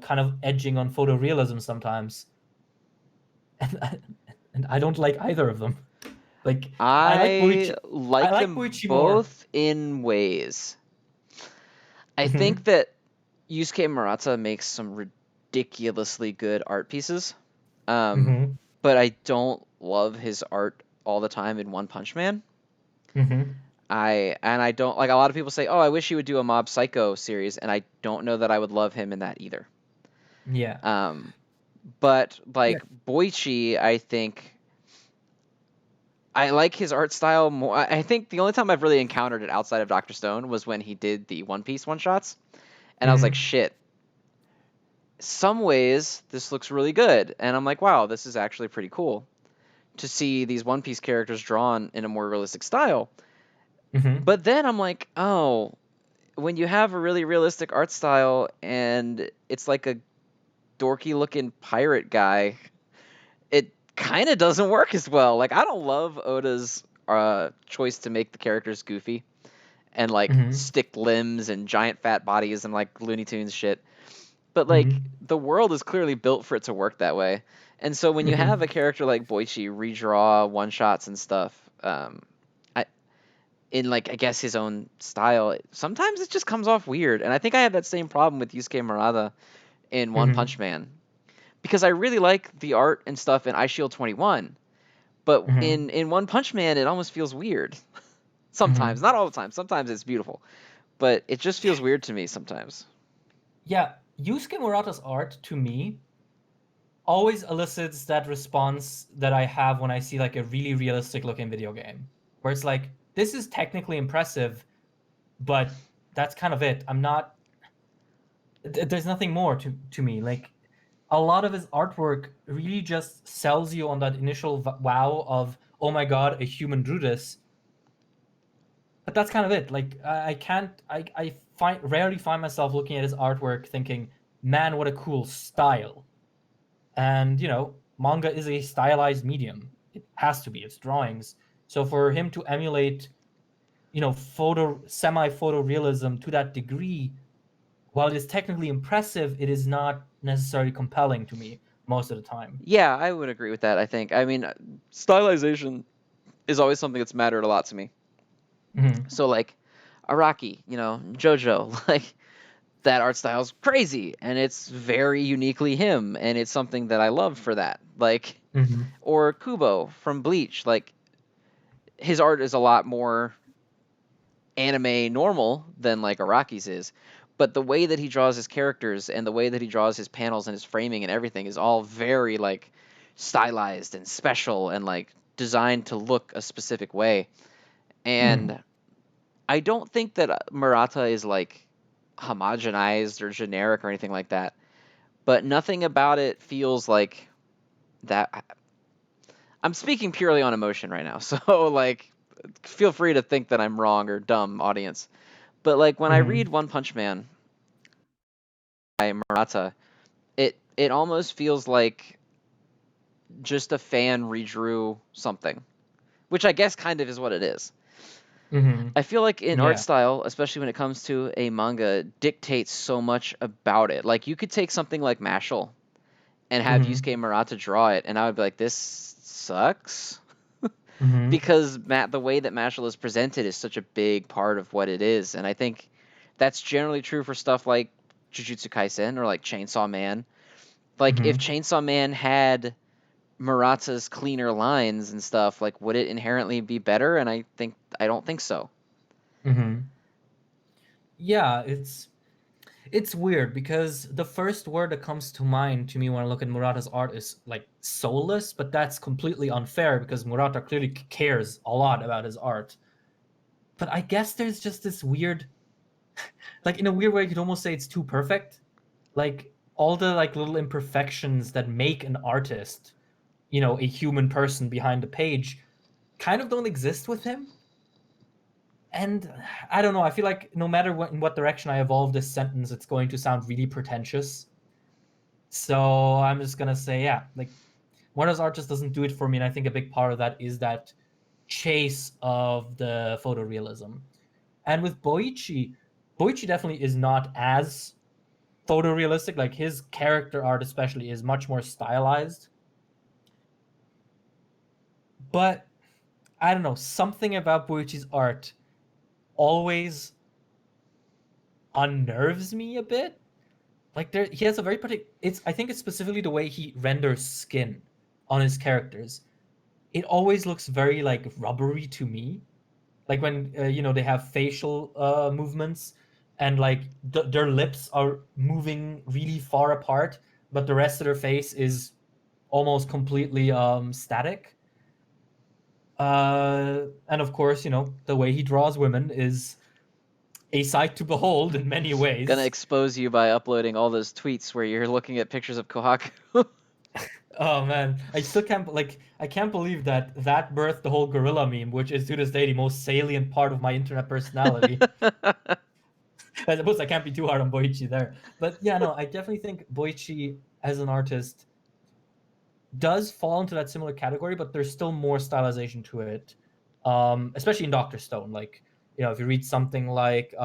Kind of edging on photorealism sometimes, and I don't like either of them. Like I like I Boichi, I like like them Boichi more. both in ways. I think Hmm. that Yusuke Murata makes some ridiculously good art pieces, um, Hmm. but I don't love his art all the time in One Punch Man. Hmm. I don't like a lot of people say, "Oh, I wish he would do a Mob Psycho series," and I don't know that I would love him in that either. Yeah. Um, but Yeah. like Boichi, I think I like his art style more. I think the only time I've really encountered it outside of Doctor Stone was when he did the One Piece one shots, and I was like, Hmm. shit. Some ways this looks really good, and I'm like, wow, this is actually pretty cool to see these One Piece characters drawn in a more realistic style. Hmm. But then I'm like, oh, when you have a really realistic art style and it's like a dorky looking pirate guy, it kind of doesn't work as well. Like I don't love Oda's choice to make the characters goofy and like Hmm. stick limbs and giant fat bodies and like Looney Tunes shit. But like Hmm. the world is clearly built for it to work that way. And so when you have Hmm. a character like Boichi redraw one shots and stuff, I, in like I guess his own style, sometimes it just comes off weird. And I think I have that same problem with Yusuke Murata in One Punch Hmm. Man because I really like the art and stuff in Ice Shield 21, but Hmm. in One Punch Man it almost feels weird. Sometimes, Hmm. not all the time. Sometimes it's beautiful, but it just feels weird to me sometimes. Yeah, Yusuke Murata's art to me always elicits that response that I have when I see like a really realistic looking video game, where it's like, this is technically impressive, but that's kind of it. I'm not. There's nothing more to me. Like a lot of his artwork really just sells you on that initial wow of, oh my god, a human drew this. but that's kind of it. Like I can't I find rarely find myself looking at his artwork thinking, man, what a cool style. And manga is a stylized medium. It has to be. It's drawings. So for him to emulate, photo semi photorealism to that degree, while it is technically impressive, it is not necessarily compelling to me most of the time. Yeah, I would agree with that. I think. I mean, stylization is always something that's mattered a lot to me. Hmm. So like Araki, JoJo, like that art style's crazy and it's very uniquely him and it's something that I love for that. Like Hmm. or Kubo from Bleach, like his art is a lot more anime normal than like Araki's is. But the way that he draws his characters and the way that he draws his panels and his framing and everything is all very like stylized and special and like designed to look a specific way. Hmm. And I don't think that Murata is like homogenized or generic or anything like that. But nothing about it feels like that. I'm speaking purely on emotion right now, so like, feel free to think that I'm wrong or dumb, audience. But like when I read Hmm. One Punch Man by Murata, it almost feels like just a fan redrew something, which I guess kind of is what it is. Hmm. I feel like in art Yeah. style, especially when it comes to a manga, dictates so much about it. Like you could take something like Mashle and have Hmm. Yusuke Murata draw it, and I would be like, this sucks. Hmm. Because the way that Mashle is presented is such a big part of what it is, and I think that's generally true for stuff like Jujutsu Kaisen or like Chainsaw Man. Like if Hmm. Chainsaw Man had Murata's cleaner lines and stuff, like would it inherently be better? And I don't think so. Hmm. Yeah, it's weird because the first word that comes to mind to me when I look at Murata's art is like soulless, but that's completely unfair because Murata clearly cares a lot about his art. But I guess there's just this weird, like in a weird way, you could almost say it's too perfect. Like all the like little imperfections that make an artist, a human person behind the page, kind of don't exist with him. And I don't know. I feel like no matter in what direction I evolve this sentence, it's going to sound really pretentious. So I'm just gonna say, yeah, like Warner's art just doesn't do it for me, and I think a big part of that is that chase of the photorealism. And with Boichi definitely is not as photorealistic. Like his character art, especially, is much more stylized. But I don't know, something about Boichi's art always unnerves me a bit. Like he has a very particular. It's I think it's specifically the way he renders skin on his characters. It always looks very like rubbery to me. Like when they have facial movements and like their lips are moving really far apart, but the rest of their face is almost completely static. And of course, the way he draws women is a sight to behold in many Gonna ways. expose you by uploading all those tweets where you're looking at pictures of Kohaku. Oh man, I still can't I can't believe that birthed the whole gorilla meme, which is to this day the most salient part of my internet personality. I suppose I can't be too hard on Boichi there, but yeah, no, I definitely think Boichi as an artist does fall into that similar category, but there's still more stylization to it, especially in Doctor Stone. Like if you read something like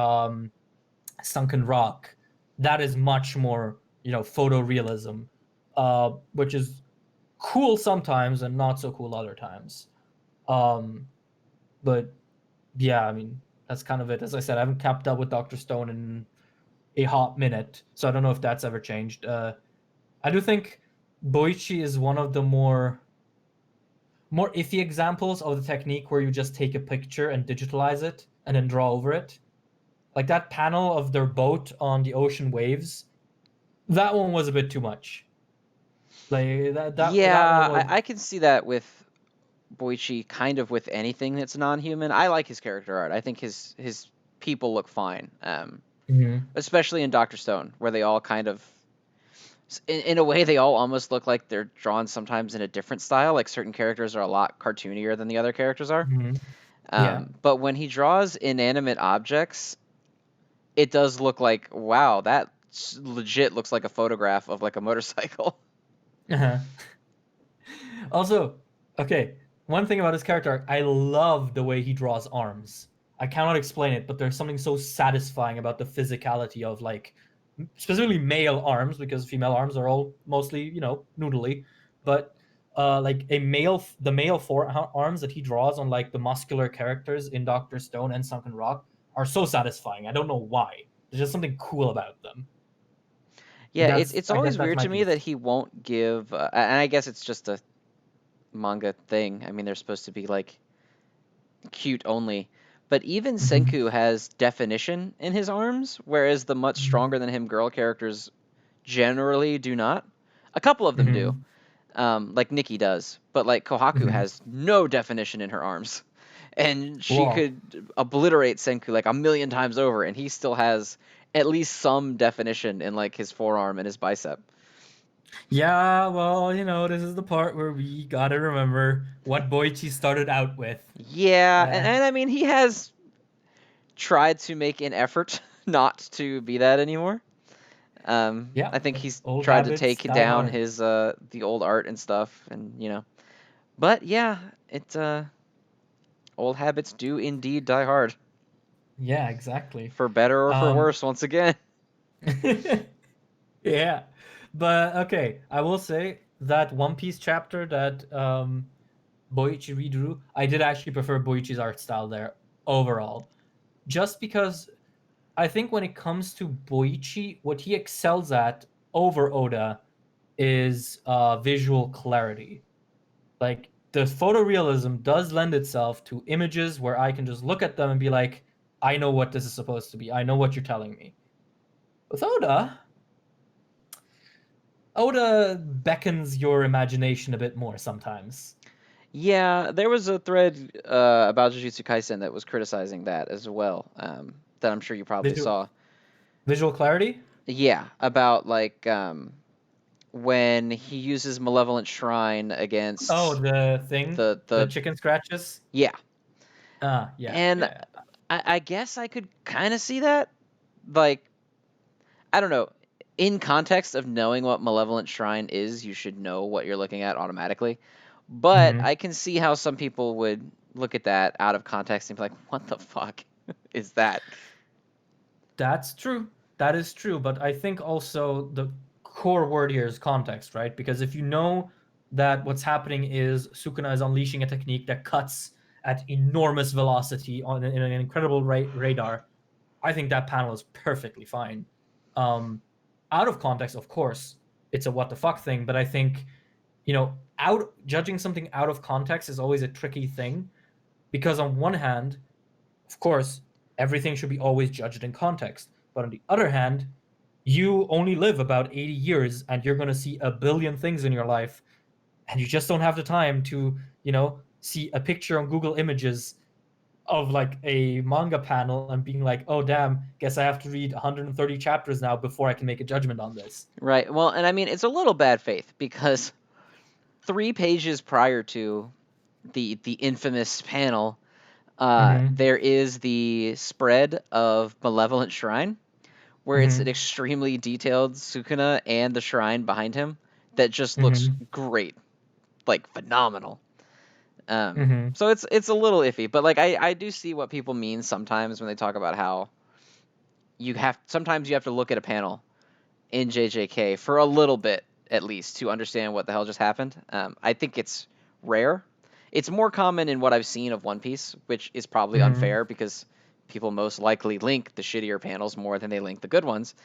Sunken Rock, that is much more photorealism, which is cool sometimes and not so cool other times. Um, but yeah, I mean that's kind of it. As I said, I haven't kept up with Doctor Stone in a hot minute, so I don't know if that's ever changed. I do think Boichi is one of the more iffy examples of the technique where you just take a picture and digitalize it and then draw over it. Like that panel of their boat on the ocean waves, that one was a bit too much. Like that one Yeah, was. I can see that with Boichi, kind of with anything that's non-human. I like his character art. I think his people look fine, Mhm. especially in Doctor Stone, where they all kind of, in a way, they all almost look like they're drawn sometimes in a different style. Like certain characters are a lot cartoonier than the other characters are. Mhm. Yeah. But when he draws inanimate objects, it does look like, wow, that legit looks like a photograph of like a motorcycle. Uh-huh. Also, okay, one thing about his character, I love the way he draws arms. I cannot explain it, but there's something so satisfying about the physicality of like specifically male arms, because female arms are all mostly, noodly, but like the male forearms that he draws on like the muscular characters in Doctor Stone and Sunken Rock are so satisfying. I don't know why. There's just something cool about them. Yeah, it's That's it's I guess always that's weird my to me that beef. he won't give, and I guess it's just a manga thing. I mean, they're supposed to be like cute only. But even Hmm. Senku has definition in his arms, whereas the much stronger than him girl characters generally do not. A couple of them do, Hmm. like Nikki does, but like Kohaku Hmm. has no definition in her arms, and she Well, could obliterate Senku like a million times over, and he still has at least some definition in like his forearm and his bicep. yeah, well, this is the part where we gotta remember what Boichi started out with. Yeah, Uh, and I mean he has tried to make an effort not to be that anymore. yeah, I think he's old tried to habits take die down hard. his the old art and stuff, and But yeah, it old habits do indeed die hard, Yeah, exactly. for better or for Um, worse. Once again, yeah, but okay, I will say that One Piece chapter that Boichi redrew, I did actually prefer Boichi's art style there overall, just because I think when it comes to Boichi, what he excels at over Oda is visual clarity. Like the photorealism does lend itself to images where I can just look at them and be like, I know what this is supposed to be. I know what you're telling me. With Oda beckons your imagination a bit more sometimes. yeah, there was a thread about Jujutsu Kaisen that was criticizing that as well. That I'm sure you probably Visual saw. visual clarity. Yeah, about like when he uses Malevolent Shrine Oh, against the thing, the the chicken scratches. yeah, Yeah, and yeah. I guess I could kind of see that. Like, I don't know. In context of knowing what Malevolent Shrine is, you should know what you're looking at automatically. But Hmm. I can see how some people would look at that out of context and be like, "What the fuck is that?" That's true. That is true. But I think also the core word here is context, right? Because if you know that what's happening is Sukuna is unleashing a technique that cuts at enormous velocity in an incredible radar, I think that panel is perfectly fine. Um, Out of context, of course, it's a what the fuck thing. But I think out judging something out of context is always a tricky thing because on one hand, of course, everything should be always judged in context. But on the other hand, you only live about 80 years and you're going to see a billion things in your life. And you just don't have the time to, see a picture on Google Images of like a manga panel and being like, oh, damn, guess I have to read 130 chapters now before I can make a judgment on this. Right. Well, and I mean, it's a little bad faith because 3 pages prior to the infamous panel, Mm there is the spread of Malevolent Shrine, hmm. where Mm it's an hmm. extremely detailed Sukuna and the shrine behind him that just Mm looks hmm. great, like phenomenal. Mm hmm. So it's a little iffy, but like I do see what people mean sometimes when they talk about how sometimes you have to look at a panel in JJK for a little bit at least to understand what the hell just happened. I think it's rare. It's more common in what I've seen of One Piece, which is probably Mm hmm. unfair because people most likely link the shittier panels more than they link the good ones.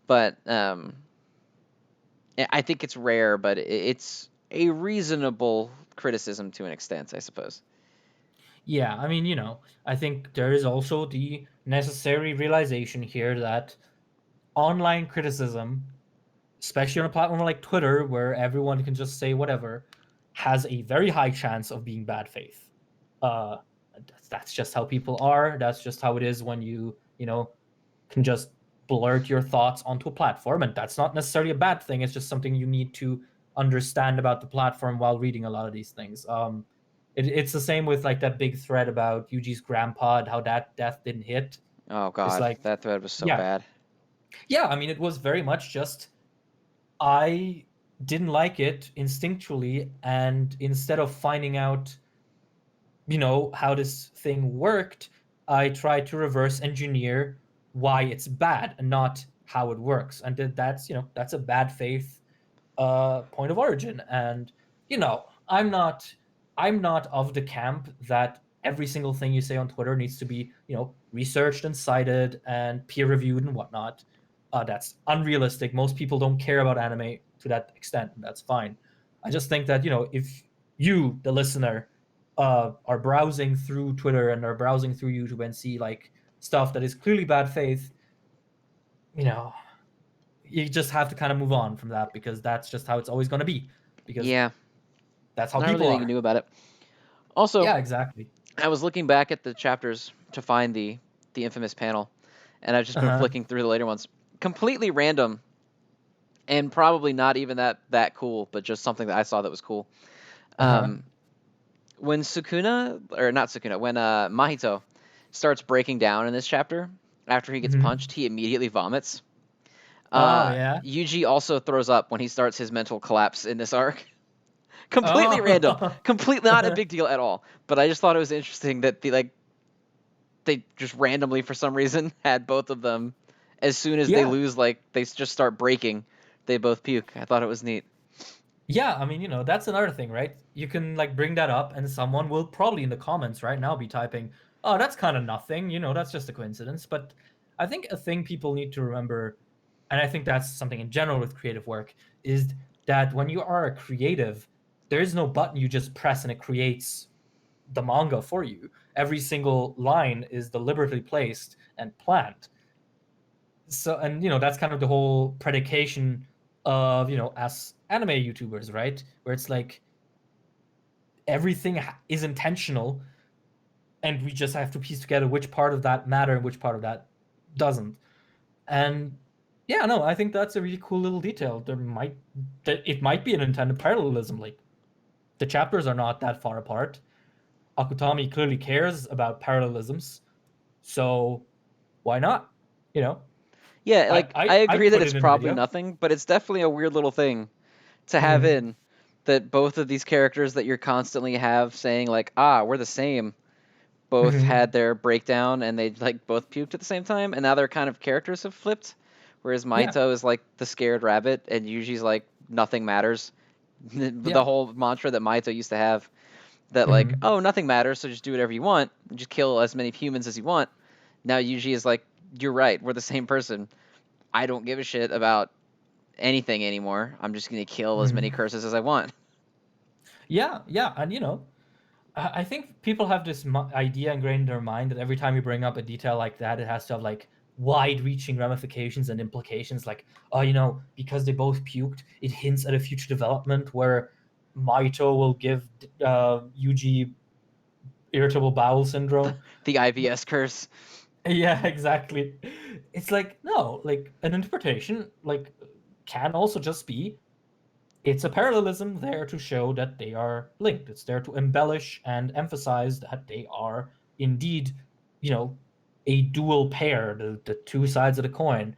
But I think it's rare, but it's a reasonable criticism to an extent, I suppose. Yeah, I mean, I think there is also the necessary realization here that online criticism, especially on a platform like Twitter, where everyone can just say whatever, has a very high chance of being bad faith. Uh, that's just how people are. That's just how it is when you can just blurt your thoughts onto a platform, and that's not necessarily a bad thing. It's just something you need to understand about the platform while reading a lot of these things. It's the same with like that big thread about Yuji's grandpa and how that death didn't hit. Oh It's God, like, that thread was so yeah, bad. yeah. I mean, it was very much just I didn't like it instinctually, and instead of finding out, how this thing worked, I tried to reverse engineer why it's bad and not how it works. And that's a bad faith point of origin. And I'm not of the camp that every single thing you say on Twitter needs to be researched and cited and peer reviewed and whatnot. That's unrealistic. Most people don't care about anime to that extent, and that's fine. I just think that if you, the listener, are browsing through Twitter and are browsing through YouTube and see like stuff that is clearly bad faith, you know, you just have to kind of move on from that because that's just how it's always going to be because Yeah, that's how not really people anything you are. knew about it. Also, Yeah, exactly. I was looking back at the chapters to find the infamous panel, and I've just been Uh-huh. flicking through the later ones. Completely random, and probably not even that cool, but just something that I saw that was cool. Uh-huh. Um, when Sukuna, or not Sukuna, when Mahito starts breaking down in this chapter after he gets Hmm. punched, he immediately vomits. Oh yeah. Yuji also throws up when he starts his mental collapse in this arc. Completely random, Oh. completely not a big deal at all. But I just thought it was interesting that they just randomly for some reason had both of them. As soon as they Yeah. lose, like they just start breaking, they both puke. I thought it was neat. Yeah, I mean, that's another thing, right? You can like bring that up and someone will probably in the comments right now be typing, "Oh, that's kind of nothing, that's just a coincidence." But I think a thing people need to remember, and I think that's something in general with creative work, is that when you are a creative, there is no button you just press and it creates the manga for you. Every single line is deliberately placed and planned. So, and that's kind of the whole predication of, as anime YouTubers, right? Where it's like everything is intentional and we just have to piece together which part of that matter and which part of that doesn't. And yeah, no, I think that's a really cool little detail. It might be an intended parallelism. Like the chapters are not that far apart. Akutami clearly cares about parallelisms, so why not? You know, Yeah, I like I I agree I'd that put it's it in a probably video. nothing, but it's definitely a weird little thing to have Hmm. in that both of these characters that you're constantly have saying like, ah, we're the same, both Hmm. had their breakdown and they like both puked at the same time, and now their kind of characters have flipped. Whereas Yeah. Maito is like the scared rabbit, and Yuji's like nothing matters. The Yeah. whole mantra that Maito used to have that like, Hmm. oh, nothing matters, so just do whatever you want, and just kill as many humans as you want. Now Yuji is like, you're right, we're the same person. I don't give a shit about anything anymore. I'm just gonna kill as many Hmm. curses as I want. Yeah. Yeah. And I think people have this idea ingrained in their mind that every time you bring up a detail like that, it has to have like wide-reaching ramifications and implications. Like, oh, because they both puked, it hints at a future development where Maito will give Yuji irritable bowel syndrome. The IVS curse. Yeah, exactly. It's like no, like an interpretation like can also just be it's a parallelism there to show that they are linked. It's there to embellish and emphasize that they are indeed, you know, a dual pair, the two sides of the coin.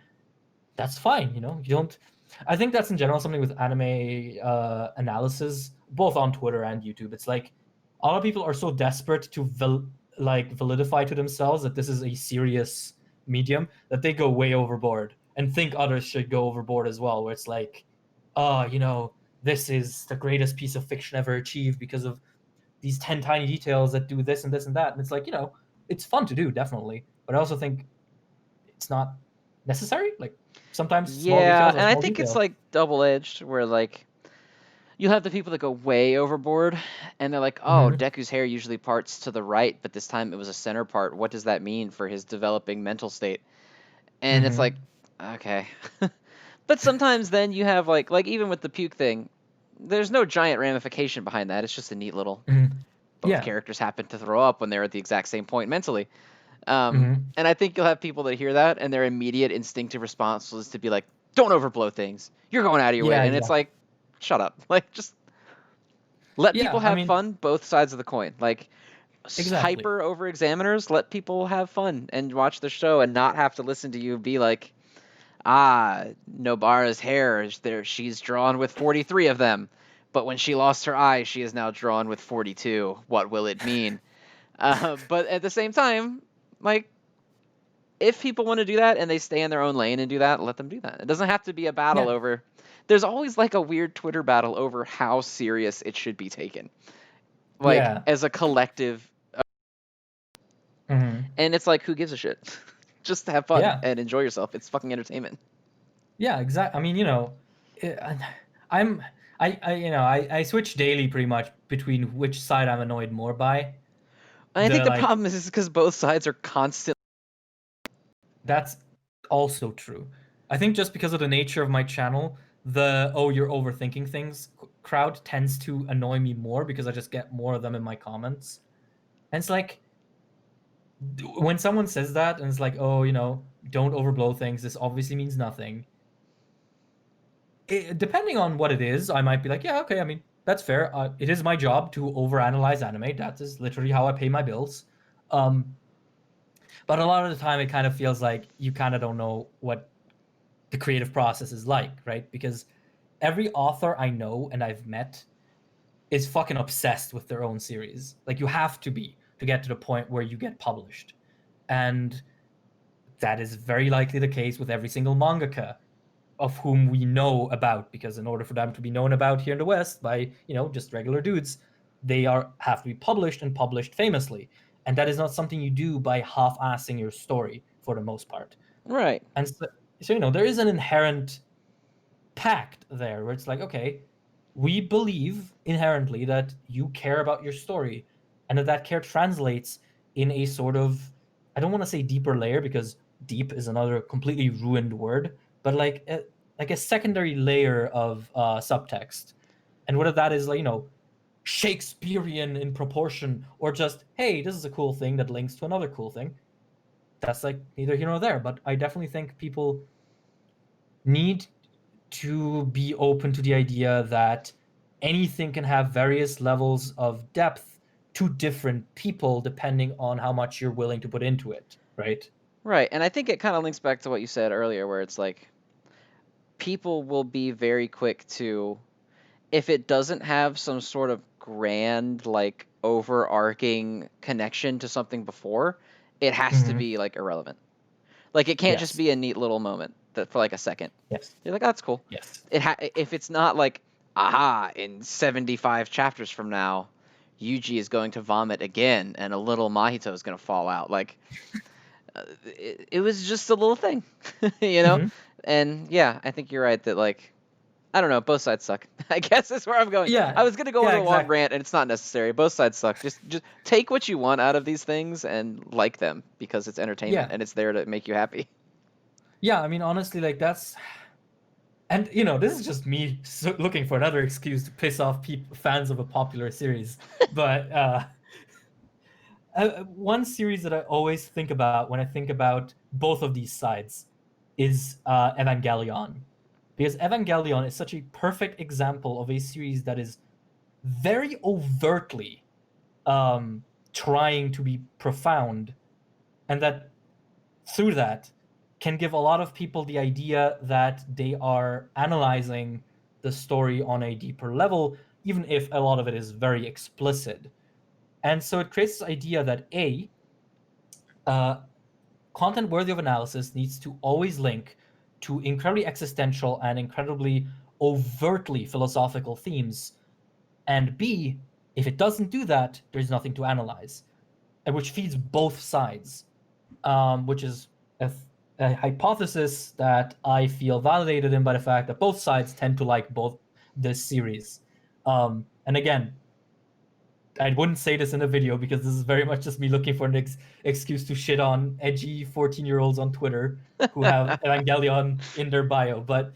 That's fine, You don't. I think that's in general something with anime analysis, both on Twitter and YouTube. It's like a lot of people are so desperate to validify to themselves that this is a serious medium that they go way overboard and think others should go overboard as well. Where it's like, oh, this is the greatest piece of fiction ever achieved because of these 10 tiny details that do this and this and that. And it's like, it's fun to do, definitely. But I also think it's not necessary. Like sometimes small Yeah, details are and I small think it's details. like double edged, where like you have the people that go way overboard, and they're like, "Oh, Hmm. Deku's hair usually parts to the right, but this time it was a center part. What does that mean for his developing mental state?" And it's like, Hmm. okay, but sometimes then you have like even with the puke thing, there's no giant ramification behind that. It's just a neat little. Hmm. Both Yeah. characters happen to throw up when they're at the exact same point mentally. Hmm. And I think you'll have people that hear that and their immediate instinctive response is to be like, "Don't overblow things. You're going out of your way." Yeah, And it's exactly. like, shut up. Like just Let people Yeah, I have mean, fun, both sides of the coin. Like exactly. hyper over examiners, let people have fun and watch the show and not have to listen to you be like, ah, Nobara's hair is there. She's drawn with 43 of them. But when she lost her eye, she is now drawn with 42. What will it mean? But at the same time, like, if people want to do that and they stay in their own lane and do that, let them do that. It doesn't have to be a battle Yeah. over. There's always like a weird Twitter battle over how serious it should be taken, like Yeah. as a collective. Hmm. And it's like, who gives a shit? Just have fun Yeah. and enjoy yourself. It's fucking entertainment. Yeah, exactly. I mean, I'm I switch daily pretty much between which side I'm annoyed more by. And I think The the like problem is because both sides are constant. That's also true. I think just because of the nature of my channel, the "oh, you're overthinking things" crowd tends to annoy me more because I just get more of them in my comments. And it's like when someone says that and it's like, "Oh, don't overblow things. This obviously means nothing." Depending on what it is, I might be like, "Yeah, okay. I mean, that's fair. It is my job to overanalyze anime. That is literally how I pay my bills." Um, but a lot of the time, it kind of feels like you kind of don't know what the creative process is like, right? Because every author I know and I've met is fucking obsessed with their own series. Like you have to be to get to the point where you get published. And that is very likely the case with every single mangaka of whom we know about, because in order for them to be known about here in the West by, just regular dudes, they have to be published and published famously. And that is not something you do by half-assing your story for the most part. Right. And so there is an inherent pact there where it's like, okay, we believe inherently that you care about your story and that care translates in a sort of, I don't want to say deeper layer because deep is another completely ruined word, but like a secondary layer of subtext. And whether that is like, Shakespearean in proportion or just, hey, this is a cool thing that links to another cool thing. That's like neither here nor there. But I definitely think people need to be open to the idea that anything can have various levels of depth to different people depending on how much you're willing to put into it, right? Right. And I think it kind of links back to what you said earlier, where it's like people will be very quick to, if it doesn't have some sort of grand, like overarching connection to something before, it has to Mm-hmm. be like irrelevant. Like it can't just Yes. be a neat little moment that for like a second. Yes. You're like, oh, that's cool. Yes. If it's not like, aha, in 75 chapters from now, Yuji is going to vomit again and a little Mahito is going to fall out. Like, it was just a little thing, you know? Mm-hmm. And yeah, I think you're right that, like, I don't know, both sides suck. I guess that's where I'm going. I Yeah. was going to go on Yeah, a long exactly. rant and it's not necessary. Both sides suck. Just take what you want out of these things and like them because it's entertainment Yeah. and it's there to make you happy. Yeah, I mean honestly like that's, and this is just me looking for another excuse to piss off fans of a popular series. But one series that I always think about when I think about both of these sides is Evangelion. Because Evangelion is such a perfect example of a series that is very overtly trying to be profound, and that through that can give a lot of people the idea that they are analyzing the story on a deeper level, even if a lot of it is very explicit. And so it creates this idea that uh, content worthy of analysis needs to always link to incredibly existential and incredibly overtly philosophical themes. And B, if it doesn't do that, there's nothing to analyze, and which feeds both sides, which is a hypothesis that I feel validated in by the fact that both sides tend to like both this series. And again, I wouldn't say this in a video because this is very much just me looking for an excuse to shit on edgy 14-year-olds on Twitter who have Evangelion in their bio. But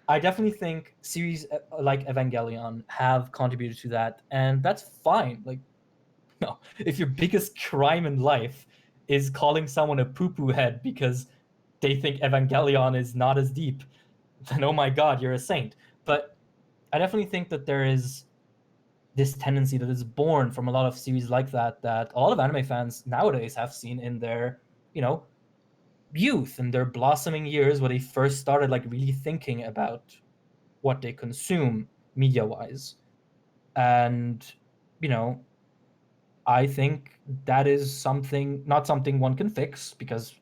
I definitely think series like Evangelion have contributed to that, and that's fine. Like, no, if your biggest crime in life is calling someone a poo-poo head because they think Evangelion is not as deep, then oh my god, you're a saint. But I definitely think that there is this tendency that is born from a lot of series like that a lot of anime fans nowadays have seen in their, you know, youth and their blossoming years, where they first started like really thinking about what they consume media wise. And, you know, I think that is something, not something one can fix because,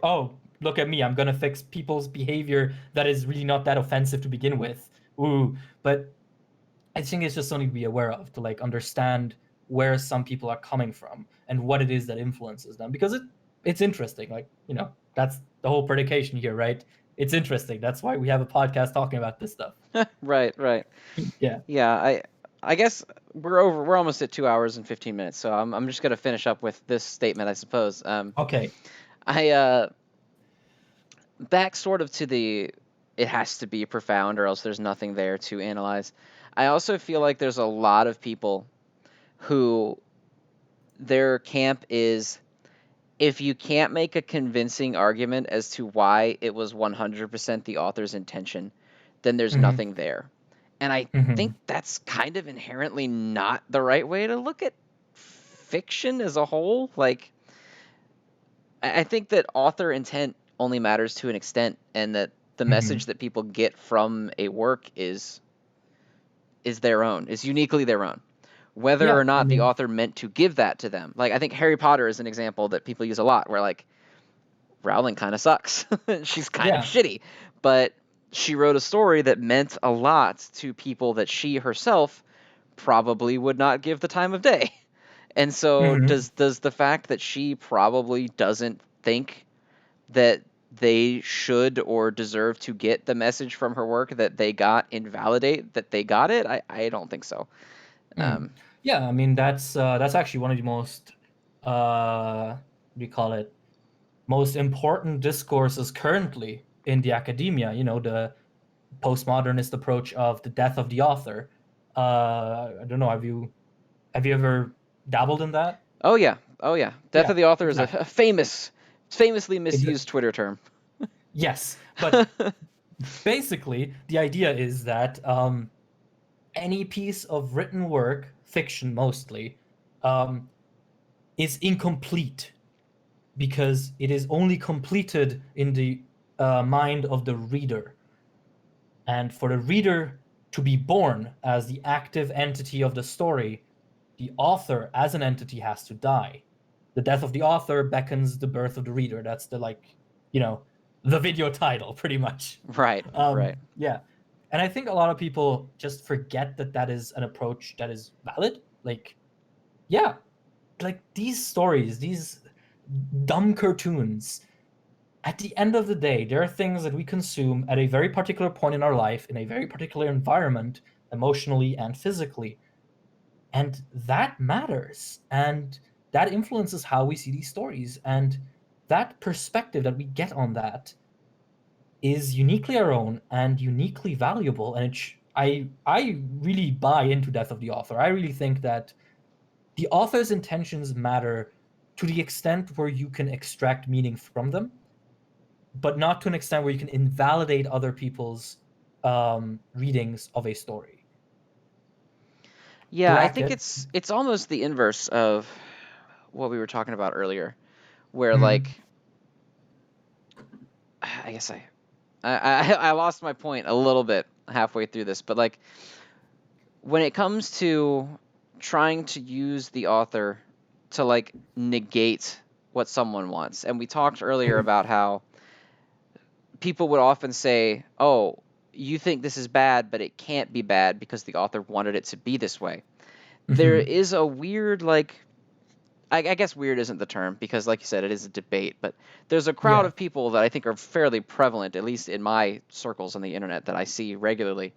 oh, look at me, I'm gonna fix people's behavior that is really not that offensive to begin with. Ooh, but I think it's just something to be aware of, to like understand where some people are coming from and what it is that influences them, because it's interesting. Like, you know, that's the whole predication here, right? It's interesting. That's why we have a podcast talking about this stuff. Right, right. Yeah. Yeah, I guess we're almost at 2 hours and 15 minutes, so I'm just gonna finish up with this statement, I suppose. Okay. I back sort of to the it has to be profound or else there's nothing there to analyze. I also feel like there's a lot of people who their camp is, if you can't make a convincing argument as to why it was 100% the author's intention, then there's Hmm. nothing there. And I think Hmm. that's kind of inherently not the right way to look at fiction as a whole. Like, I think that author intent only matters to an extent, and that the message Hmm. that people get from a work is their own, is uniquely their own. Whether or Yeah. I not the mean, author meant to give that to them. Like, I think Harry Potter is an example that people use a lot, where like Rowling kind of sucks. She's kind of yeah. shitty, but she wrote a story that meant a lot to people that she herself probably would not give the time of day. And so Hmm. does the fact that she probably doesn't think that they should or deserve to get the message from her work that they got invalidate that they got it? I don't think so. Mm. Um, Yeah. I mean, that's actually one of the most what do you call it? Most important discourses currently in the academia. You know, the postmodernist approach of the death of the author. I don't know. Have you ever dabbled in that? oh yeah, oh yeah. Death Yeah, of the author is exactly. a famously It, misused Twitter term. yes, but basically, the idea is that any piece of written work, fiction mostly, um, is incomplete because it is only completed in the mind of the reader. And for the reader to be born as the active entity of the story, the author as an entity has to die. The death of the author beckons the birth of the reader. That's the, like, you know, the video title, pretty much. Right, right. Yeah. And I think a lot of people just forget that that is an approach that is valid. Like, yeah, like these stories, these dumb cartoons, at the end of the day, there are things that we consume at a very particular point in our life, in a very particular environment, emotionally and physically. And that matters. And that influences how we see these stories. And that perspective that we get on that is uniquely our own and uniquely valuable. And I really buy into Death of the Author. I really think that the author's intentions matter to the extent where you can extract meaning from them, but not to an extent where you can invalidate other people's readings of a story. Yeah, I think Bracket. it's almost the inverse of what we were talking about earlier, where like Mhm. I guess I lost my point a little bit halfway through this, but like when it comes to trying to use the author to like negate what someone wants, and we talked earlier Mhm. about how people would often say, "Oh, you think this is bad, but it can't be bad because the author wanted it to be this way." There Mhm. is a weird like I guess weird isn't the term because, like you said, it is a debate. But there's a crowd Yeah. of people that I think are fairly prevalent, at least in my circles on the internet that I see regularly,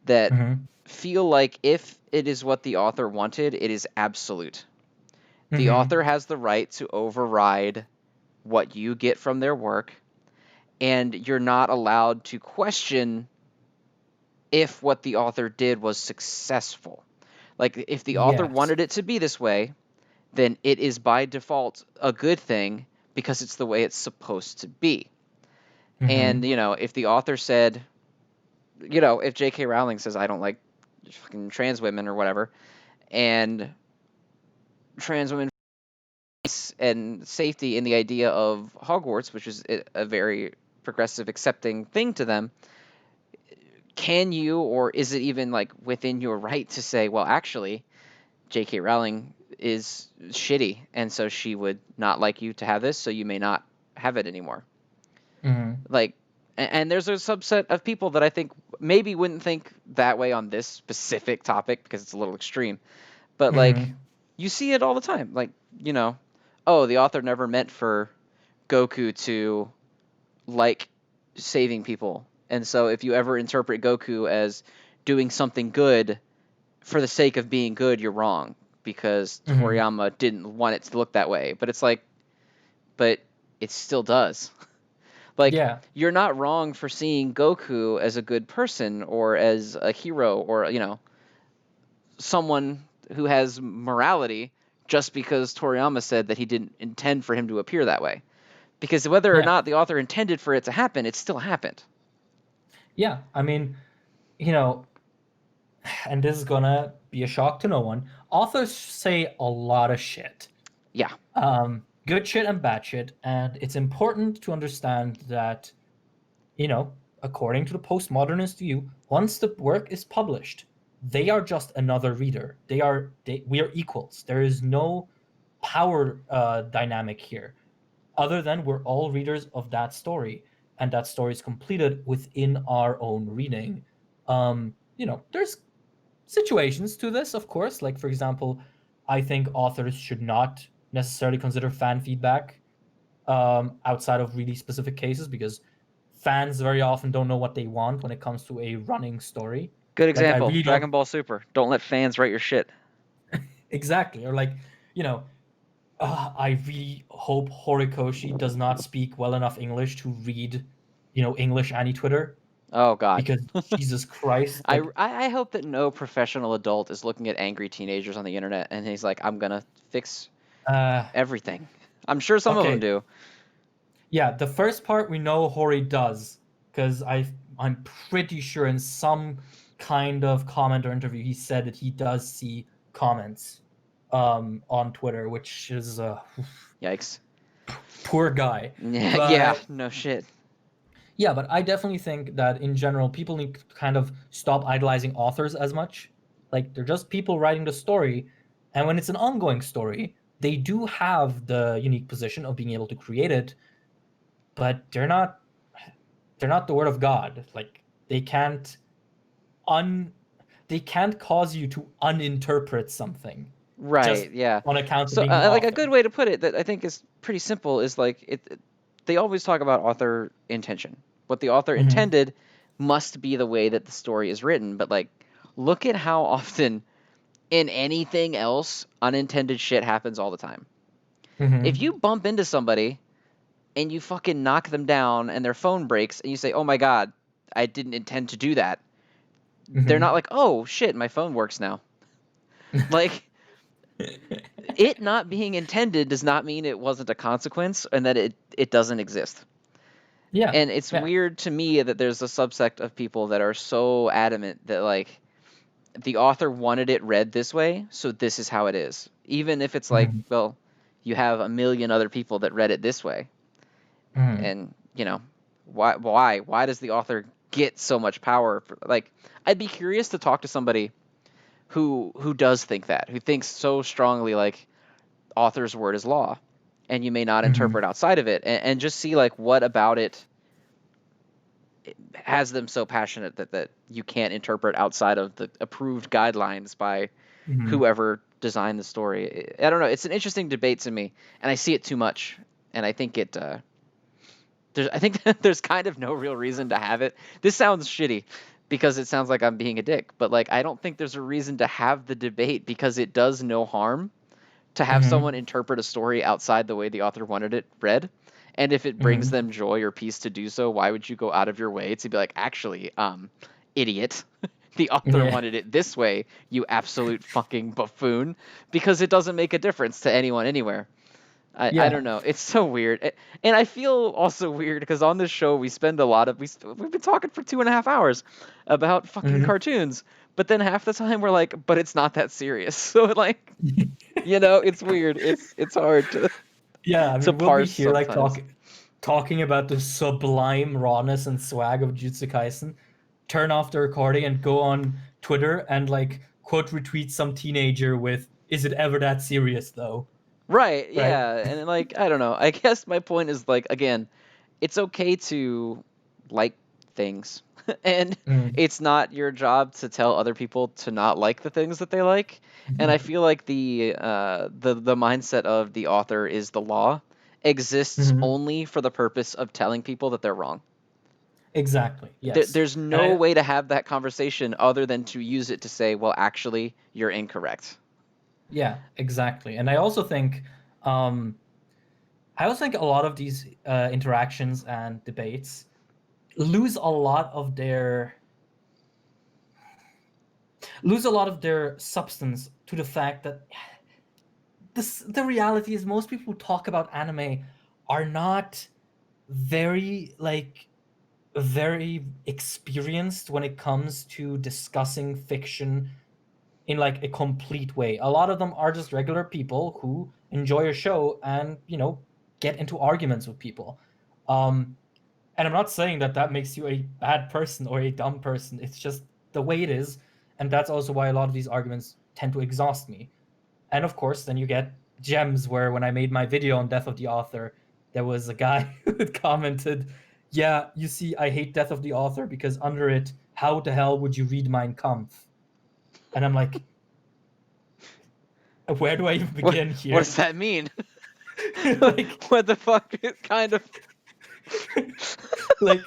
that Mhm. feel like if it is what the author wanted, it is absolute. The Mhm. author has the right to override what you get from their work, and you're not allowed to question if what the author did was successful. Like, if the author Yes. wanted it to be this way, then it is by default a good thing because it's the way it's supposed to be. And, Mhm. if the author said, if J.K. Rowling says, I don't like fucking trans women or whatever, and trans women and safety in the idea of Hogwarts, which is a very progressive, accepting thing to them. Can you, or is it even like within your right to say, well, actually, J.K. Rowling is shitty, and so she would not like you to have this, so you may not have it anymore. Mm-hmm. Like, and there's a subset of people that I think maybe wouldn't think that way on this specific topic because it's a little extreme. But like, Mm-hmm. you see it all the time. Like, oh, the author never meant for Goku to like saving people. And so if you ever interpret Goku as doing something good for the sake of being good, you're wrong because Mm-hmm. Toriyama didn't want it to look that way. But it's like, but it still does. Like, Yeah. you're not wrong for seeing Goku as a good person or as a hero or, someone who has morality just because Toriyama said that he didn't intend for him to appear that way. Because whether or Yeah. not the author intended for it to happen, it still happened. Yeah. I mean, you know, and this is gonna be a shock to no one. Authors say a lot of shit. Yeah. Good shit and bad shit, and it's important to understand that, according to the postmodernist view, once the work is published, they are just another reader. We are equals. There is no power dynamic here, other than we're all readers of that story, and that story is completed within our own reading. There's situations to this, of course. Like, for example, I think authors should not necessarily consider fan feedback outside of really specific cases because fans very often don't know what they want when it comes to a running story. Good Like, I example, really don't Dragon Ball Super. Don't let fans write your shit. exactly, or like, you know, I really hope Horikoshi does not speak well enough English to read, English any Twitter Oh God. because Jesus Christ, I, like, I hope that no professional adult is looking at angry teenagers on the internet and he's like, I'm gonna fix uh, everything. I'm sure some of them okay, do. yeah, the first part we know Hori does because I'm pretty sure in some kind of comment or interview he said that he does see comments on Twitter, which is a Yikes. poor guy. Yeah, yeah, But no shit. yeah, but I definitely think that in general people need to kind of stop idolizing authors as much. Like, they're just people writing the story, and when it's an ongoing story, they do have the unique position of being able to create it, but they're not the word of God. Like, they can't un they can't cause you to uninterpret something just Right, yeah. on account of So, being the like a author. good way to put it that I think is pretty simple is like they always talk about author intention. What the author Hmm. intended must be the way that the story is written, but like look at how often in anything else unintended shit happens all the time. If Hmm. you bump into somebody and you fucking knock them down and their phone breaks and you say, "Oh my god, I didn't intend to do that." They're not Hmm. like, "Oh shit, my phone works now." Like it not being intended does not mean it wasn't a consequence and that it doesn't exist. Yeah, And it's yeah. weird to me that there's a subsect of people that are so adamant that like the author wanted it read this way, so this is how it is. Even if it's like, Hmm. well, you have a million other people that read it this way. Hmm. And, why does the author get so much power like I'd be curious to talk to somebody who does think that, who thinks so strongly like author's word is law and you may not Hmm. interpret outside of it and just see like what about it has them so passionate that you can't interpret outside of the approved guidelines by Hmm. whoever designed the story. I don't know. It's an interesting debate to me, and I see it too much. And I think I think there's kind of no real reason to have it. This sounds shitty because it sounds like I'm being a dick, but like I don't think there's a reason to have the debate because it does no harm to have someone Hmm. interpret a story outside the way the author wanted it read. And if it brings Hmm. them joy or peace to do so, why would you go out of your way to be like, actually, idiot, the author Yeah. wanted it this way, you absolute fucking buffoon, because it doesn't make a difference to anyone anywhere. I Yeah. don't know. It's so weird. And I feel also weird because on this show we spend a lot of we've been talking for 2.5 hours about fucking Hmm. cartoons, but then half the time we're like, but it's not that serious. So like, it's weird. It's hard to Yeah, I mean, we'll be parse here like sometimes. talking about the sublime rawness and swag of Jujutsu Kaisen, turn off the recording and go on Twitter and like quote retweet some teenager with "Is it ever that serious though?" Right, Right? yeah. And like, I don't know. I guess my point is like, again, it's okay to like things. And Mm. it's not your job to tell other people to not like the things that they like. And I Mhm. feel like the mindset of the author is the law exists Mhm. only for the purpose of telling people that they're wrong. Exactly. Yes. There's And no way to have that conversation other than to use it to say, well, actually, you're incorrect. yeah, exactly. And um, I also think a lot of these interactions and debates lose a lot of their substance to the fact that the reality is most people who talk about anime are not very very experienced when it comes to discussing fiction in like a complete way. A lot of them are just regular people who enjoy a show and get into arguments with people. Um, and I'm not saying that that makes you a bad person or a dumb person. It's just the way it is, and that's also why a lot of these arguments tend to exhaust me. And of course, then you get gems where when I made my video on Death of the Author, there was a guy who had commented, "Yeah, you see, I hate Death of the Author because under it, how the hell would you read Mein Kampf?" And I'm like, where do I even What begin what here? does that mean? like, What the fuck? It kind of. like,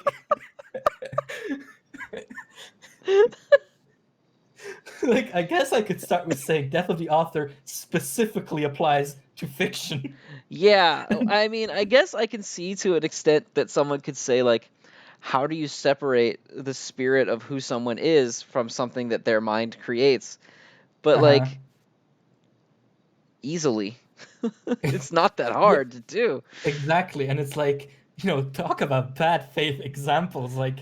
like, I guess I could start with saying Death of the Author specifically applies to fiction. Yeah, I mean, I guess I can see to an extent that someone could say, like, how do you separate the spirit of who someone is from something that their mind creates? But, Uh-huh. like, easily. It's not that Yeah, hard to do. exactly. And it's like, talk about bad faith examples. Like,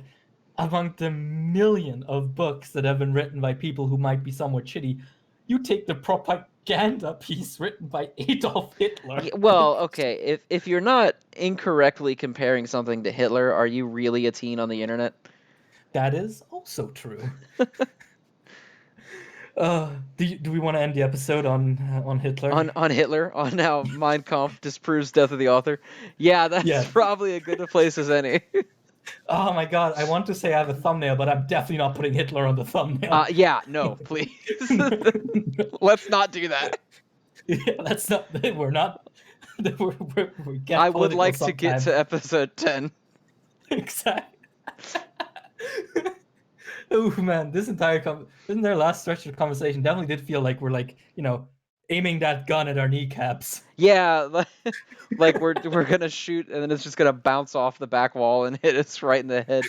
among the million of books that have been written by people who might be somewhat shitty, you take the propaganda piece written by Adolf Hitler. Yeah, well, okay, if you're not incorrectly comparing something to Hitler, are you really a teen on the internet? That is also true. Do we want to end the episode on Hitler? On Hitler, on how Mein Kampf disproves death of the author? Yeah, that's Yeah. probably a good a place as any. Oh my god, I want to say I have a thumbnail, but I'm definitely not putting Hitler on the thumbnail. Yeah, no, please. Let's not do that. Yeah, that's not. We're not. We I get would political like to get sometimes. to episode 10. Exactly. Oh man, this entire last stretch of the conversation definitely did feel like we're like aiming that gun at our kneecaps. Yeah, like we're gonna shoot and then it's just gonna bounce off the back wall and hit us right in the head.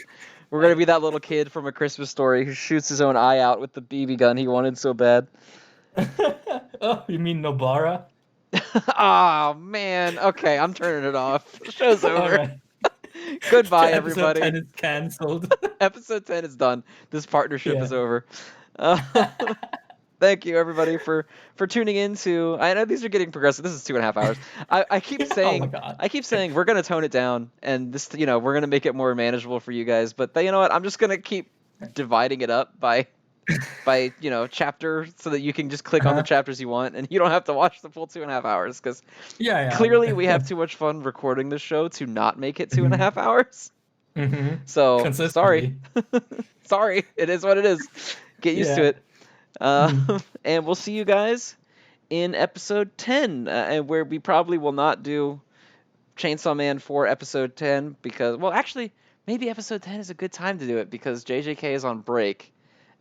We're gonna be that little kid from A Christmas Story who shoots his own eye out with the BB gun he wanted so bad. Oh, you mean Nobara? Oh man. Okay, I'm turning it off. The show's All over. right. Goodbye, Episode everybody. 10 is cancelled. Episode 10 is done. This partnership Yeah. is over. Uh, thank you, everybody, for tuning in to. I know these are getting progressive. This is 2.5 hours. I keep Oh my saying god. I keep saying we're gonna tone it down, and this we're gonna make it more manageable for you guys. But you know what? I'm just gonna keep dividing it up by chapter so that you can just click on the Uh-huh. chapters you want, and you don't have to watch the full 2.5 hours because clearly we Yeah. have too much fun recording this show to not make it two and a Mhm. half hours. Mhm. So sorry. Consistently. Sorry, it is what it is. Get used to Yeah. it. Mhm. And we'll see you guys in episode 10, and where we probably will not do Chainsaw Man for episode 10 because, well, actually, maybe episode 10 is a good time to do it because JJK is on break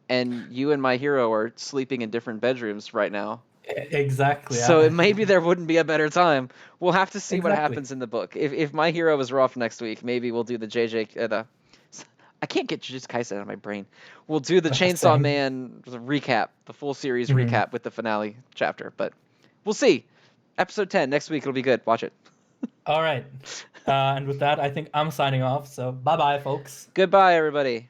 and you and my hero are sleeping in different bedrooms right now. Exactly. So maybe there wouldn't be a better time. We'll have to see what Exactly. happens in the book. If my hero is rough next week, maybe we'll do the the I can't get Jujutsu Kaisen out of my brain. We'll do the Chainsaw Same. Man recap, the full series Mhm. recap with the finale chapter. But we'll see. Episode 10 next week. It'll be good. Watch it. All right. And with that, I think I'm signing off. So bye bye, folks. Goodbye, everybody.